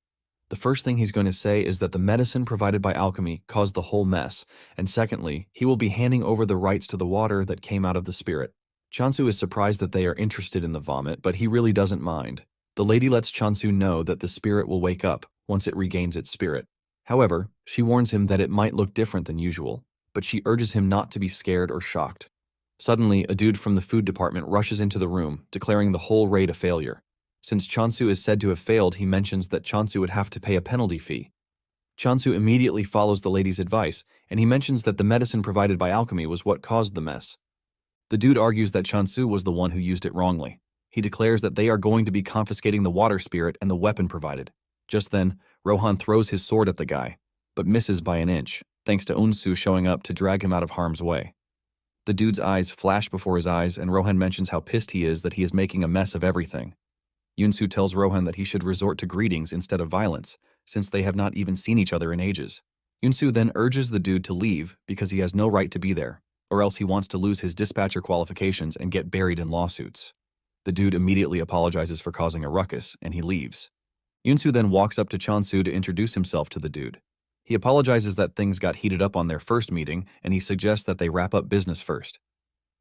Speaker 1: The first thing he's going to say is that the medicine provided by alchemy caused the whole mess, and secondly, he will be handing over the rights to the water that came out of the spirit. Chansu is surprised that they are interested in the vomit, but he really doesn't mind. The lady lets Chansu know that the spirit will wake up once it regains its spirit. However, she warns him that it might look different than usual, but she urges him not to be scared or shocked. Suddenly, a dude from the food department rushes into the room, declaring the whole raid a failure. Since Chansu is said to have failed, he mentions that Chansu would have to pay a penalty fee. Chansu immediately follows the lady's advice, and he mentions that the medicine provided by alchemy was what caused the mess. The dude argues that Chansu was the one who used it wrongly. He declares that they are going to be confiscating the water spirit and the weapon provided. Just then, Rohan throws his sword at the guy, but misses by an inch, thanks to Unsu showing up to drag him out of harm's way. The dude's eyes flash before his eyes, and Rohan mentions how pissed he is that he is making a mess of everything. Yunsu tells Rohan that he should resort to greetings instead of violence, since they have not even seen each other in ages. Yunsu then urges the dude to leave because he has no right to be there, or else he wants to lose his dispatcher qualifications and get buried in lawsuits. The dude immediately apologizes for causing a ruckus, and he leaves. Yunsu then walks up to Chansu to introduce himself to the dude. He apologizes that things got heated up on their first meeting, and he suggests that they wrap up business first.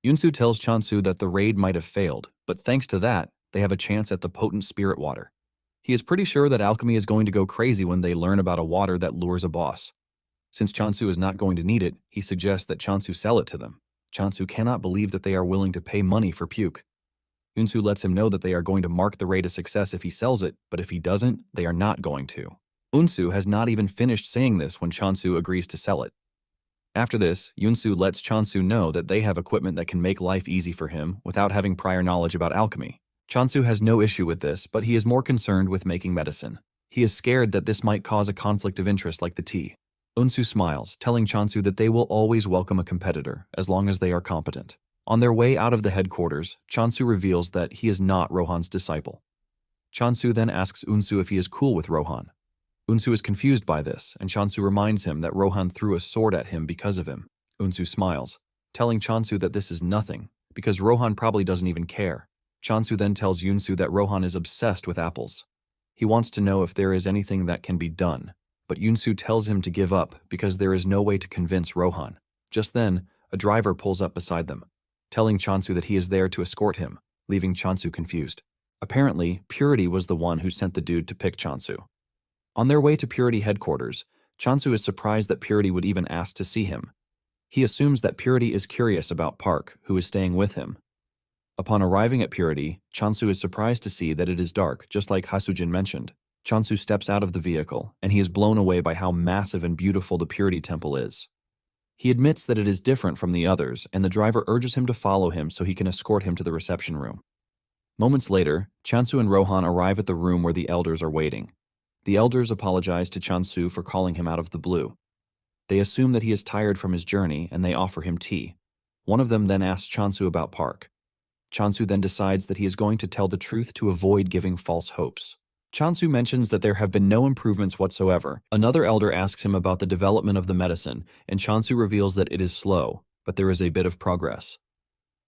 Speaker 1: Yunsu tells Chansu that the raid might have failed, but thanks to that, they have a chance at the potent spirit water. He is pretty sure that alchemy is going to go crazy when they learn about a water that lures a boss. Since Chansu is not going to need it, he suggests that Chansu sell it to them. Chansu cannot believe that they are willing to pay money for puke. Yunsu lets him know that they are going to mark the raid a success if he sells it, but if he doesn't, they are not going to. Unsu has not even finished saying this when Chansu agrees to sell it. After this, Yunsu lets Chansu know that they have equipment that can make life easy for him without having prior knowledge about alchemy. Chansu has no issue with this, but he is more concerned with making medicine. He is scared that this might cause a conflict of interest like the tea. Unsu smiles, telling Chansu that they will always welcome a competitor, as long as they are competent. On their way out of the headquarters, Chansu reveals that he is not Rohan's disciple. Chansu then asks Unsu if he is cool with Rohan. Unsu is confused by this, and Chansu reminds him that Rohan threw a sword at him because of him. Unsu smiles, telling Chansu that this is nothing, because Rohan probably doesn't even care. Chansu then tells Yunsu that Rohan is obsessed with apples. He wants to know if there is anything that can be done, but Yunsu tells him to give up because there is no way to convince Rohan. Just then, a driver pulls up beside them, telling Chansu that he is there to escort him. leaving Chansu confused. Apparently, Purity was the one who sent the dude to pick Chansu. On their way to Purity headquarters, Chansu is surprised that Purity would even ask to see him. He assumes that Purity is curious about Park, who is staying with him. Upon arriving at Purity, Chansu is surprised to see that it is dark, just like Hasujin mentioned. Chansu steps out of the vehicle, and he is blown away by how massive and beautiful the Purity Temple is. He admits that it is different from the others, and the driver urges him to follow him so he can escort him to the reception room. Moments later, Chansu and Rohan arrive at the room where the elders are waiting. The elders apologize to Chansu for calling him out of the blue. They assume that he is tired from his journey, and they offer him tea. One of them then asks Chansu about Park. Chansu then decides that he is going to tell the truth to avoid giving false hopes. Chansu mentions that there have been no improvements whatsoever. Another elder asks him about the development of the medicine, and Chansu reveals that it is slow, but there is a bit of progress.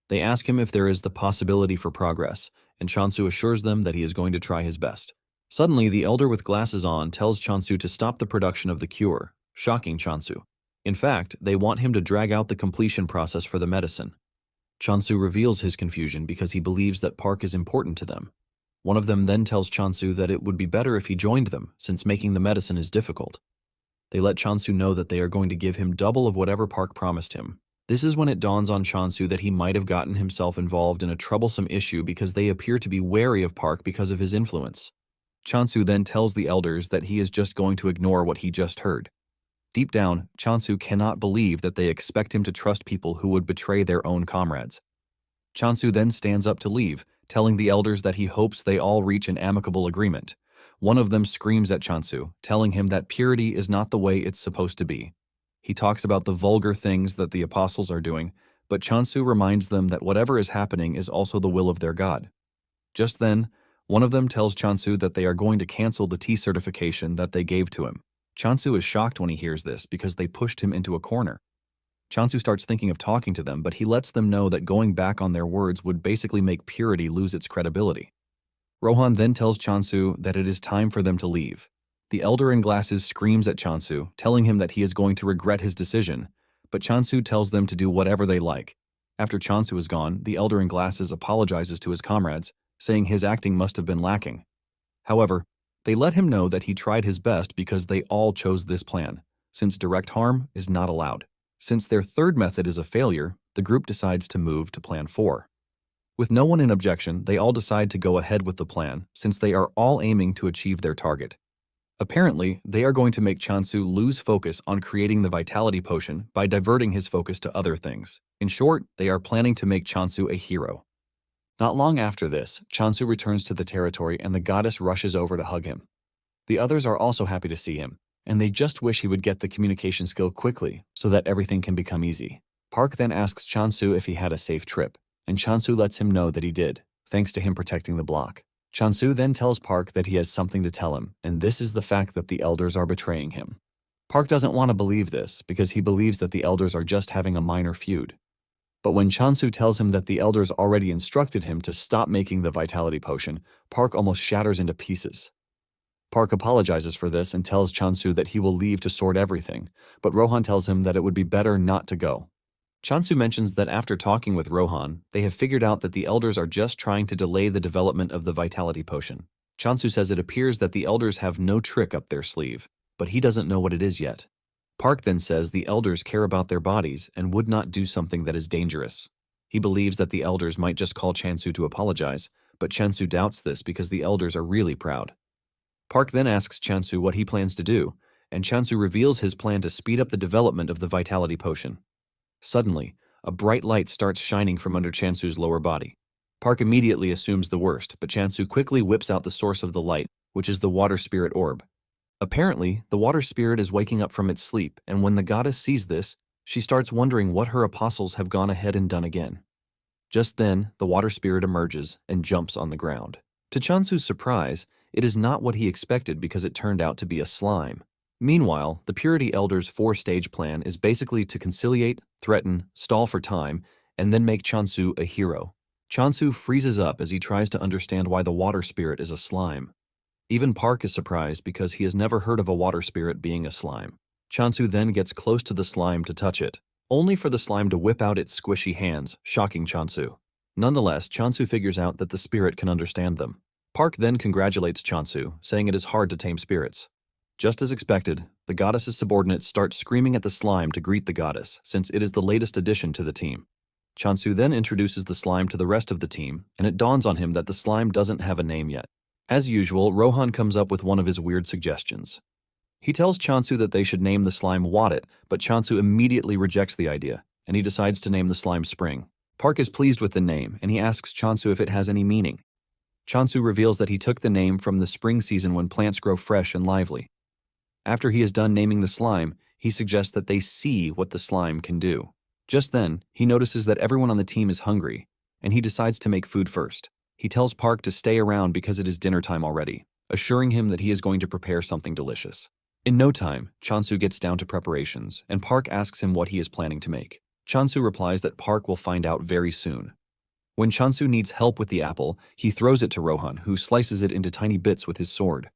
Speaker 1: They ask him if there is the possibility for progress, and Chansu assures them that he is going to try his best. Suddenly, the elder with glasses on tells Chansu to stop the production of the cure, shocking Chansu. In fact, they want him to drag out the completion process for the medicine. Chansu reveals his confusion because he believes that Park is important to them. One of them then tells Chansu that it would be better if he joined them, since making the medicine is difficult. They let Chansu know that they are going to give him double of whatever Park promised him. This is when it dawns on Chansu that he might have gotten himself involved in a troublesome issue because they appear to be wary of Park because of his influence. Chansu then tells the elders that he is just going to ignore what he just heard. Deep down, Chansu cannot believe that they expect him to trust people who would betray their own comrades. Chansu then stands up to leave, telling the elders that he hopes they all reach an amicable agreement. One of them screams at Chansu, telling him that purity is not the way it's supposed to be. He talks about the vulgar things that the apostles are doing, but Chansu reminds them that whatever is happening is also the will of their God. Just then, one of them tells Chansu that they are going to cancel the tea certification that they gave to him. Chansu is shocked when he hears this because they pushed him into a corner. Chansu starts thinking of talking to them, but he lets them know that going back on their words would basically make purity lose its credibility. Rohan then tells Chansu that it is time for them to leave. The elder in glasses screams at Chansu, telling him that he is going to regret his decision, but Chansu tells them to do whatever they like. After Chansu is gone, the elder in glasses apologizes to his comrades, saying his acting must have been lacking. However, they let him know that he tried his best because they all chose this plan, since direct harm is not allowed. Since their third method is a failure, the group decides to move to Plan 4. With no one in objection, they all decide to go ahead with the plan, since they are all aiming to achieve their target. Apparently, they are going to make Chansu lose focus on creating the vitality potion by diverting his focus to other things. In short, they are planning to make Chansu a hero. Not long after this, Chansu returns to the territory and the goddess rushes over to hug him. The others are also happy to see him, and they just wish he would get the communication skill quickly so that everything can become easy. Park then asks Chansu if he had a safe trip, and Chansu lets him know that he did, thanks to him protecting the block. Chansu then tells Park that he has something to tell him, and this is the fact that the elders are betraying him. Park doesn't want to believe this because he believes that the elders are just having a minor feud. But when Chansu tells him that the elders already instructed him to stop making the vitality potion, Park almost shatters into pieces. Park apologizes for this and tells Chansu that he will leave to sort everything, but Rohan tells him that it would be better not to go. Chansu mentions that after talking with Rohan, they have figured out that the elders are just trying to delay the development of the vitality potion. Chansu says it appears that the elders have no trick up their sleeve, but he doesn't know what it is yet. Park then says the elders care about their bodies and would not do something that is dangerous. He believes that the elders might just call Chansu to apologize, but Chansu doubts this because the elders are really proud. Park then asks Chansu what he plans to do, and Chansu reveals his plan to speed up the development of the vitality potion. Suddenly, a bright light starts shining from under Chansu's lower body. Park immediately assumes the worst, but Chansu quickly whips out the source of the light, which is the water spirit orb. Apparently, the water spirit is waking up from its sleep, and when the goddess sees this, she starts wondering what her apostles have gone ahead and done again. Just then, the water spirit emerges and jumps on the ground. To Chansu's surprise, it is not what he expected because it turned out to be a slime. Meanwhile, the Purity Elders' 4-stage plan is basically to conciliate, threaten, stall for time, and then make Chansu a hero. Chansu freezes up as he tries to understand why the water spirit is a slime. Even Park is surprised because he has never heard of a water spirit being a slime. Chansu then gets close to the slime to touch it, only for the slime to whip out its squishy hands, shocking Chansu. Nonetheless, Chansu figures out that the spirit can understand them. Park then congratulates Chansu, saying it is hard to tame spirits. Just as expected, the goddess's subordinates start screaming at the slime to greet the goddess, since it is the latest addition to the team. Chansu then introduces the slime to the rest of the team, and it dawns on him that the slime doesn't have a name yet. As usual, Rohan comes up with one of his weird suggestions. He tells Chansu that they should name the slime Wadit, but Chansu immediately rejects the idea, and he decides to name the slime Spring. Park is pleased with the name, and he asks Chansu if it has any meaning. Chansu reveals that he took the name from the spring season when plants grow fresh and lively. After he is done naming the slime, he suggests that they see what the slime can do. Just then, he notices that everyone on the team is hungry, and he decides to make food first. He tells Park to stay around because it is dinner time already, assuring him that he is going to prepare something delicious. In no time, Chansu gets down to preparations, and Park asks him what he is planning to make. Chansu replies that Park will find out very soon. When Chansu needs help with the apple, he throws it to Rohan, who slices it into tiny bits with his sword.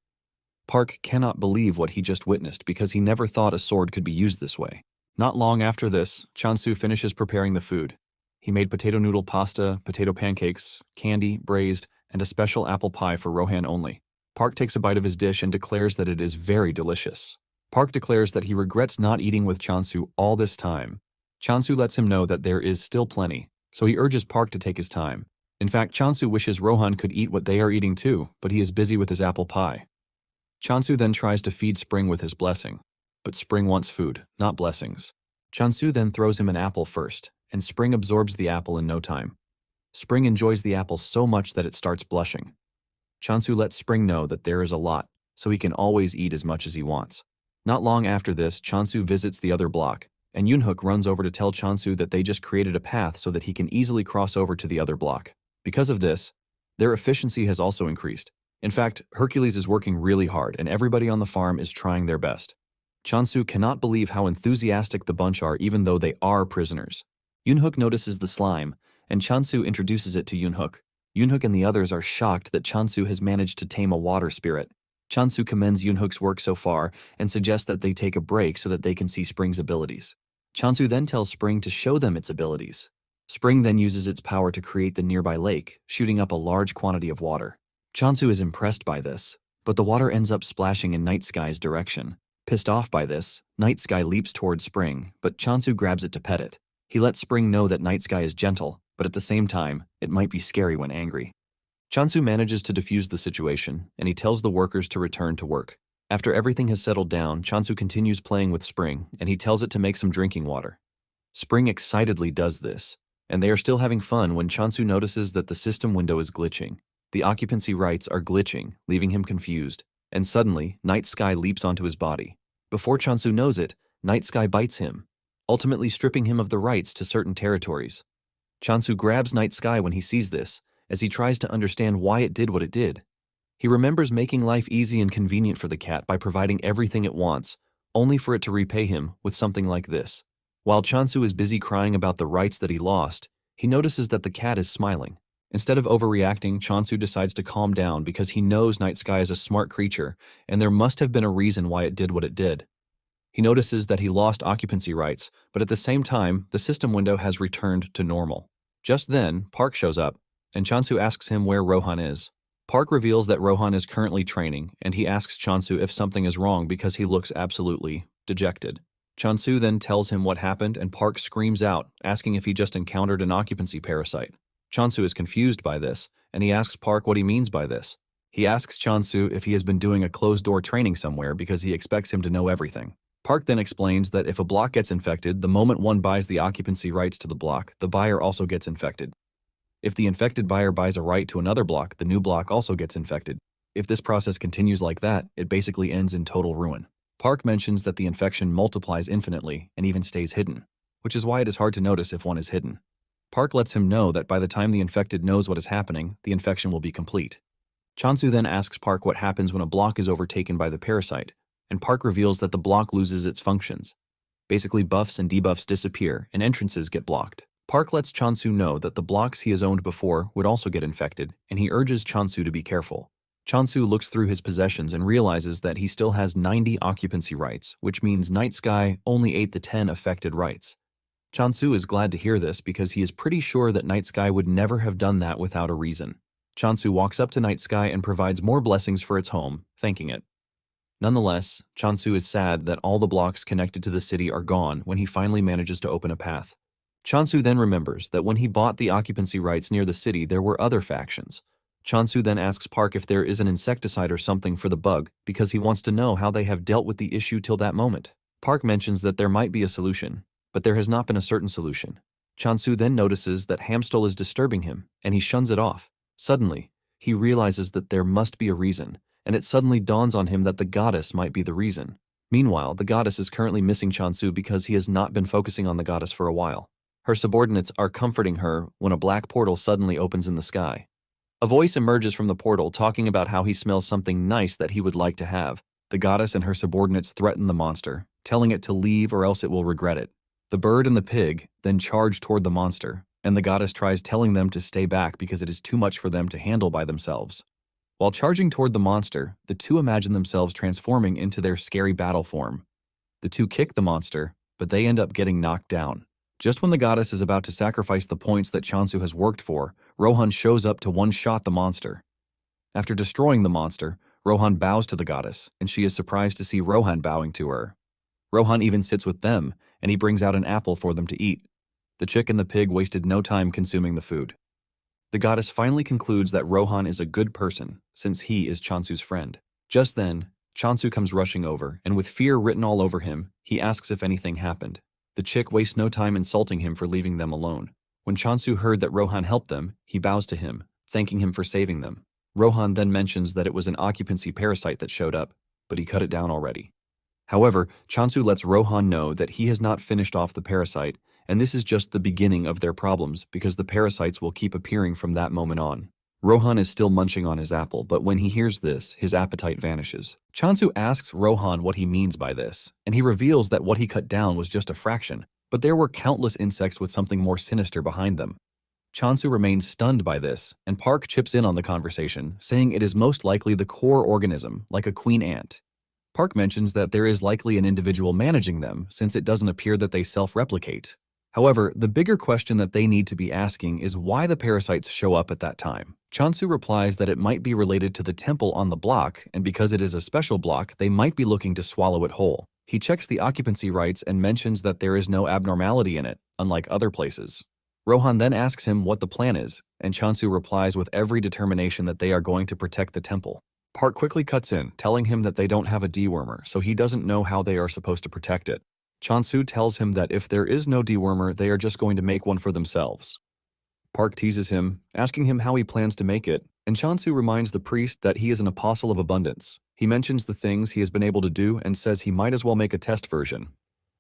Speaker 1: Park cannot believe what he just witnessed because he never thought a sword could be used this way. Not long after this, Chansu finishes preparing the food. He made potato noodle pasta, potato pancakes, candy, braised, and a special apple pie for Rohan only. Park takes a bite of his dish and declares that it is very delicious. Park declares that he regrets not eating with Chansu all this time. Chansu lets him know that there is still plenty, so he urges Park to take his time. In fact, Chansu wishes Rohan could eat what they are eating too, but he is busy with his apple pie. Chansu then tries to feed Spring with his blessing, but Spring wants food, not blessings. Chansu then throws him an apple first, and Spring absorbs the apple in no time. Spring enjoys the apple so much that it starts blushing. Chansu lets Spring know that there is a lot, so he can always eat as much as he wants. Not long after this, Chansu visits the other block, and Yoonhook runs over to tell Chansu that they just created a path so that he can easily cross over to the other block. Because of this, their efficiency has also increased. In fact, Hercules is working really hard, and everybody on the farm is trying their best. Chansu cannot believe how enthusiastic the bunch are even though they are prisoners. Yoonhook notices the slime, and Chansu introduces it to Yoonhook. Yoonhook and the others are shocked that Chansu has managed to tame a water spirit. Chansu commends Yoonhook's work so far and suggests that they take a break so that they can see Spring's abilities. Chansu then tells Spring to show them its abilities. Spring then uses its power to create the nearby lake, shooting up a large quantity of water. Chansu is impressed by this, but the water ends up splashing in Night Sky's direction. Pissed off by this, Night Sky leaps toward Spring, but Chansu grabs it to pet it. He lets Spring know that Night Sky is gentle, but at the same time, it might be scary when angry. Chansu manages to defuse the situation, and he tells the workers to return to work. After everything has settled down, Chansu continues playing with Spring, and he tells it to make some drinking water. Spring excitedly does this, and they are still having fun when Chansu notices that the system window is glitching. The occupancy rights are glitching, leaving him confused, and suddenly, Night Sky leaps onto his body. Before Chansu knows it, Night Sky bites him, ultimately stripping him of the rights to certain territories. Chansu grabs Night Sky when he sees this, as he tries to understand why it did what it did. He remembers making life easy and convenient for the cat by providing everything it wants, only for it to repay him with something like this. While Chansu is busy crying about the rights that he lost, he notices that the cat is smiling. Instead of overreacting, Chansu decides to calm down because he knows Night Sky is a smart creature, and there must have been a reason why it did what it did. He notices that he lost occupancy rights, but at the same time, the system window has returned to normal. Just then, Park shows up, and Chansu asks him where Rohan is. Park reveals that Rohan is currently training, and he asks Chansu if something is wrong because he looks absolutely dejected. Chansu then tells him what happened, and Park screams out, asking if he just encountered an occupancy parasite. Chansu is confused by this, and he asks Park what he means by this. He asks Chansu if he has been doing a closed-door training somewhere because he expects him to know everything. Park then explains that if a block gets infected, the moment one buys the occupancy rights to the block, the buyer also gets infected. If the infected buyer buys a right to another block, the new block also gets infected. If this process continues like that, it basically ends in total ruin. Park mentions that the infection multiplies infinitely and even stays hidden, which is why it is hard to notice if one is hidden. Park lets him know that by the time the infected knows what is happening, the infection will be complete. Chansu then asks Park what happens when a block is overtaken by the parasite, and Park reveals that the block loses its functions. Basically, buffs and debuffs disappear and entrances get blocked. Park lets Chansu know that the blocks he has owned before would also get infected, and he urges Chansu to be careful. Chansu looks through his possessions and realizes that he still has 90 occupancy rights, which means Night Sky only ate the 10 affected rights. Chansu is glad to hear this because he is pretty sure that Night Sky would never have done that without a reason. Chansu walks up to Night Sky and provides more blessings for its home, thanking it. Nonetheless, Chansu is sad that all the blocks connected to the city are gone when he finally manages to open a path. Chansu then remembers that when he bought the occupancy rights near the city, there were other factions. Chansu then asks Park if there is an insecticide or something for the bug because he wants to know how they have dealt with the issue till that moment. Park mentions that there might be a solution, but there has not been a certain solution. Chansu then notices that Hamstol is disturbing him, and he shuns it off. Suddenly, he realizes that there must be a reason, and it suddenly dawns on him that the goddess might be the reason. Meanwhile, the goddess is currently missing Chansu because he has not been focusing on the goddess for a while. Her subordinates are comforting her when a black portal suddenly opens in the sky. A voice emerges from the portal talking about how he smells something nice that he would like to have. The goddess and her subordinates threaten the monster, telling it to leave or else it will regret it. The bird and the pig then charge toward the monster, and the goddess tries telling them to stay back because it is too much for them to handle by themselves. While charging toward the monster, the two imagine themselves transforming into their scary battle form. The two kick the monster, but they end up getting knocked down. Just when the goddess is about to sacrifice the points that Chansu has worked for, Rohan shows up to one-shot the monster. After destroying the monster, Rohan bows to the goddess, and she is surprised to see Rohan bowing to her. Rohan even sits with them, and he brings out an apple for them to eat. The chick and the pig wasted no time consuming the food. The goddess finally concludes that Rohan is a good person, since he is Chansu's friend. Just then, Chansu comes rushing over, and with fear written all over him, he asks if anything happened. The chick wastes no time insulting him for leaving them alone. When Chansu heard that Rohan helped them, he bows to him, thanking him for saving them. Rohan then mentions that it was an occupancy parasite that showed up, but he cut it down already. However, Chansu lets Rohan know that he has not finished off the parasite, and this is just the beginning of their problems because the parasites will keep appearing from that moment on. Rohan is still munching on his apple, but when he hears this, his appetite vanishes. Chansu asks Rohan what he means by this, and he reveals that what he cut down was just a fraction, but there were countless insects with something more sinister behind them. Chansu remains stunned by this, and Park chips in on the conversation, saying it is most likely the core organism, like a queen ant. Park mentions that there is likely an individual managing them, since it doesn't appear that they self-replicate. However, the bigger question that they need to be asking is why the parasites show up at that time. Chansu replies that it might be related to the temple on the block, and because it is a special block, they might be looking to swallow it whole. He checks the occupancy rights and mentions that there is no abnormality in it, unlike other places. Rohan then asks him what the plan is, and Chansu replies with every determination that they are going to protect the temple. Park quickly cuts in, telling him that they don't have a dewormer, so he doesn't know how they are supposed to protect it. Chansu tells him that if there is no dewormer, they are just going to make one for themselves. Park teases him, asking him how he plans to make it, and Chansu reminds the priest that he is an apostle of abundance. He mentions the things he has been able to do and says he might as well make a test version.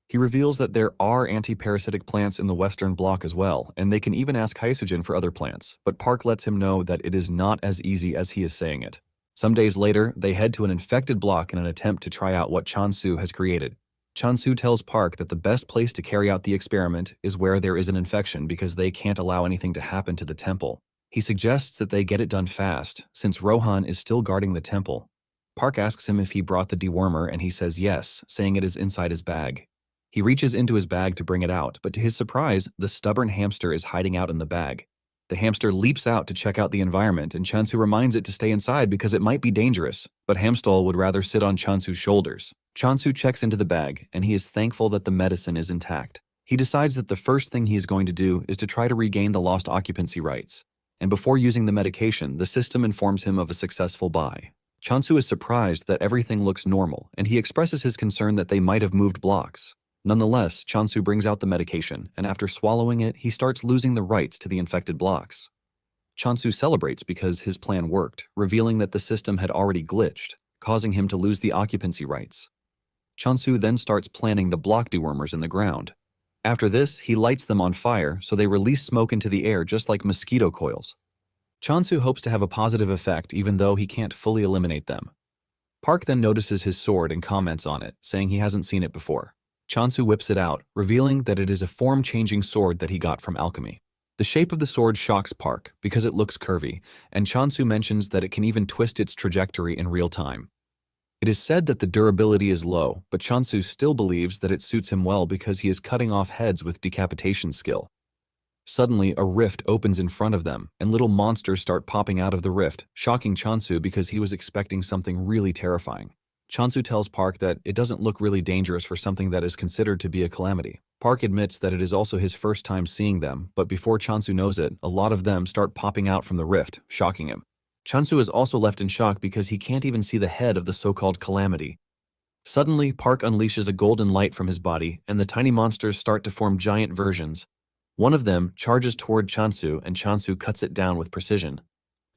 Speaker 1: He reveals that there are anti-parasitic plants in the Western Bloc as well, and they can even ask Hyogen for other plants, but Park lets him know that it is not as easy as he is saying it. Some days later, they head to an infected block in an attempt to try out what Chansu has created. Chansu tells Park that the best place to carry out the experiment is where there is an infection because they can't allow anything to happen to the temple. He suggests that they get it done fast, since Rohan is still guarding the temple. Park asks him if he brought the dewormer and he says yes, saying it is inside his bag. He reaches into his bag to bring it out, but to his surprise, the stubborn hamster is hiding out in the bag. The hamster leaps out to check out the environment, and Chansu reminds it to stay inside because it might be dangerous, but Hamstol would rather sit on Chansu's shoulders. Chansu checks into the bag, and he is thankful that the medicine is intact. He decides that the first thing he is going to do is to try to regain the lost occupancy rights, and before using the medication, the system informs him of a successful buy. Chansu is surprised that everything looks normal, and he expresses his concern that they might have moved blocks. Nonetheless, Chansu brings out the medication, and after swallowing it, he starts losing the rights to the infected blocks. Chansu celebrates because his plan worked, revealing that the system had already glitched, causing him to lose the occupancy rights. Chansu then starts planting the block dewormers in the ground. After this, he lights them on fire so they release smoke into the air just like mosquito coils. Chansu hopes to have a positive effect even though he can't fully eliminate them. Park then notices his sword and comments on it, saying he hasn't seen it before. Chansu whips it out, revealing that it is a form-changing sword that he got from alchemy. The shape of the sword shocks Park because it looks curvy, and Chansu mentions that it can even twist its trajectory in real time. It is said that the durability is low, but Chansu still believes that it suits him well because he is cutting off heads with decapitation skill. Suddenly, a rift opens in front of them, and little monsters start popping out of the rift, shocking Chansu because he was expecting something really terrifying. Chansu tells Park that it doesn't look really dangerous for something that is considered to be a calamity. Park admits that it is also his first time seeing them, but before Chansu knows it, a lot of them start popping out from the rift, shocking him. Chansu is also left in shock because he can't even see the head of the so-called calamity. Suddenly, Park unleashes a golden light from his body, and the tiny monsters start to form giant versions. One of them charges toward Chansu, and Chansu cuts it down with precision.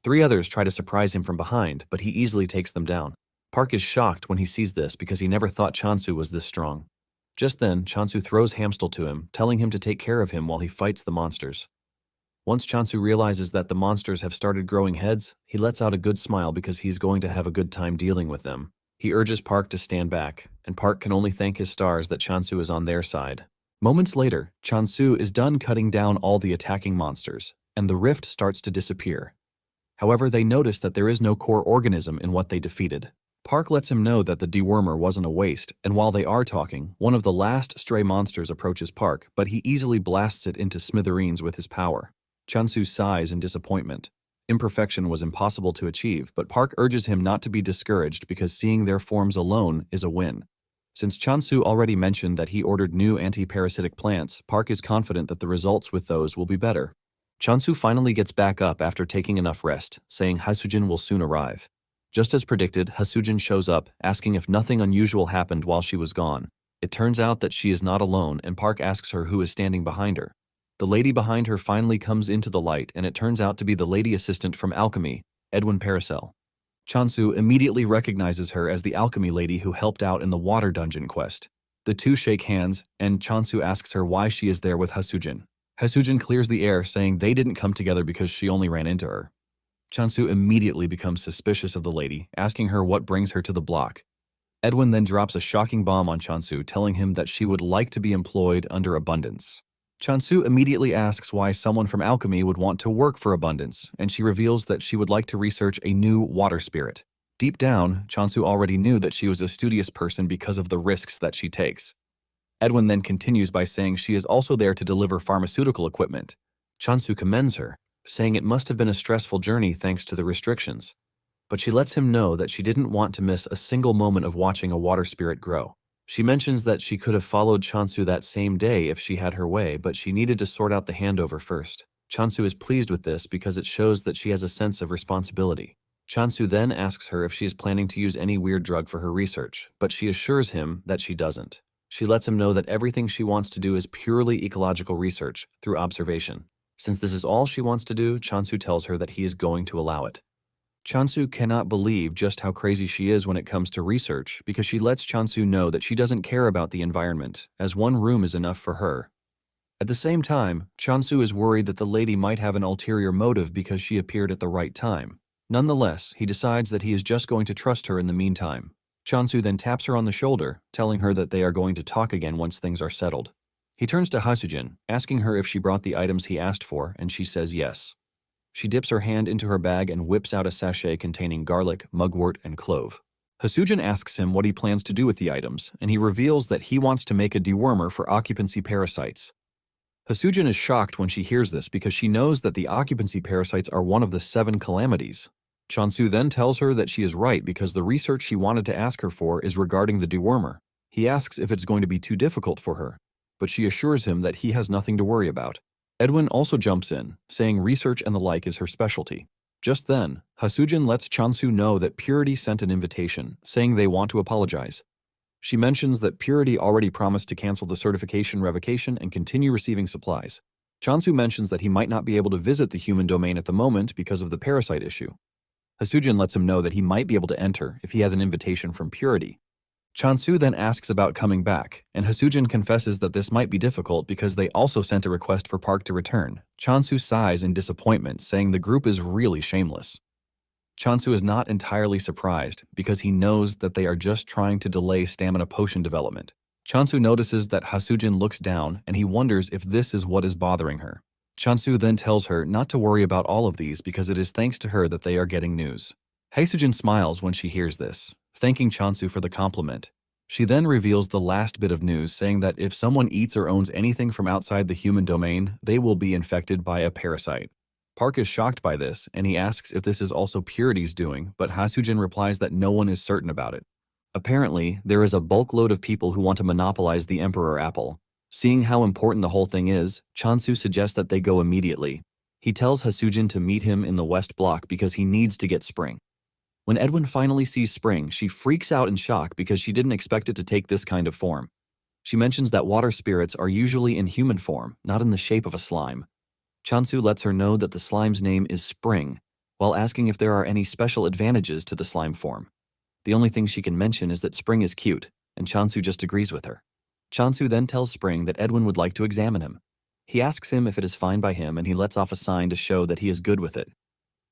Speaker 1: 3 others try to surprise him from behind, but he easily takes them down. Park is shocked when he sees this because he never thought Chansu was this strong. Just then, Chansu throws Hamstel to him, telling him to take care of him while he fights the monsters. Once Chansu realizes that the monsters have started growing heads, he lets out a good smile because he's going to have a good time dealing with them. He urges Park to stand back, and Park can only thank his stars that Chansu is on their side. Moments later, Chansu is done cutting down all the attacking monsters, and the rift starts to disappear. However, they notice that there is no core organism in what they defeated. Park lets him know that the dewormer wasn't a waste, and while they are talking, one of the last stray monsters approaches Park, but he easily blasts it into smithereens with his power. Chansu sighs in disappointment. Imperfection was impossible to achieve, but Park urges him not to be discouraged because seeing their forms alone is a win. Since Chansu already mentioned that he ordered new anti-parasitic plants, Park is confident that the results with those will be better. Chansu finally gets back up after taking enough rest, saying Hasujin will soon arrive. Just as predicted, Hasujin shows up, asking if nothing unusual happened while she was gone. It turns out that she is not alone, and Park asks her who is standing behind her. The lady behind her finally comes into the light, and it turns out to be the lady assistant from Alchemy, Edwin Paracel. Chansu immediately recognizes her as the alchemy lady who helped out in the water dungeon quest. The two shake hands, and Chansu asks her why she is there with Hasujin. Hasujin clears the air, saying they didn't come together because she only ran into her. Chansu immediately becomes suspicious of the lady, asking her what brings her to the block. Edwin then drops a shocking bomb on Chansu, telling him that she would like to be employed under Abundance. Chansu immediately asks why someone from Alchemy would want to work for Abundance, and she reveals that she would like to research a new water spirit. Deep down, Chansu already knew that she was a studious person because of the risks that she takes. Edwin then continues by saying she is also there to deliver pharmaceutical equipment. Chansu commends her, saying it must have been a stressful journey thanks to the restrictions. But she lets him know that she didn't want to miss a single moment of watching a water spirit grow. She mentions that she could have followed Chansu that same day if she had her way, but she needed to sort out the handover first. Chansu is pleased with this because it shows that she has a sense of responsibility. Chansu then asks her if she is planning to use any weird drug for her research, but she assures him that she doesn't. She lets him know that everything she wants to do is purely ecological research, through observation. Since this is all she wants to do, Chansu tells her that he is going to allow it. Chansu cannot believe just how crazy she is when it comes to research because she lets Chansu know that she doesn't care about the environment, as one room is enough for her. At the same time, Chansu is worried that the lady might have an ulterior motive because she appeared at the right time. Nonetheless, he decides that he is just going to trust her in the meantime. Chansu then taps her on the shoulder, telling her that they are going to talk again once things are settled. He turns to Hasujin, asking her if she brought the items he asked for, and she says yes. She dips her hand into her bag and whips out a sachet containing garlic, mugwort, and clove. Hasujin asks him what he plans to do with the items, and he reveals that he wants to make a dewormer for occupancy parasites. Hasujin is shocked when she hears this because she knows that the occupancy parasites are one of the 7 calamities. Chansu then tells her that she is right because the research she wanted to ask her for is regarding the dewormer. He asks if it's going to be too difficult for her, but she assures him that he has nothing to worry about. Edwin also jumps in, saying research and the like is her specialty. Just then, Hasujin lets Chansu know that Purity sent an invitation, saying they want to apologize. She mentions that Purity already promised to cancel the certification revocation and continue receiving supplies. Chansu mentions that he might not be able to visit the human domain at the moment because of the parasite issue. Hasujin lets him know that he might be able to enter if he has an invitation from Purity. Chansu then asks about coming back, and Hasujin confesses that this might be difficult because they also sent a request for Park to return. Chansu sighs in disappointment, saying the group is really shameless. Chansu is not entirely surprised because he knows that they are just trying to delay stamina potion development. Chansu notices that Hasujin looks down, and he wonders if this is what is bothering her. Chansu then tells her not to worry about all of these because it is thanks to her that they are getting news. Hasujin smiles when she hears this. thanking Chansu for the compliment. She then reveals the last bit of news, saying that if someone eats or owns anything from outside the human domain, they will be infected by a parasite. Park is shocked by this, and he asks if this is also Purity's doing, but Hasujin replies that no one is certain about it. Apparently, there is a bulk load of people who want to monopolize the Emperor Apple. Seeing how important the whole thing is, Chansu suggests that they go immediately. He tells Hasujin to meet him in the West Block because he needs to get Spring. When Edwin finally sees Spring, she freaks out in shock because she didn't expect it to take this kind of form. She mentions that water spirits are usually in human form, not in the shape of a slime. Chansu lets her know that the slime's name is Spring, while asking if there are any special advantages to the slime form. The only thing she can mention is that Spring is cute, and Chansu just agrees with her. Chansu then tells Spring that Edwin would like to examine him. He asks him if it is fine by him, and he lets off a sign to show that he is good with it.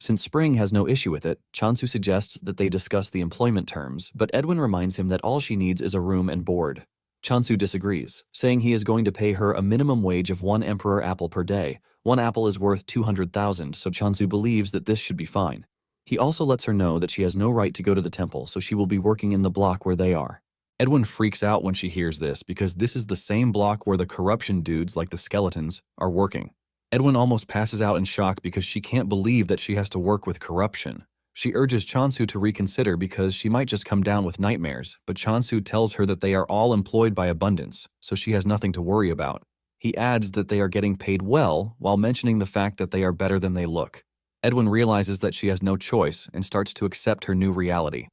Speaker 1: Since Spring has no issue with it, Chansu suggests that they discuss the employment terms, but Edwin reminds him that all she needs is a room and board. Chansu disagrees, saying he is going to pay her a minimum wage of 1 Emperor Apple per day. 1 apple is worth 200,000, so Chansu believes that this should be fine. He also lets her know that she has no right to go to the temple, so she will be working in the block where they are. Edwin freaks out when she hears this because this is the same block where the corruption dudes, like the skeletons, are working. Edwin almost passes out in shock because she can't believe that she has to work with corruption. She urges Chansu to reconsider because she might just come down with nightmares, but Chansu tells her that they are all employed by abundance, so she has nothing to worry about. He adds that they are getting paid well, while mentioning the fact that they are better than they look. Edwin realizes that she has no choice and starts to accept her new reality.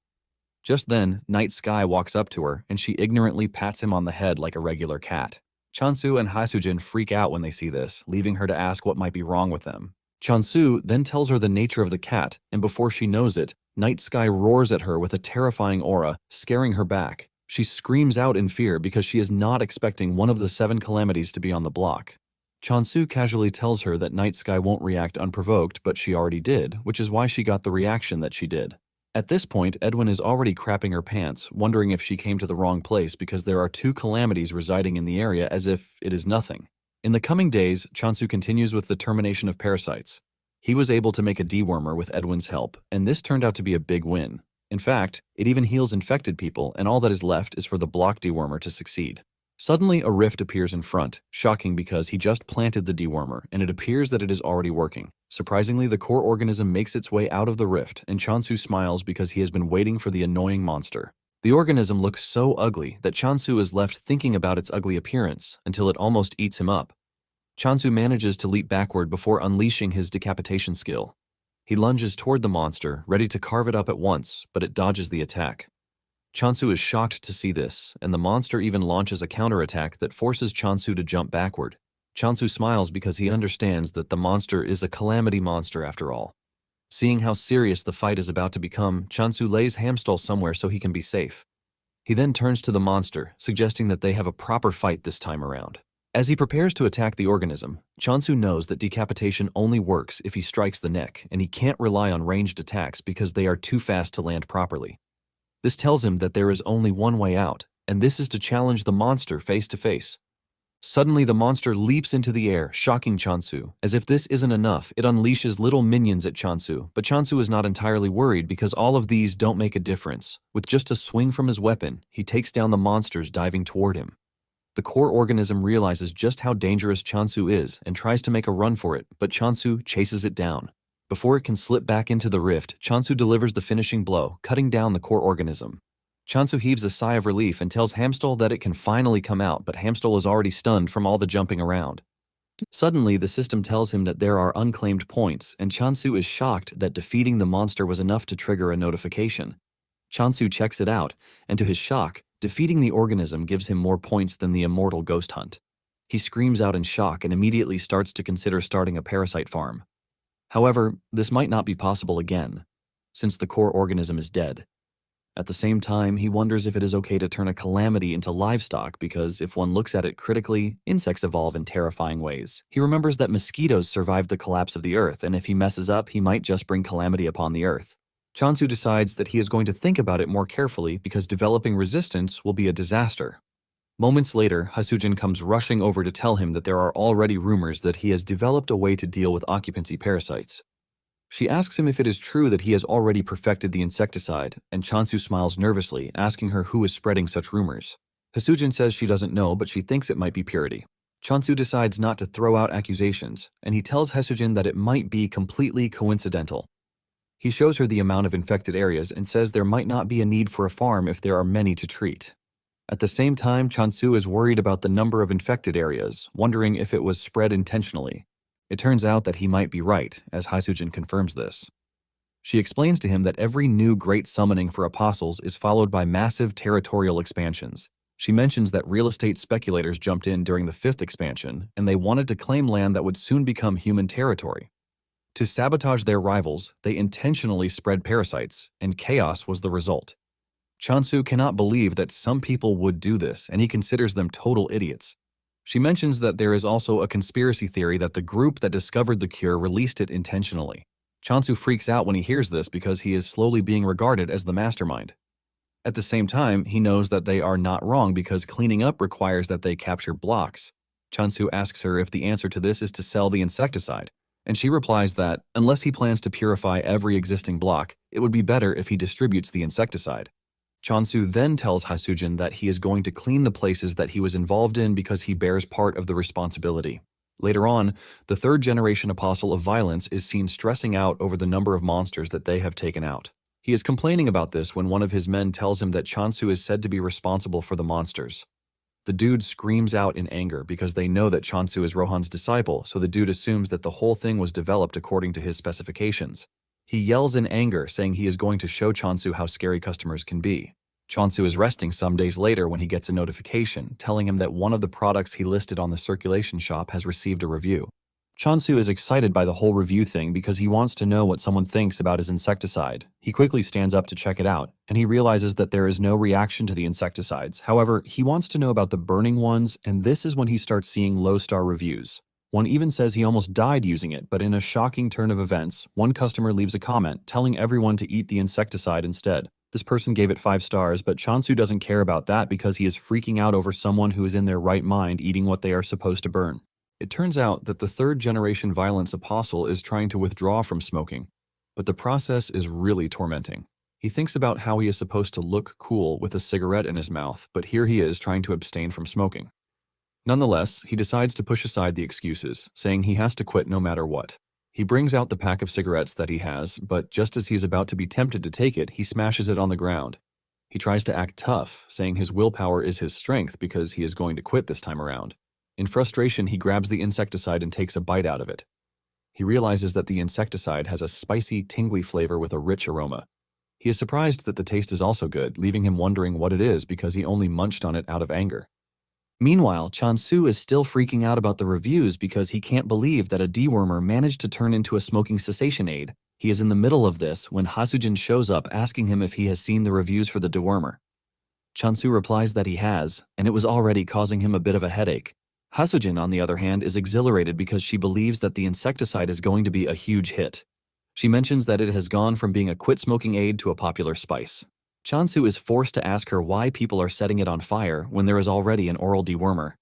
Speaker 1: Just then, Night Sky walks up to her, and she ignorantly pats him on the head like a regular cat. Chansu and Hasujin freak out when they see this, leaving her to ask what might be wrong with them. Chansu then tells her the nature of the cat, and before she knows it, Night Sky roars at her with a terrifying aura, scaring her back. She screams out in fear because she is not expecting one of the 7 calamities to be on the block. Chansu casually tells her that Night Sky won't react unprovoked, but she already did, which is why she got the reaction that she did. At this point, Edwin is already crapping her pants, wondering if she came to the wrong place because there are 2 calamities residing in the area as if it is nothing. In the coming days, Chansu continues with the termination of parasites. He was able to make a dewormer with Edwin's help, and this turned out to be a big win. In fact, it even heals infected people, and all that is left is for the block dewormer to succeed. Suddenly, a rift appears in front, shocking because he just planted the dewormer, and it appears that it is already working. Surprisingly, the core organism makes its way out of the rift, and Chansu smiles because he has been waiting for the annoying monster. The organism looks so ugly that Chansu is left thinking about its ugly appearance until it almost eats him up. Chansu manages to leap backward before unleashing his decapitation skill. He lunges toward the monster, ready to carve it up at once, but it dodges the attack. Chansu is shocked to see this, and the monster even launches a counterattack that forces Chansu to jump backward. Chansu smiles because he understands that the monster is a calamity monster after all. Seeing how serious the fight is about to become, Chansu lays Hamstall somewhere so he can be safe. He then turns to the monster, suggesting that they have a proper fight this time around. As he prepares to attack the organism, Chansu knows that decapitation only works if he strikes the neck, and he can't rely on ranged attacks because they are too fast to land properly. This tells him that there is only one way out, and this is to challenge the monster face to face. Suddenly, the monster leaps into the air, shocking Chansu. As if this isn't enough, it unleashes little minions at Chansu, but Chansu is not entirely worried because all of these don't make a difference. With just a swing from his weapon, he takes down the monsters diving toward him. The core organism realizes just how dangerous Chansu is and tries to make a run for it, but Chansu chases it down. Before it can slip back into the rift, Chansu delivers the finishing blow, cutting down the core organism. Chansu heaves a sigh of relief and tells Hamstall that it can finally come out, but Hamstall is already stunned from all the jumping around. Suddenly, the system tells him that there are unclaimed points, and Chansu is shocked that defeating the monster was enough to trigger a notification. Chansu checks it out, and to his shock, defeating the organism gives him more points than the immortal ghost hunt. He screams out in shock and immediately starts to consider starting a parasite farm. However, this might not be possible again, since the core organism is dead. At the same time, he wonders if it is okay to turn a calamity into livestock because if one looks at it critically, insects evolve in terrifying ways. He remembers that mosquitoes survived the collapse of the earth, and if he messes up, he might just bring calamity upon the earth. Chansu decides that he is going to think about it more carefully because developing resistance will be a disaster. Moments later, Hasujin comes rushing over to tell him that there are already rumors that he has developed a way to deal with occupancy parasites. She asks him if it is true that he has already perfected the insecticide, and Chansu smiles nervously, asking her who is spreading such rumors. Hasujin says she doesn't know, but she thinks it might be Purity. Chansu decides not to throw out accusations, and he tells Hasujin that it might be completely coincidental. He shows her the amount of infected areas and says there might not be a need for a farm if there are many to treat. At the same time, Chansu is worried about the number of infected areas, wondering if it was spread intentionally. It turns out that he might be right, as Hasujin confirms this. She explains to him that every new great summoning for apostles is followed by massive territorial expansions. She mentions that real estate speculators jumped in during the 5th expansion, and they wanted to claim land that would soon become human territory. To sabotage their rivals, they intentionally spread parasites, and chaos was the result. Chansu cannot believe that some people would do this, and he considers them total idiots. She mentions that there is also a conspiracy theory that the group that discovered the cure released it intentionally. Chansu freaks out when he hears this because he is slowly being regarded as the mastermind. At the same time, he knows that they are not wrong because cleaning up requires that they capture blocks. Chansu asks her if the answer to this is to sell the insecticide, and she replies that, unless he plans to purify every existing block, it would be better if he distributes the insecticide. Chansu then tells Hasujin that he is going to clean the places that he was involved in because he bears part of the responsibility. Later on, the 3rd-generation apostle of violence is seen stressing out over the number of monsters that they have taken out. He is complaining about this when one of his men tells him that Chansu is said to be responsible for the monsters. The dude screams out in anger because they know that Chansu is Rohan's disciple, so the dude assumes that the whole thing was developed according to his specifications. He yells in anger, saying he is going to show Chansu how scary customers can be. Chansu is resting some days later when he gets a notification telling him that one of the products he listed on the circulation shop has received a review. Chansu is excited by the whole review thing because he wants to know what someone thinks about his insecticide. He quickly stands up to check it out, and he realizes that there is no reaction to the insecticides. However, he wants to know about the burning ones, and this is when he starts seeing low-star reviews. One even says he almost died using it, but in a shocking turn of events, one customer leaves a comment telling everyone to eat the insecticide instead. This person gave it 5 stars, but Chansu doesn't care about that because he is freaking out over someone who is in their right mind eating what they are supposed to burn. It turns out that the 3rd-generation violence apostle is trying to withdraw from smoking, but the process is really tormenting. He thinks about how he is supposed to look cool with a cigarette in his mouth, but here he is trying to abstain from smoking. Nonetheless, he decides to push aside the excuses, saying he has to quit no matter what. He brings out the pack of cigarettes that he has, but just as he's about to be tempted to take it, he smashes it on the ground. He tries to act tough, saying his willpower is his strength because he is going to quit this time around. In frustration, he grabs the insecticide and takes a bite out of it. He realizes that the insecticide has a spicy, tingly flavor with a rich aroma. He is surprised that the taste is also good, leaving him wondering what it is because he only munched on it out of anger. Meanwhile, Chansu is still freaking out about the reviews because he can't believe that a dewormer managed to turn into a smoking cessation aid. He is in the middle of this when Hasujin shows up asking him if he has seen the reviews for the dewormer. Chansu replies that he has, and it was already causing him a bit of a headache. Hasujin, on the other hand, is exhilarated because she believes that the insecticide is going to be a huge hit. She mentions that it has gone from being a quit-smoking aid to a popular spice. Chansu is forced to ask her why people are setting it on fire when there is already an oral dewormer.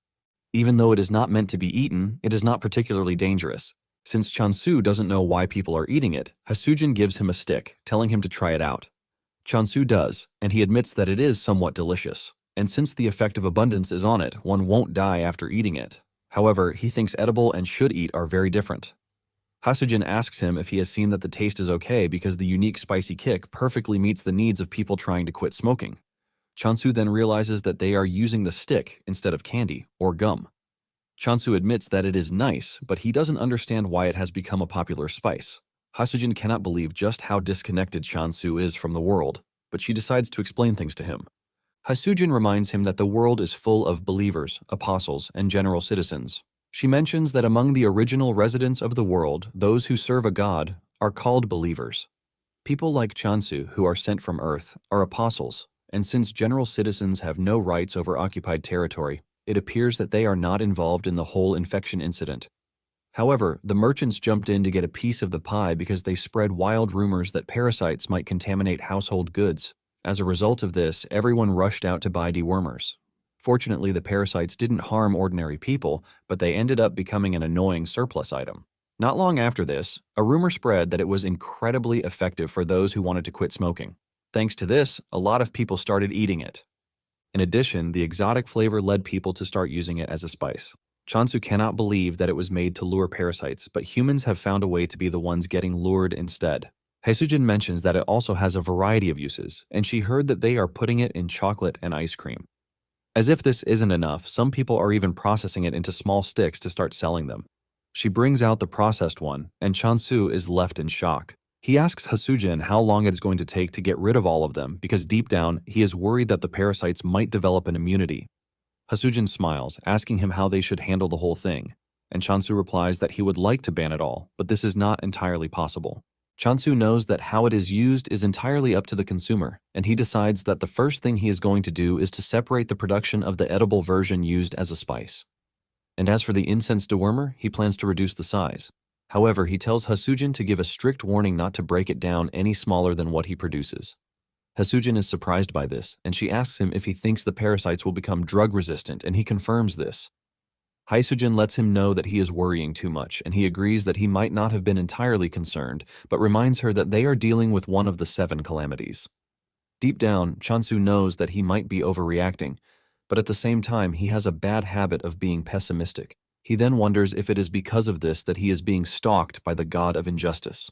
Speaker 1: Even though it is not meant to be eaten, it is not particularly dangerous. Since Chansu doesn't know why people are eating it, Hasujin gives him a stick, telling him to try it out. Chansu does, and he admits that it is somewhat delicious. And since the effect of abundance is on it, one won't die after eating it. However, he thinks edible and should eat are very different. Hasujin asks him if he has seen that the taste is okay because the unique spicy kick perfectly meets the needs of people trying to quit smoking. Chansu then realizes that they are using the stick instead of candy or gum. Chansu admits that it is nice, but he doesn't understand why it has become a popular spice. Hasujin cannot believe just how disconnected Chansu is from the world, but she decides to explain things to him. Hasujin reminds him that the world is full of believers, apostles, and general citizens. She mentions that among the original residents of the world, those who serve a god are called believers. People like Chansu, who are sent from Earth, are apostles, and since general citizens have no rights over occupied territory, it appears that they are not involved in the whole infection incident. However, the merchants jumped in to get a piece of the pie because they spread wild rumors that parasites might contaminate household goods. As a result of this, everyone rushed out to buy dewormers. Fortunately, the parasites didn't harm ordinary people, but they ended up becoming an annoying surplus item. Not long after this, a rumor spread that it was incredibly effective for those who wanted to quit smoking. Thanks to this, a lot of people started eating it. In addition, the exotic flavor led people to start using it as a spice. Chansu cannot believe that it was made to lure parasites, but humans have found a way to be the ones getting lured instead. Haesujin mentions that it also has a variety of uses, and she heard that they are putting it in chocolate and ice cream. As if this isn't enough, some people are even processing it into small sticks to start selling them. She brings out the processed one, and Chansu is left in shock. He asks Haesujin how long it is going to take to get rid of all of them because deep down, he is worried that the parasites might develop an immunity. Haesujin smiles, asking him how they should handle the whole thing, and Chansu replies that he would like to ban it all, but this is not entirely possible. Chansu knows that how it is used is entirely up to the consumer, and he decides that the first thing he is going to do is to separate the production of the edible version used as a spice. And as for the incense dewormer, he plans to reduce the size. However, he tells Haesujin to give a strict warning not to break it down any smaller than what he produces. Haesujin is surprised by this, and she asks him if he thinks the parasites will become drug-resistant, and he confirms this. Haesujin lets him know that he is worrying too much, and he agrees that he might not have been entirely concerned, but reminds her that they are dealing with one of the 7 calamities. Deep down, Chansu knows that he might be overreacting, but at the same time, he has a bad habit of being pessimistic. He then wonders if it is because of this that he is being stalked by the god of injustice.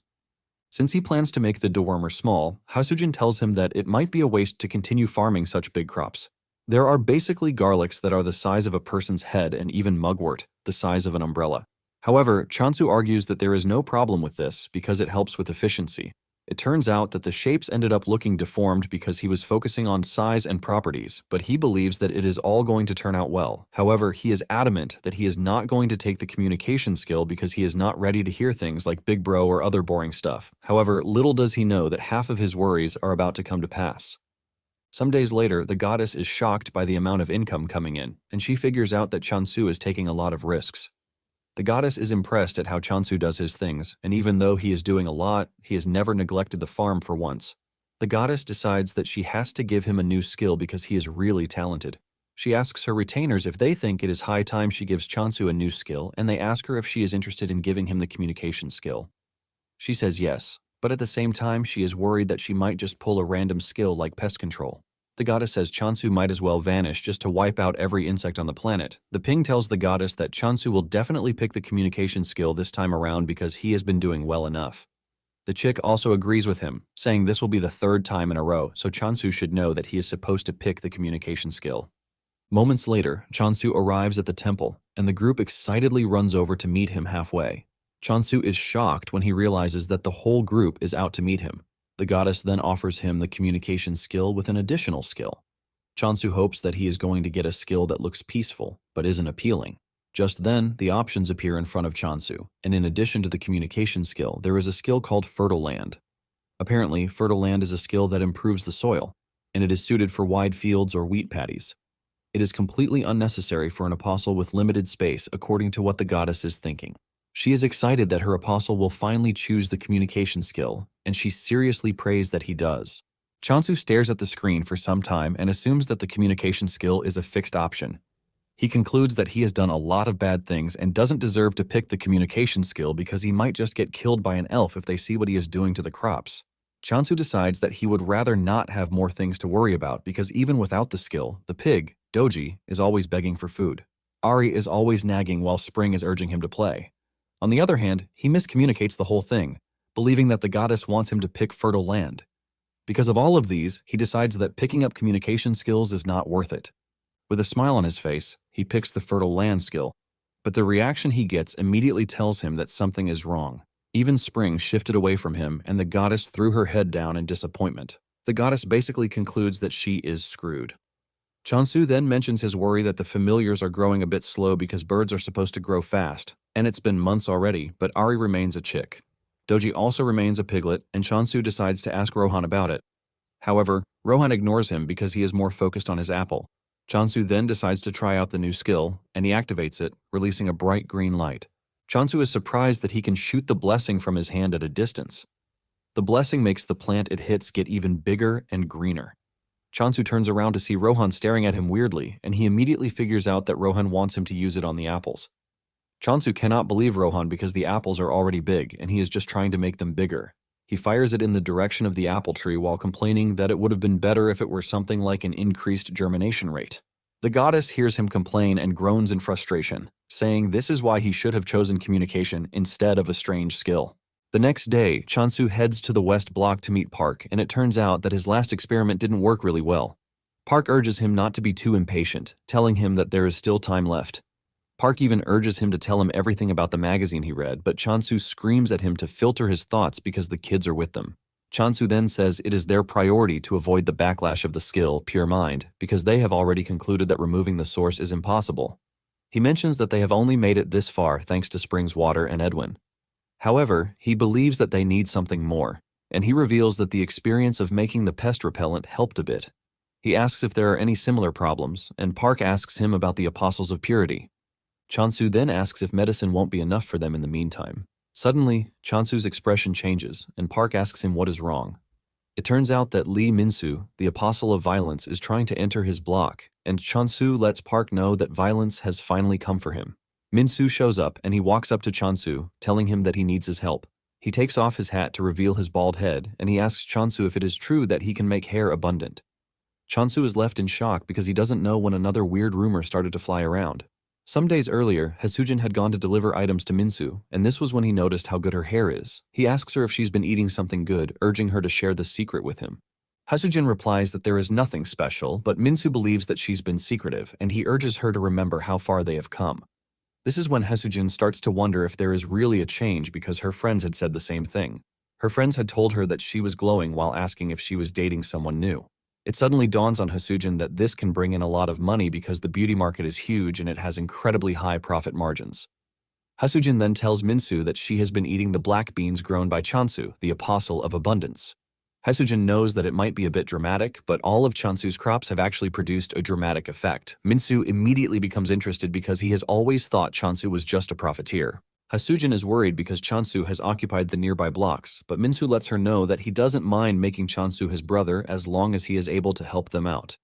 Speaker 1: Since he plans to make the dewormer small, Haesujin tells him that it might be a waste to continue farming such big crops. There are basically garlics that are the size of a person's head and even mugwort, the size of an umbrella. However, Chansu argues that there is no problem with this because it helps with efficiency. It turns out that the shapes ended up looking deformed because he was focusing on size and properties, but he believes that it is all going to turn out well. However, he is adamant that he is not going to take the communication skill because he is not ready to hear things like Big Bro or other boring stuff. However, little does he know that half of his worries are about to come to pass. Some days later, the goddess is shocked by the amount of income coming in, and she figures out that Chansu is taking a lot of risks. The goddess is impressed at how Chansu does his things, and even though he is doing a lot, he has never neglected the farm for once. The goddess decides that she has to give him a new skill because he is really talented. She asks her retainers if they think it is high time she gives Chansu a new skill, and they ask her if she is interested in giving him the communication skill. She says yes, but at the same time she is worried that she might just pull a random skill like pest control. The goddess says Chansu might as well vanish just to wipe out every insect on the planet. The ping tells the goddess that Chansu will definitely pick the communication skill this time around because he has been doing well enough. The chick also agrees with him, saying this will be the 3rd time in a row, so Chansu should know that he is supposed to pick the communication skill. Moments later, Chansu arrives at the temple, and the group excitedly runs over to meet him halfway. Chansu is shocked when he realizes that the whole group is out to meet him. The goddess then offers him the communication skill with an additional skill. Chansu hopes that he is going to get a skill that looks peaceful, but isn't appealing. Just then, the options appear in front of Chansu, and in addition to the communication skill, there is a skill called Fertile Land. Apparently, Fertile Land is a skill that improves the soil, and it is suited for wide fields or wheat paddies. It is completely unnecessary for an apostle with limited space according to what the goddess is thinking. She is excited that her apostle will finally choose the communication skill, and she seriously prays that he does. Chansu stares at the screen for some time and assumes that the communication skill is a fixed option. He concludes that he has done a lot of bad things and doesn't deserve to pick the communication skill because he might just get killed by an elf if they see what he is doing to the crops. Chansu decides that he would rather not have more things to worry about because even without the skill, the pig, Doji, is always begging for food. Ari is always nagging while Spring is urging him to play. On the other hand, he miscommunicates the whole thing, believing that the goddess wants him to pick Fertile Land. Because of all of these, he decides that picking up communication skills is not worth it. With a smile on his face, he picks the Fertile Land skill, but the reaction he gets immediately tells him that something is wrong. Even Spring shifted away from him, and the goddess threw her head down in disappointment. The goddess basically concludes that she is screwed. Chansu then mentions his worry that the familiars are growing a bit slow because birds are supposed to grow fast, and it's been months already, but Ari remains a chick. Doji also remains a piglet, and Chansu decides to ask Rohan about it. However, Rohan ignores him because he is more focused on his apple. Chansu then decides to try out the new skill, and he activates it, releasing a bright green light. Chansu is surprised that he can shoot the blessing from his hand at a distance. The blessing makes the plant it hits get even bigger and greener. Chansu turns around to see Rohan staring at him weirdly, and he immediately figures out that Rohan wants him to use it on the apples. Chansu cannot believe Rohan because the apples are already big and he is just trying to make them bigger. He fires it in the direction of the apple tree while complaining that it would have been better if it were something like an increased germination rate. The goddess hears him complain and groans in frustration, saying this is why he should have chosen communication instead of a strange skill. The next day, Chansu heads to the West Block to meet Park, and it turns out that his last experiment didn't work really well. Park urges him not to be too impatient, telling him that there is still time left. Park even urges him to tell him everything about the magazine he read, but Chansu screams at him to filter his thoughts because the kids are with them. Chansu then says it is their priority to avoid the backlash of the skill, Pure Mind, because they have already concluded that removing the source is impossible. He mentions that they have only made it this far thanks to Spring's water and Edwin. However, he believes that they need something more, and he reveals that the experience of making the pest repellent helped a bit. He asks if there are any similar problems, and Park asks him about the Apostles of Purity. Chansu then asks if medicine won't be enough for them in the meantime. Suddenly, Chansu's expression changes, and Park asks him what is wrong. It turns out that Lee Minsu, the Apostle of Violence, is trying to enter his block, and Chansu lets Park know that violence has finally come for him. Minsu shows up, and he walks up to Chansu, telling him that he needs his help. He takes off his hat to reveal his bald head, and he asks Chansu if it is true that he can make hair abundant. Chansu is left in shock because he doesn't know when another weird rumor started to fly around. Some days earlier, Hasujin had gone to deliver items to Minsu, and this was when he noticed how good her hair is. He asks her if she's been eating something good, urging her to share the secret with him. Hasujin replies that there is nothing special, but Minsu believes that she's been secretive, and he urges her to remember how far they have come. This is when Hasujin starts to wonder if there is really a change because her friends had said the same thing. Her friends had told her that she was glowing while asking if she was dating someone new. It suddenly dawns on Hasujin that this can bring in a lot of money because the beauty market is huge and it has incredibly high profit margins. Hasujin then tells Minsu that she has been eating the black beans grown by Chansu, the Apostle of Abundance. Hasujin knows that it might be a bit dramatic, but all of Chansu's crops have actually produced a dramatic effect. Minsu immediately becomes interested because he has always thought Chansu was just a profiteer. Hasujin is worried because Chansu has occupied the nearby blocks, but Minsu lets her know that he doesn't mind making Chansu his brother as long as he is able to help them out.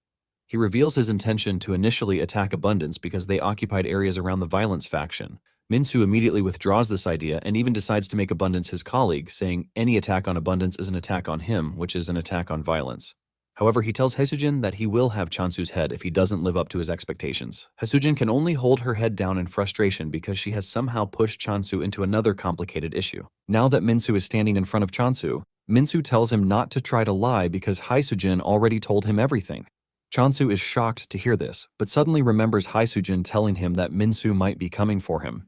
Speaker 1: He reveals his intention to initially attack Abundance because they occupied areas around the Violence faction. Minsu immediately withdraws this idea and even decides to make Abundance his colleague, saying any attack on Abundance is an attack on him, which is an attack on Violence. However, he tells Hasujin that he will have Chansu's head if he doesn't live up to his expectations. Hasujin can only hold her head down in frustration because she has somehow pushed Chansu into another complicated issue. Now that Minsu is standing in front of Chansu, Minsu tells him not to try to lie because Hasujin already told him everything. Chansu is shocked to hear this, but suddenly remembers Hasujin telling him that Minsu might be coming for him.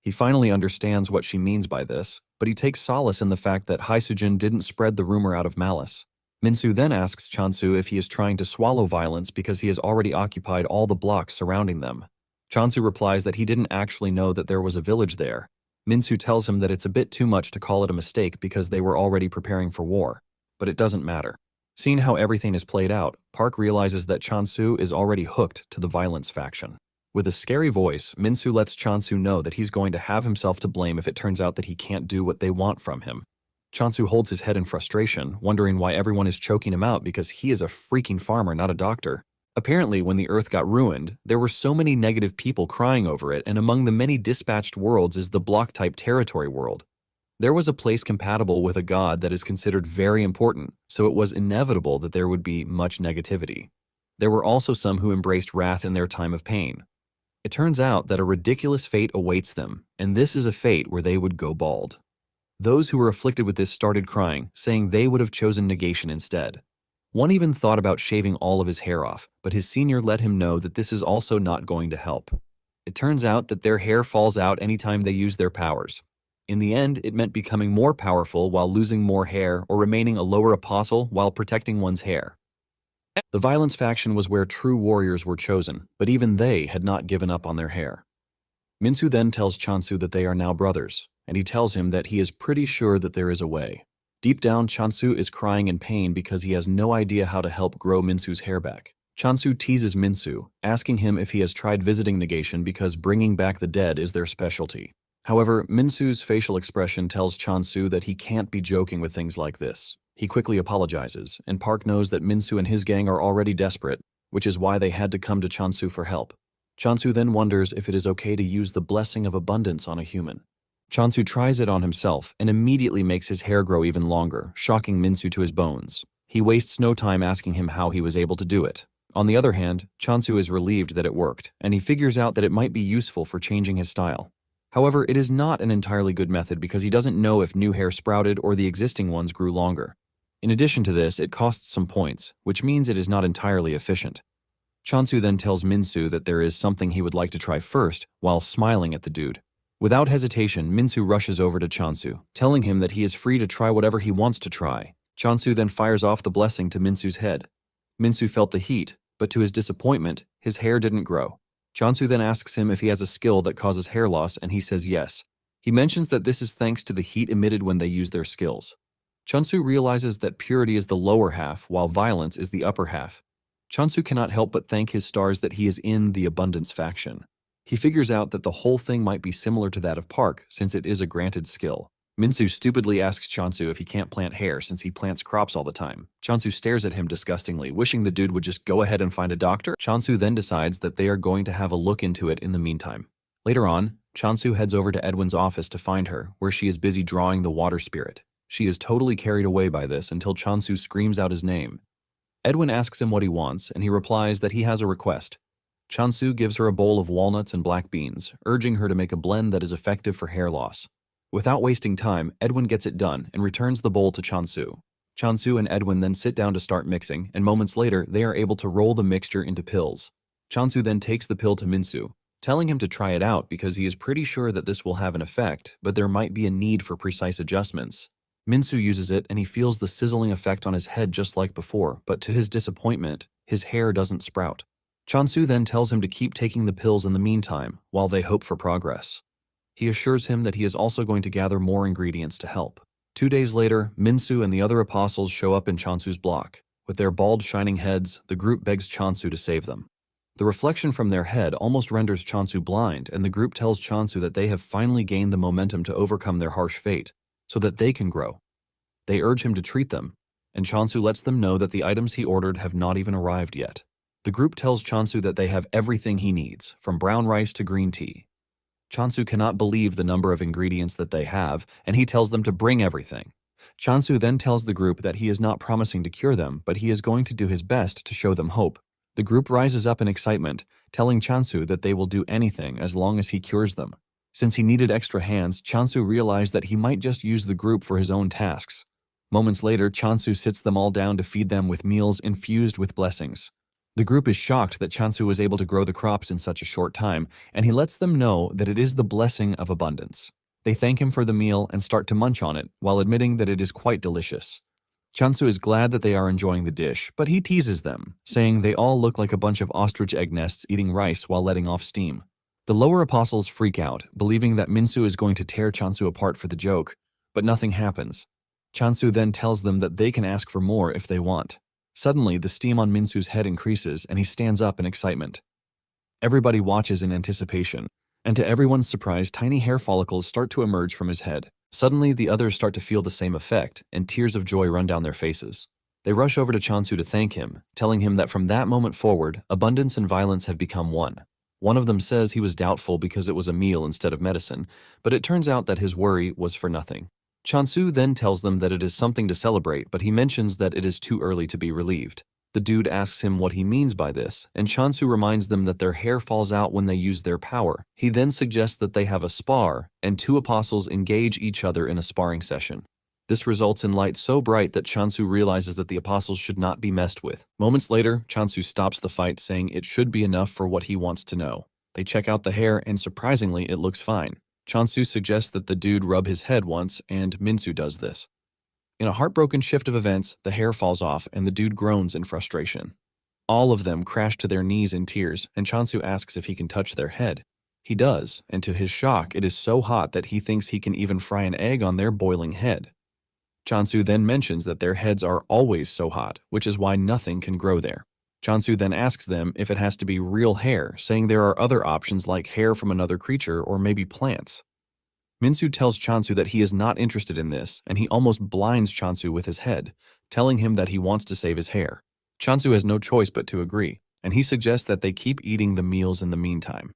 Speaker 1: He finally understands what she means by this, but he takes solace in the fact that Hasujin didn't spread the rumor out of malice. Minsu then asks Chansu if he is trying to swallow Violence because he has already occupied all the blocks surrounding them. Chansu replies that he didn't actually know that there was a village there. Minsu tells him that it's a bit too much to call it a mistake because they were already preparing for war. But it doesn't matter. Seeing how everything is played out, Park realizes that Chansu is already hooked to the Violence faction. With a scary voice, Minsu lets Chansu know that he's going to have himself to blame if it turns out that he can't do what they want from him. Chansu holds his head in frustration, wondering why everyone is choking him out because he is a freaking farmer, not a doctor. Apparently, when the Earth got ruined, there were so many negative people crying over it, and among the many dispatched worlds is the block-type territory world. There was a place compatible with a god that is considered very important, so it was inevitable that there would be much negativity. There were also some who embraced wrath in their time of pain. It turns out that a ridiculous fate awaits them, and this is a fate where they would go bald. Those who were afflicted with this started crying, saying they would have chosen negation instead. One even thought about shaving all of his hair off, but his senior let him know that this is also not going to help. It turns out that their hair falls out anytime they use their powers. In the end, it meant becoming more powerful while losing more hair or remaining a lower apostle while protecting one's hair. The Violence faction was where true warriors were chosen, but even they had not given up on their hair. Minsu then tells Chansu that they are now brothers, and he tells him that he is pretty sure that there is a way. Deep down, Chansu is crying in pain because he has no idea how to help grow Minsu's hair back. Chansu teases Minsu, asking him if he has tried visiting negation because bringing back the dead is their specialty. However, Minsu's facial expression tells Chansu that he can't be joking with things like this. He quickly apologizes, and Park knows that Minsu and his gang are already desperate, which is why they had to come to Chansu for help. Chansu then wonders if it is okay to use the blessing of abundance on a human. Chansu tries it on himself and immediately makes his hair grow even longer, shocking Minsu to his bones. He wastes no time asking him how he was able to do it. On the other hand, Chansu is relieved that it worked, and he figures out that it might be useful for changing his style. However, it is not an entirely good method because he doesn't know if new hair sprouted or the existing ones grew longer. In addition to this, it costs some points, which means it is not entirely efficient. Chansu then tells Minsu that there is something he would like to try first, while smiling at the dude. Without hesitation, Minsu rushes over to Chansu, telling him that he is free to try whatever he wants to try. Chansu then fires off the blessing to Minsu's head. Minsu felt the heat, but to his disappointment, his hair didn't grow. Chansu then asks him if he has a skill that causes hair loss, and he says yes. He mentions that this is thanks to the heat emitted when they use their skills. Chansu realizes that purity is the lower half, while violence is the upper half. Chansu cannot help but thank his stars that he is in the abundance faction. He figures out that the whole thing might be similar to that of Park, since it is a granted skill. Minsu stupidly asks Chansu if he can't plant hair since he plants crops all the time. Chansu stares at him disgustingly, wishing the dude would just go ahead and find a doctor. Chansu then decides that they are going to have a look into it in the meantime. Later on, Chansu heads over to Edwin's office to find her, where she is busy drawing the water spirit. She is totally carried away by this until Chansu screams out his name. Edwin asks him what he wants, and he replies that he has a request. Chansu gives her a bowl of walnuts and black beans, urging her to make a blend that is effective for hair loss. Without wasting time, Edwin gets it done and returns the bowl to Chansu. Chansu and Edwin then sit down to start mixing, and moments later, they are able to roll the mixture into pills. Chansu then takes the pill to Minsu, telling him to try it out because he is pretty sure that this will have an effect, but there might be a need for precise adjustments. Minsu uses it and he feels the sizzling effect on his head just like before, but to his disappointment, his hair doesn't sprout. Chansu then tells him to keep taking the pills in the meantime, while they hope for progress. He assures him that he is also going to gather more ingredients to help. 2 days later, Minsu and the other apostles show up in Chansu's block. With their bald, shining heads, the group begs Chansu to save them. The reflection from their head almost renders Chansu blind, and the group tells Chansu that they have finally gained the momentum to overcome their harsh fate, so that they can grow. They urge him to treat them, and Chansu lets them know that the items he ordered have not even arrived yet. The group tells Chansu that they have everything he needs, from brown rice to green tea. Chansu cannot believe the number of ingredients that they have, and he tells them to bring everything. Chansu then tells the group that he is not promising to cure them, but he is going to do his best to show them hope. The group rises up in excitement, telling Chansu that they will do anything as long as he cures them. Since he needed extra hands, Chansu realized that he might just use the group for his own tasks. Moments later, Chansu sits them all down to feed them with meals infused with blessings. The group is shocked that Chansu was able to grow the crops in such a short time, and he lets them know that it is the blessing of abundance. They thank him for the meal and start to munch on it, while admitting that it is quite delicious. Chansu is glad that they are enjoying the dish, but he teases them, saying they all look like a bunch of ostrich egg nests eating rice while letting off steam. The lower apostles freak out, believing that Minsu is going to tear Chansu apart for the joke, but nothing happens. Chansu then tells them that they can ask for more if they want. Suddenly, the steam on Minsu's head increases, and he stands up in excitement. Everybody watches in anticipation, and to everyone's surprise, tiny hair follicles start to emerge from his head. Suddenly, the others start to feel the same effect, and tears of joy run down their faces. They rush over to Chansu to thank him, telling him that from that moment forward, abundance and violence have become one. One of them says he was doubtful because it was a meal instead of medicine, but it turns out that his worry was for nothing. Chansu then tells them that it is something to celebrate, but he mentions that it is too early to be relieved. The dude asks him what he means by this, and Chansu reminds them that their hair falls out when they use their power. He then suggests that they have a spar, and 2 apostles engage each other in a sparring session. This results in light so bright that Chansu realizes that the apostles should not be messed with. Moments later, Chansu stops the fight, saying it should be enough for what he wants to know. They check out the hair, and surprisingly, it looks fine. Chansu suggests that the dude rub his head once, and Minsu does this. In a heartbroken shift of events, the hair falls off, and the dude groans in frustration. All of them crash to their knees in tears, and Chansu asks if he can touch their head. He does, and to his shock, it is so hot that he thinks he can even fry an egg on their boiling head. Chansu then mentions that their heads are always so hot, which is why nothing can grow there. Chansu then asks them if it has to be real hair, saying there are other options like hair from another creature or maybe plants. Minsu tells Chansu that he is not interested in this, and he almost blinds Chansu with his head, telling him that he wants to save his hair. Chansu has no choice but to agree. and he suggests that they keep eating the meals in the meantime.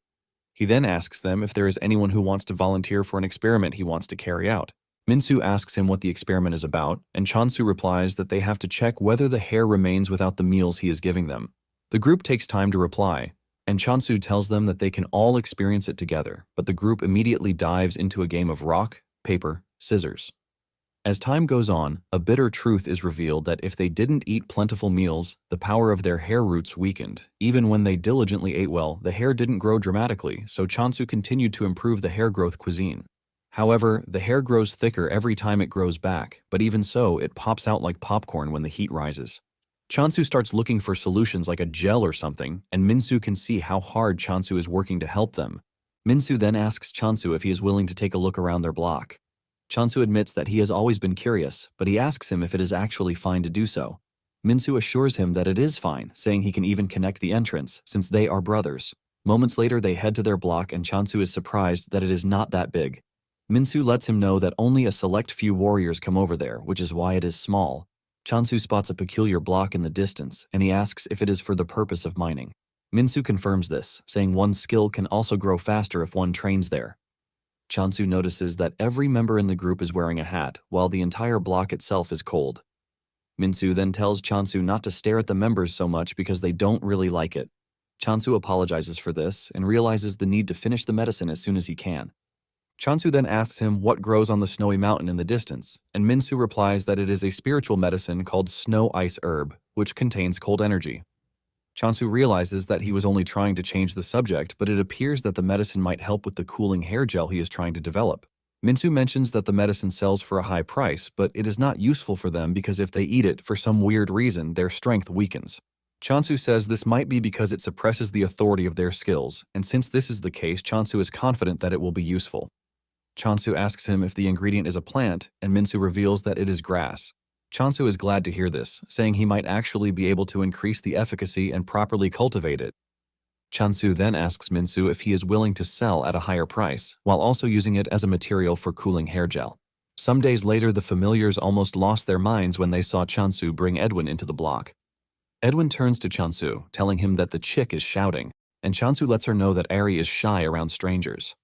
Speaker 1: He then asks them if there is anyone who wants to volunteer for an experiment he wants to carry out. Minsu asks him what the experiment is about, and Chansu replies that they have to check whether the hair remains without the meals he is giving them. The group takes time to reply, and Chansu tells them that they can all experience it together, but the group immediately dives into a game of rock, paper, scissors. As time goes on, a bitter truth is revealed that if they didn't eat plentiful meals, the power of their hair roots weakened. Even when they diligently ate well, the hair didn't grow dramatically, so Chansu continued to improve the hair growth cuisine. However, the hair grows thicker every time it grows back, but even so, it pops out like popcorn when the heat rises. Chansu starts looking for solutions like a gel or something, and Minsu can see how hard Chansu is working to help them. Minsu then asks Chansu if he is willing to take a look around their block. Chansu admits that he has always been curious, but he asks him if it is actually fine to do so. Minsu assures him that it is fine, saying he can even connect the entrance, since they are brothers. Moments later, they head to their block and Chansu is surprised that it is not that big. Minsu lets him know that only a select few warriors come over there, which is why it is small. Chansu spots a peculiar block in the distance, and he asks if it is for the purpose of mining. Minsu confirms this, saying one's skill can also grow faster if one trains there. Chansu notices that every member in the group is wearing a hat, while the entire block itself is cold. Minsu then tells Chansu not to stare at the members so much because they don't really like it. Chansu apologizes for this and realizes the need to finish the medicine as soon as he can. Chansu then asks him what grows on the snowy mountain in the distance, and Minsu replies that it is a spiritual medicine called Snow Ice Herb, which contains cold energy. Chansu realizes that he was only trying to change the subject, but it appears that the medicine might help with the cooling hair gel he is trying to develop. Minsu mentions that the medicine sells for a high price, but it is not useful for them because if they eat it, for some weird reason, their strength weakens. Chansu says this might be because it suppresses the authority of their skills, and since this is the case, Chansu is confident that it will be useful. Chansu asks him if the ingredient is a plant, and Minsu reveals that it is grass. Chansu is glad to hear this, saying he might actually be able to increase the efficacy and properly cultivate it. Chansu then asks Minsu if he is willing to sell at a higher price, while also using it as a material for cooling hair gel. Some days later, the familiars almost lost their minds when they saw Chansu bring Edwin into the block. Edwin turns to Chansu, telling him that the chick is shouting, and Chansu lets her know that Ari is shy around strangers.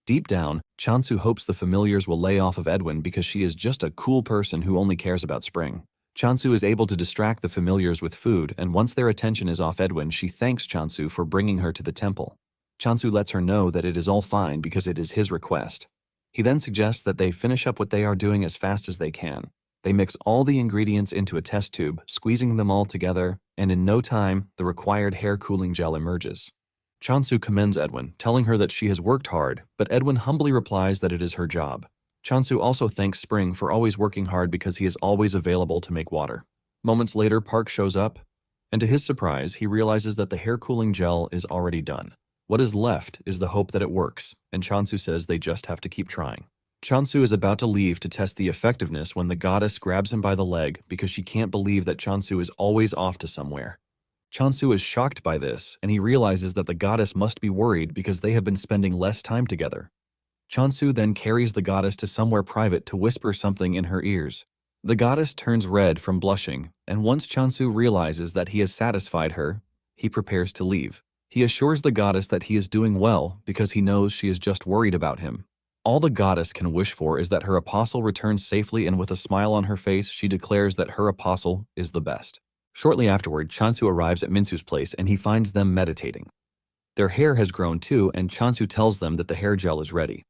Speaker 1: Deep down, Chansu hopes the familiars will lay off of Edwin because she is just a cool person who only cares about spring. Chansu is able to distract the familiars with food, and once their attention is off Edwin, she thanks Chansu for bringing her to the temple. Chansu lets her know that it is all fine because it is his request. He then suggests that they finish up what they are doing as fast as they can. They mix all the ingredients into a test tube, squeezing them all together, and in no time, the required hair cooling gel emerges. Chansu commends Edwin, telling her that she has worked hard, but Edwin humbly replies that it is her job. Chansu also thanks Spring for always working hard because he is always available to make water. Moments later, Park shows up, and to his surprise, he realizes that the hair cooling gel is already done. What is left is the hope that it works, and Chansu says they just have to keep trying. Chansu is about to leave to test the effectiveness when the goddess grabs him by the leg because she can't believe that Chansu is always off to somewhere. Chansu is shocked by this, and he realizes that the goddess must be worried because they have been spending less time together. Chansu then carries the goddess to somewhere private to whisper something in her ears. The goddess turns red from blushing, and once Chansu realizes that he has satisfied her, he prepares to leave. He assures the goddess that he is doing well because he knows she is just worried about him. All the goddess can wish for is that her apostle returns safely, and with a smile on her face, she declares that her apostle is the best. Shortly afterward, Chansu arrives at Minsu's place and he finds them meditating. Their hair has grown too, and Chansu tells them that the hair gel is ready.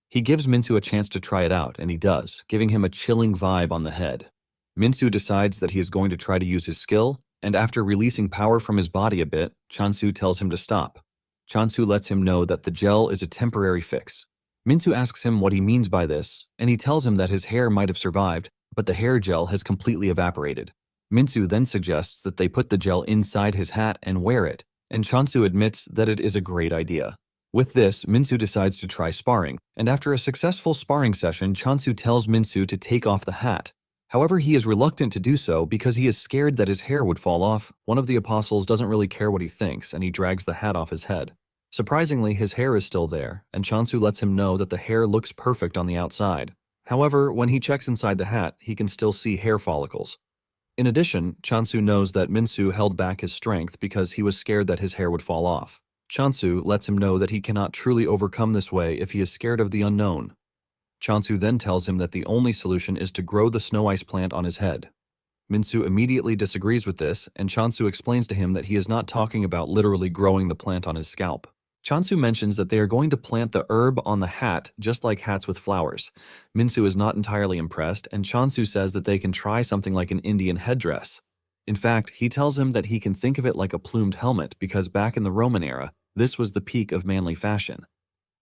Speaker 1: He gives Minsu a chance to try it out, and he does, giving him a chilling vibe on the head. Minsu decides that he is going to try to use his skill, and after releasing power from his body a bit, Chansu tells him to stop. Chansu lets him know that the gel is a temporary fix. Minsu asks him what he means by this, and he tells him that his hair might have survived, but the hair gel has completely evaporated. Minsu then suggests that they put the gel inside his hat and wear it, and Chansu admits that it is a great idea. With this, Minsu decides to try sparring, and after a successful sparring session, Chansu tells Minsu to take off the hat. However, he is reluctant to do so because he is scared that his hair would fall off. One of the apostles doesn't really care what he thinks, and he drags the hat off his head. Surprisingly, his hair is still there, and Chansu lets him know that the hair looks perfect on the outside. However, when he checks inside the hat, he can still see hair follicles. In addition, Chansu knows that Minsu held back his strength because he was scared that his hair would fall off. Chansu lets him know that he cannot truly overcome this way if he is scared of the unknown. Chansu then tells him that the only solution is to grow the snow ice plant on his head. Minsu immediately disagrees with this, and Chansu explains to him that he is not talking about literally growing the plant on his scalp. Chansu mentions that they are going to plant the herb on the hat just like hats with flowers. Minsu is not entirely impressed, and Chansu says that they can try something like an Indian headdress. In fact, he tells him that he can think of it like a plumed helmet because back in the Roman era, this was the peak of manly fashion.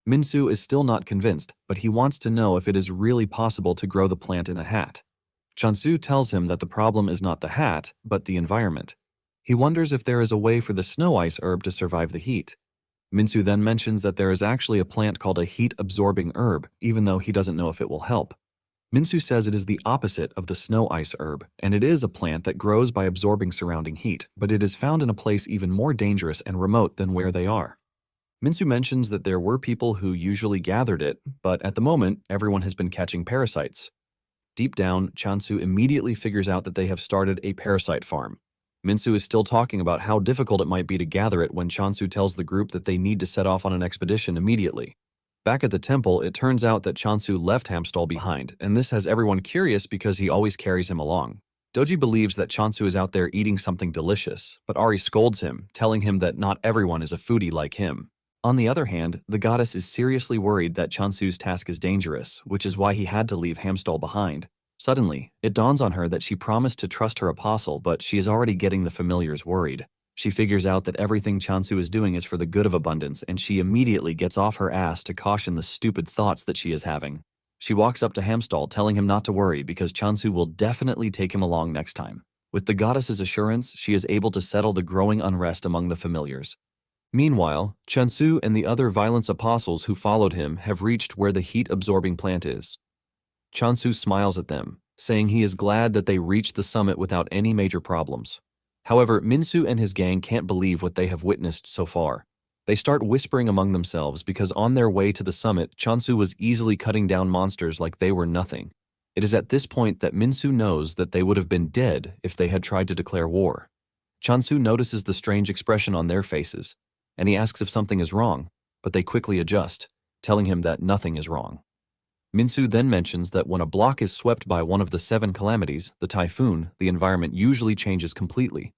Speaker 1: Minsu is still not convinced, but he wants to know if it is really possible to grow the plant in a hat. Chansu tells him that the problem is not the hat, but the environment. He wonders if there is a way for the snow ice herb to survive the heat. Minsu then mentions that there is actually a plant called a heat-absorbing herb, even though he doesn't know if it will help. Minsu says it is the opposite of the snow ice herb, and it is a plant that grows by absorbing surrounding heat, but it is found in a place even more dangerous and remote than where they are. Minsu mentions that there were people who usually gathered it, but at the moment, everyone has been catching parasites. Deep down, Chansu immediately figures out that they have started a parasite farm. Minsu is still talking about how difficult it might be to gather it when Chansu tells the group that they need to set off on an expedition immediately. Back at the temple, it turns out that Chansu left Hamstall behind, and this has everyone curious because he always carries him along. Doji believes that Chansu is out there eating something delicious, but Ari scolds him, telling him that not everyone is a foodie like him. On the other hand, the goddess is seriously worried that Chansu's task is dangerous, which is why he had to leave Hamstall behind. Suddenly, it dawns on her that she promised to trust her apostle, but she is already getting the familiars worried. She figures out that everything Chansu is doing is for the good of abundance, and she immediately gets off her ass to caution the stupid thoughts that she is having. She walks up to Hamstall, telling him not to worry because Chansu will definitely take him along next time. With the goddess's assurance, she is able to settle the growing unrest among the familiars. Meanwhile, Chansu and the other violence apostles who followed him have reached where the heat-absorbing plant is. Chansu smiles at them, saying he is glad that they reached the summit without any major problems. However, Minsu and his gang can't believe what they have witnessed so far. They start whispering among themselves because on their way to the summit, Chansu was easily cutting down monsters like they were nothing. It is at this point that Minsu knows that they would have been dead if they had tried to declare war. Chansu notices the strange expression on their faces, and he asks if something is wrong, but they quickly adjust, telling him that nothing is wrong. Minsu then mentions that when a block is swept by one of the 7 calamities, the typhoon, the environment usually changes completely.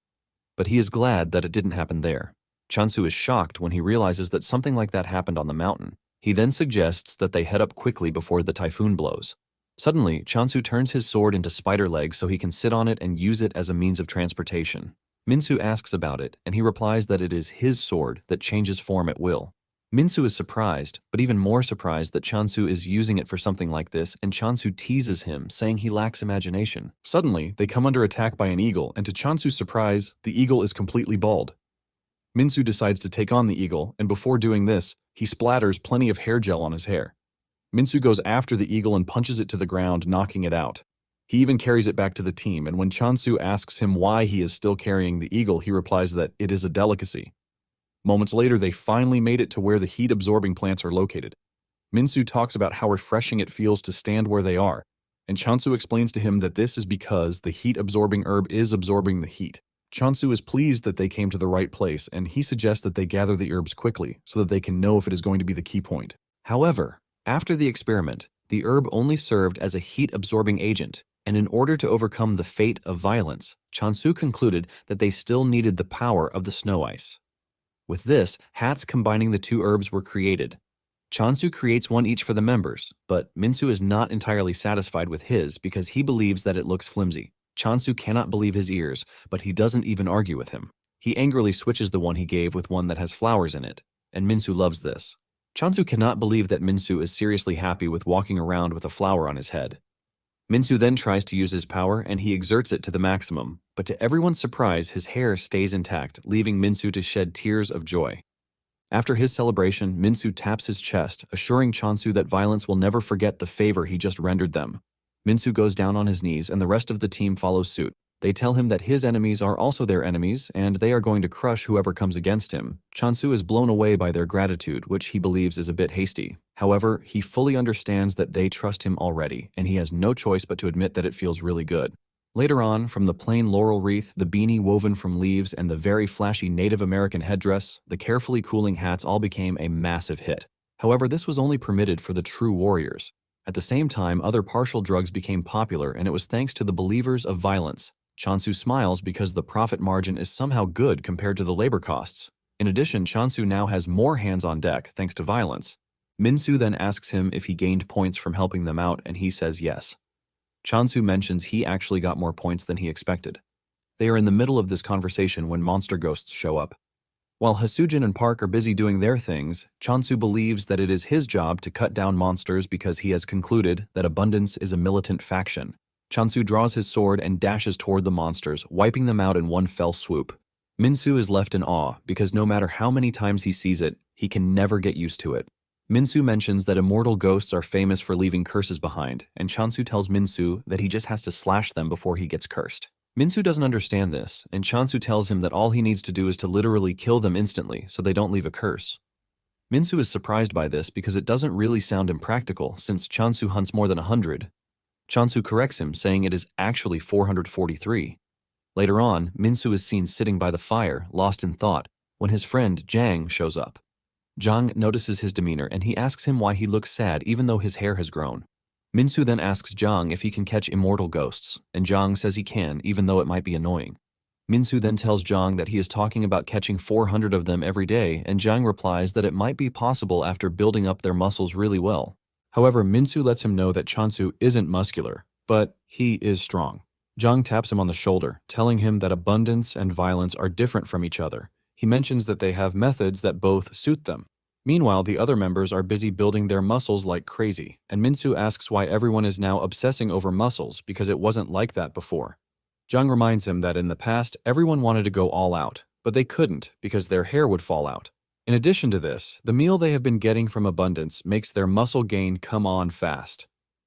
Speaker 1: But he is glad that it didn't happen there. Chansu is shocked when he realizes that something like that happened on the mountain. He then suggests that they head up quickly before the typhoon blows. Suddenly, Chansu turns his sword into spider legs so he can sit on it and use it as a means of transportation. Minsu asks about it, and he replies that it is his sword that changes form at will. Minsu is surprised, but even more surprised that Chansu is using it for something like this, and Chansu teases him, saying he lacks imagination. Suddenly, they come under attack by an eagle, and to Chansu's surprise, the eagle is completely bald. Minsu decides to take on the eagle, and before doing this, he splatters plenty of hair gel on his hair. Minsu goes after the eagle and punches it to the ground, knocking it out. He even carries it back to the team, and when Chansu asks him why he is still carrying the eagle, he replies that it is a delicacy. Moments later, they finally made it to where the heat-absorbing plants are located. Minsu talks about how refreshing it feels to stand where they are, and Chansu explains to him that this is because the heat-absorbing herb is absorbing the heat. Chansu is pleased that they came to the right place, and he suggests that they gather the herbs quickly so that they can know if it is going to be the key point. However, after the experiment, the herb only served as a heat-absorbing agent, and in order to overcome the fate of violence, Chansu concluded that they still needed the power of the snow ice. With this, hats combining the 2 herbs were created. Chansu creates one each for the members, but Minsu is not entirely satisfied with his because he believes that it looks flimsy. Chansu cannot believe his ears, but he doesn't even argue with him. He angrily switches the one he gave with one that has flowers in it, and Minsu loves this. Chansu cannot believe that Minsu is seriously happy with walking around with a flower on his head. Minsu then tries to use his power, and he exerts it to the maximum, but to everyone's surprise, his hair stays intact, leaving Minsu to shed tears of joy. After his celebration, Minsu taps his chest, assuring Chansu that violence will never forget the favor he just rendered them. Minsu goes down on his knees, and the rest of the team follows suit. They tell him that his enemies are also their enemies, and they are going to crush whoever comes against him. Chansu is blown away by their gratitude, which he believes is a bit hasty. However, he fully understands that they trust him already, and he has no choice but to admit that it feels really good. Later on, from the plain laurel wreath, the beanie woven from leaves, and the very flashy Native American headdress, the carefully cooling hats all became a massive hit. However, this was only permitted for the true warriors. At the same time, other partial drugs became popular, and it was thanks to the believers of violence. Chansu smiles because the profit margin is somehow good compared to the labor costs. In addition, Chansu now has more hands on deck thanks to violence. Minsu then asks him if he gained points from helping them out, and he says yes. Chansu mentions he actually got more points than he expected. They are in the middle of this conversation when monster ghosts show up. While Hasujin and Park are busy doing their things, Chansu believes that it is his job to cut down monsters because he has concluded that Abundance is a militant faction. Chansu draws his sword and dashes toward the monsters, wiping them out in one fell swoop. Minsu is left in awe because no matter how many times he sees it, he can never get used to it. Minsu mentions that immortal ghosts are famous for leaving curses behind, and Chansu tells Minsu that he just has to slash them before he gets cursed. Minsu doesn't understand this, and Chansu tells him that all he needs to do is to literally kill them instantly so they don't leave a curse. Minsu is surprised by this because it doesn't really sound impractical since Chansu hunts more than 100. Chansu corrects him, saying it is actually 443. Later on, Minsu is seen sitting by the fire, lost in thought, when his friend Jang shows up. Jang notices his demeanor and he asks him why he looks sad even though his hair has grown. Minsu then asks Jang if he can catch immortal ghosts, and Jang says he can even though it might be annoying. Minsu then tells Jang that he is talking about catching 400 of them every day, and Jang replies that it might be possible after building up their muscles really well. However, Minsu lets him know that Chansu isn't muscular, but he is strong. Jang taps him on the shoulder, telling him that abundance and violence are different from each other. He mentions that they have methods that both suit them. Meanwhile, the other members are busy building their muscles like crazy, and Minsu asks why everyone is now obsessing over muscles because it wasn't like that before. Jang reminds him that in the past, everyone wanted to go all out, but they couldn't because their hair would fall out. In addition to this, the meal they have been getting from abundance makes their muscle gain come on fast.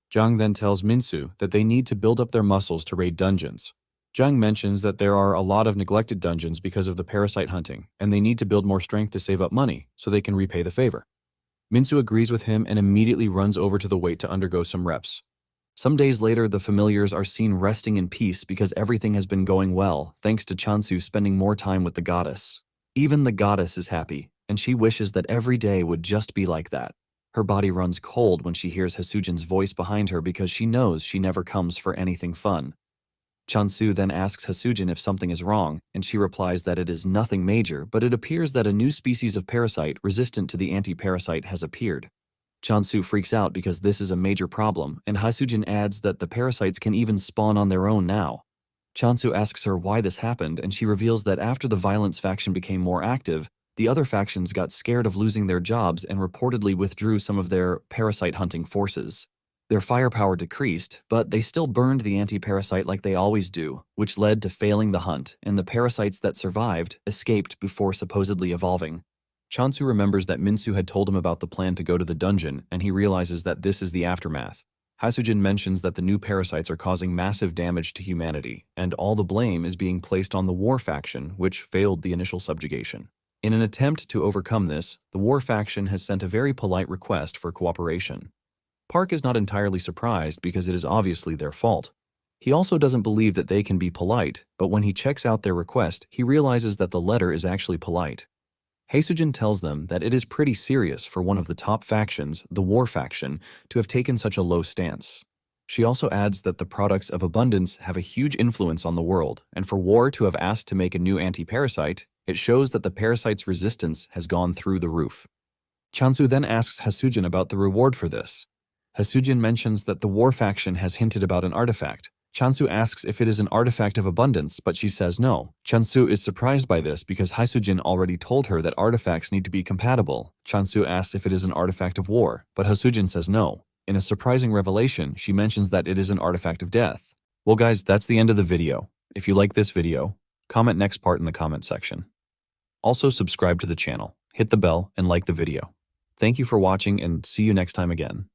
Speaker 1: Jang then tells Minsu that they need to build up their muscles to raid dungeons. Jang mentions that there are a lot of neglected dungeons because of the parasite hunting, and they need to build more strength to save up money so they can repay the favor. Minsu agrees with him and immediately runs over to the weight to undergo some reps. Some days later, the familiars are seen resting in peace because everything has been going well, thanks to Chansu spending more time with the goddess. Even the goddess is happy, and she wishes that every day would just be like that. Her body runs cold when she hears Hasujin's voice behind her because she knows she never comes for anything fun. Chansu then asks Hasujin if something is wrong, and she replies that it is nothing major, but it appears that a new species of parasite resistant to the anti-parasite has appeared. Chansu freaks out because this is a major problem, and Hasujin adds that the parasites can even spawn on their own now. Chansu asks her why this happened, and she reveals that after the violence faction became more active, the other factions got scared of losing their jobs and reportedly withdrew some of their parasite hunting forces. Their firepower decreased, but they still burned the anti-parasite like they always do, which led to failing the hunt, and the parasites that survived escaped before supposedly evolving. Chansu remembers that Minsu had told him about the plan to go to the dungeon, and he realizes that this is the aftermath. Hasujin mentions that the new parasites are causing massive damage to humanity, and all the blame is being placed on the war faction, which failed the initial subjugation. In an attempt to overcome this, the war faction has sent a very polite request for cooperation. Park is not entirely surprised because it is obviously their fault. He also doesn't believe that they can be polite, but when he checks out their request, he realizes that the letter is actually polite. Hasujin tells them that it is pretty serious for one of the top factions, the war faction, to have taken such a low stance. She also adds that the products of abundance have a huge influence on the world, and for war to have asked to make a new anti-parasite, it shows that the parasite's resistance has gone through the roof. Chansu then asks Hasujin about the reward for this. Hasujin mentions that the war faction has hinted about an artifact. Chansu asks if it is an artifact of abundance, but she says no. Chansu is surprised by this because Hasujin already told her that artifacts need to be compatible. Chansu asks if it is an artifact of war, but Hasujin says no. In a surprising revelation, she mentions that it is an artifact of death. Well guys, that's the end of the video. If you like this video, comment next part in the comment section. Also subscribe to the channel, hit the bell, and like the video. Thank you for watching and see you next time again.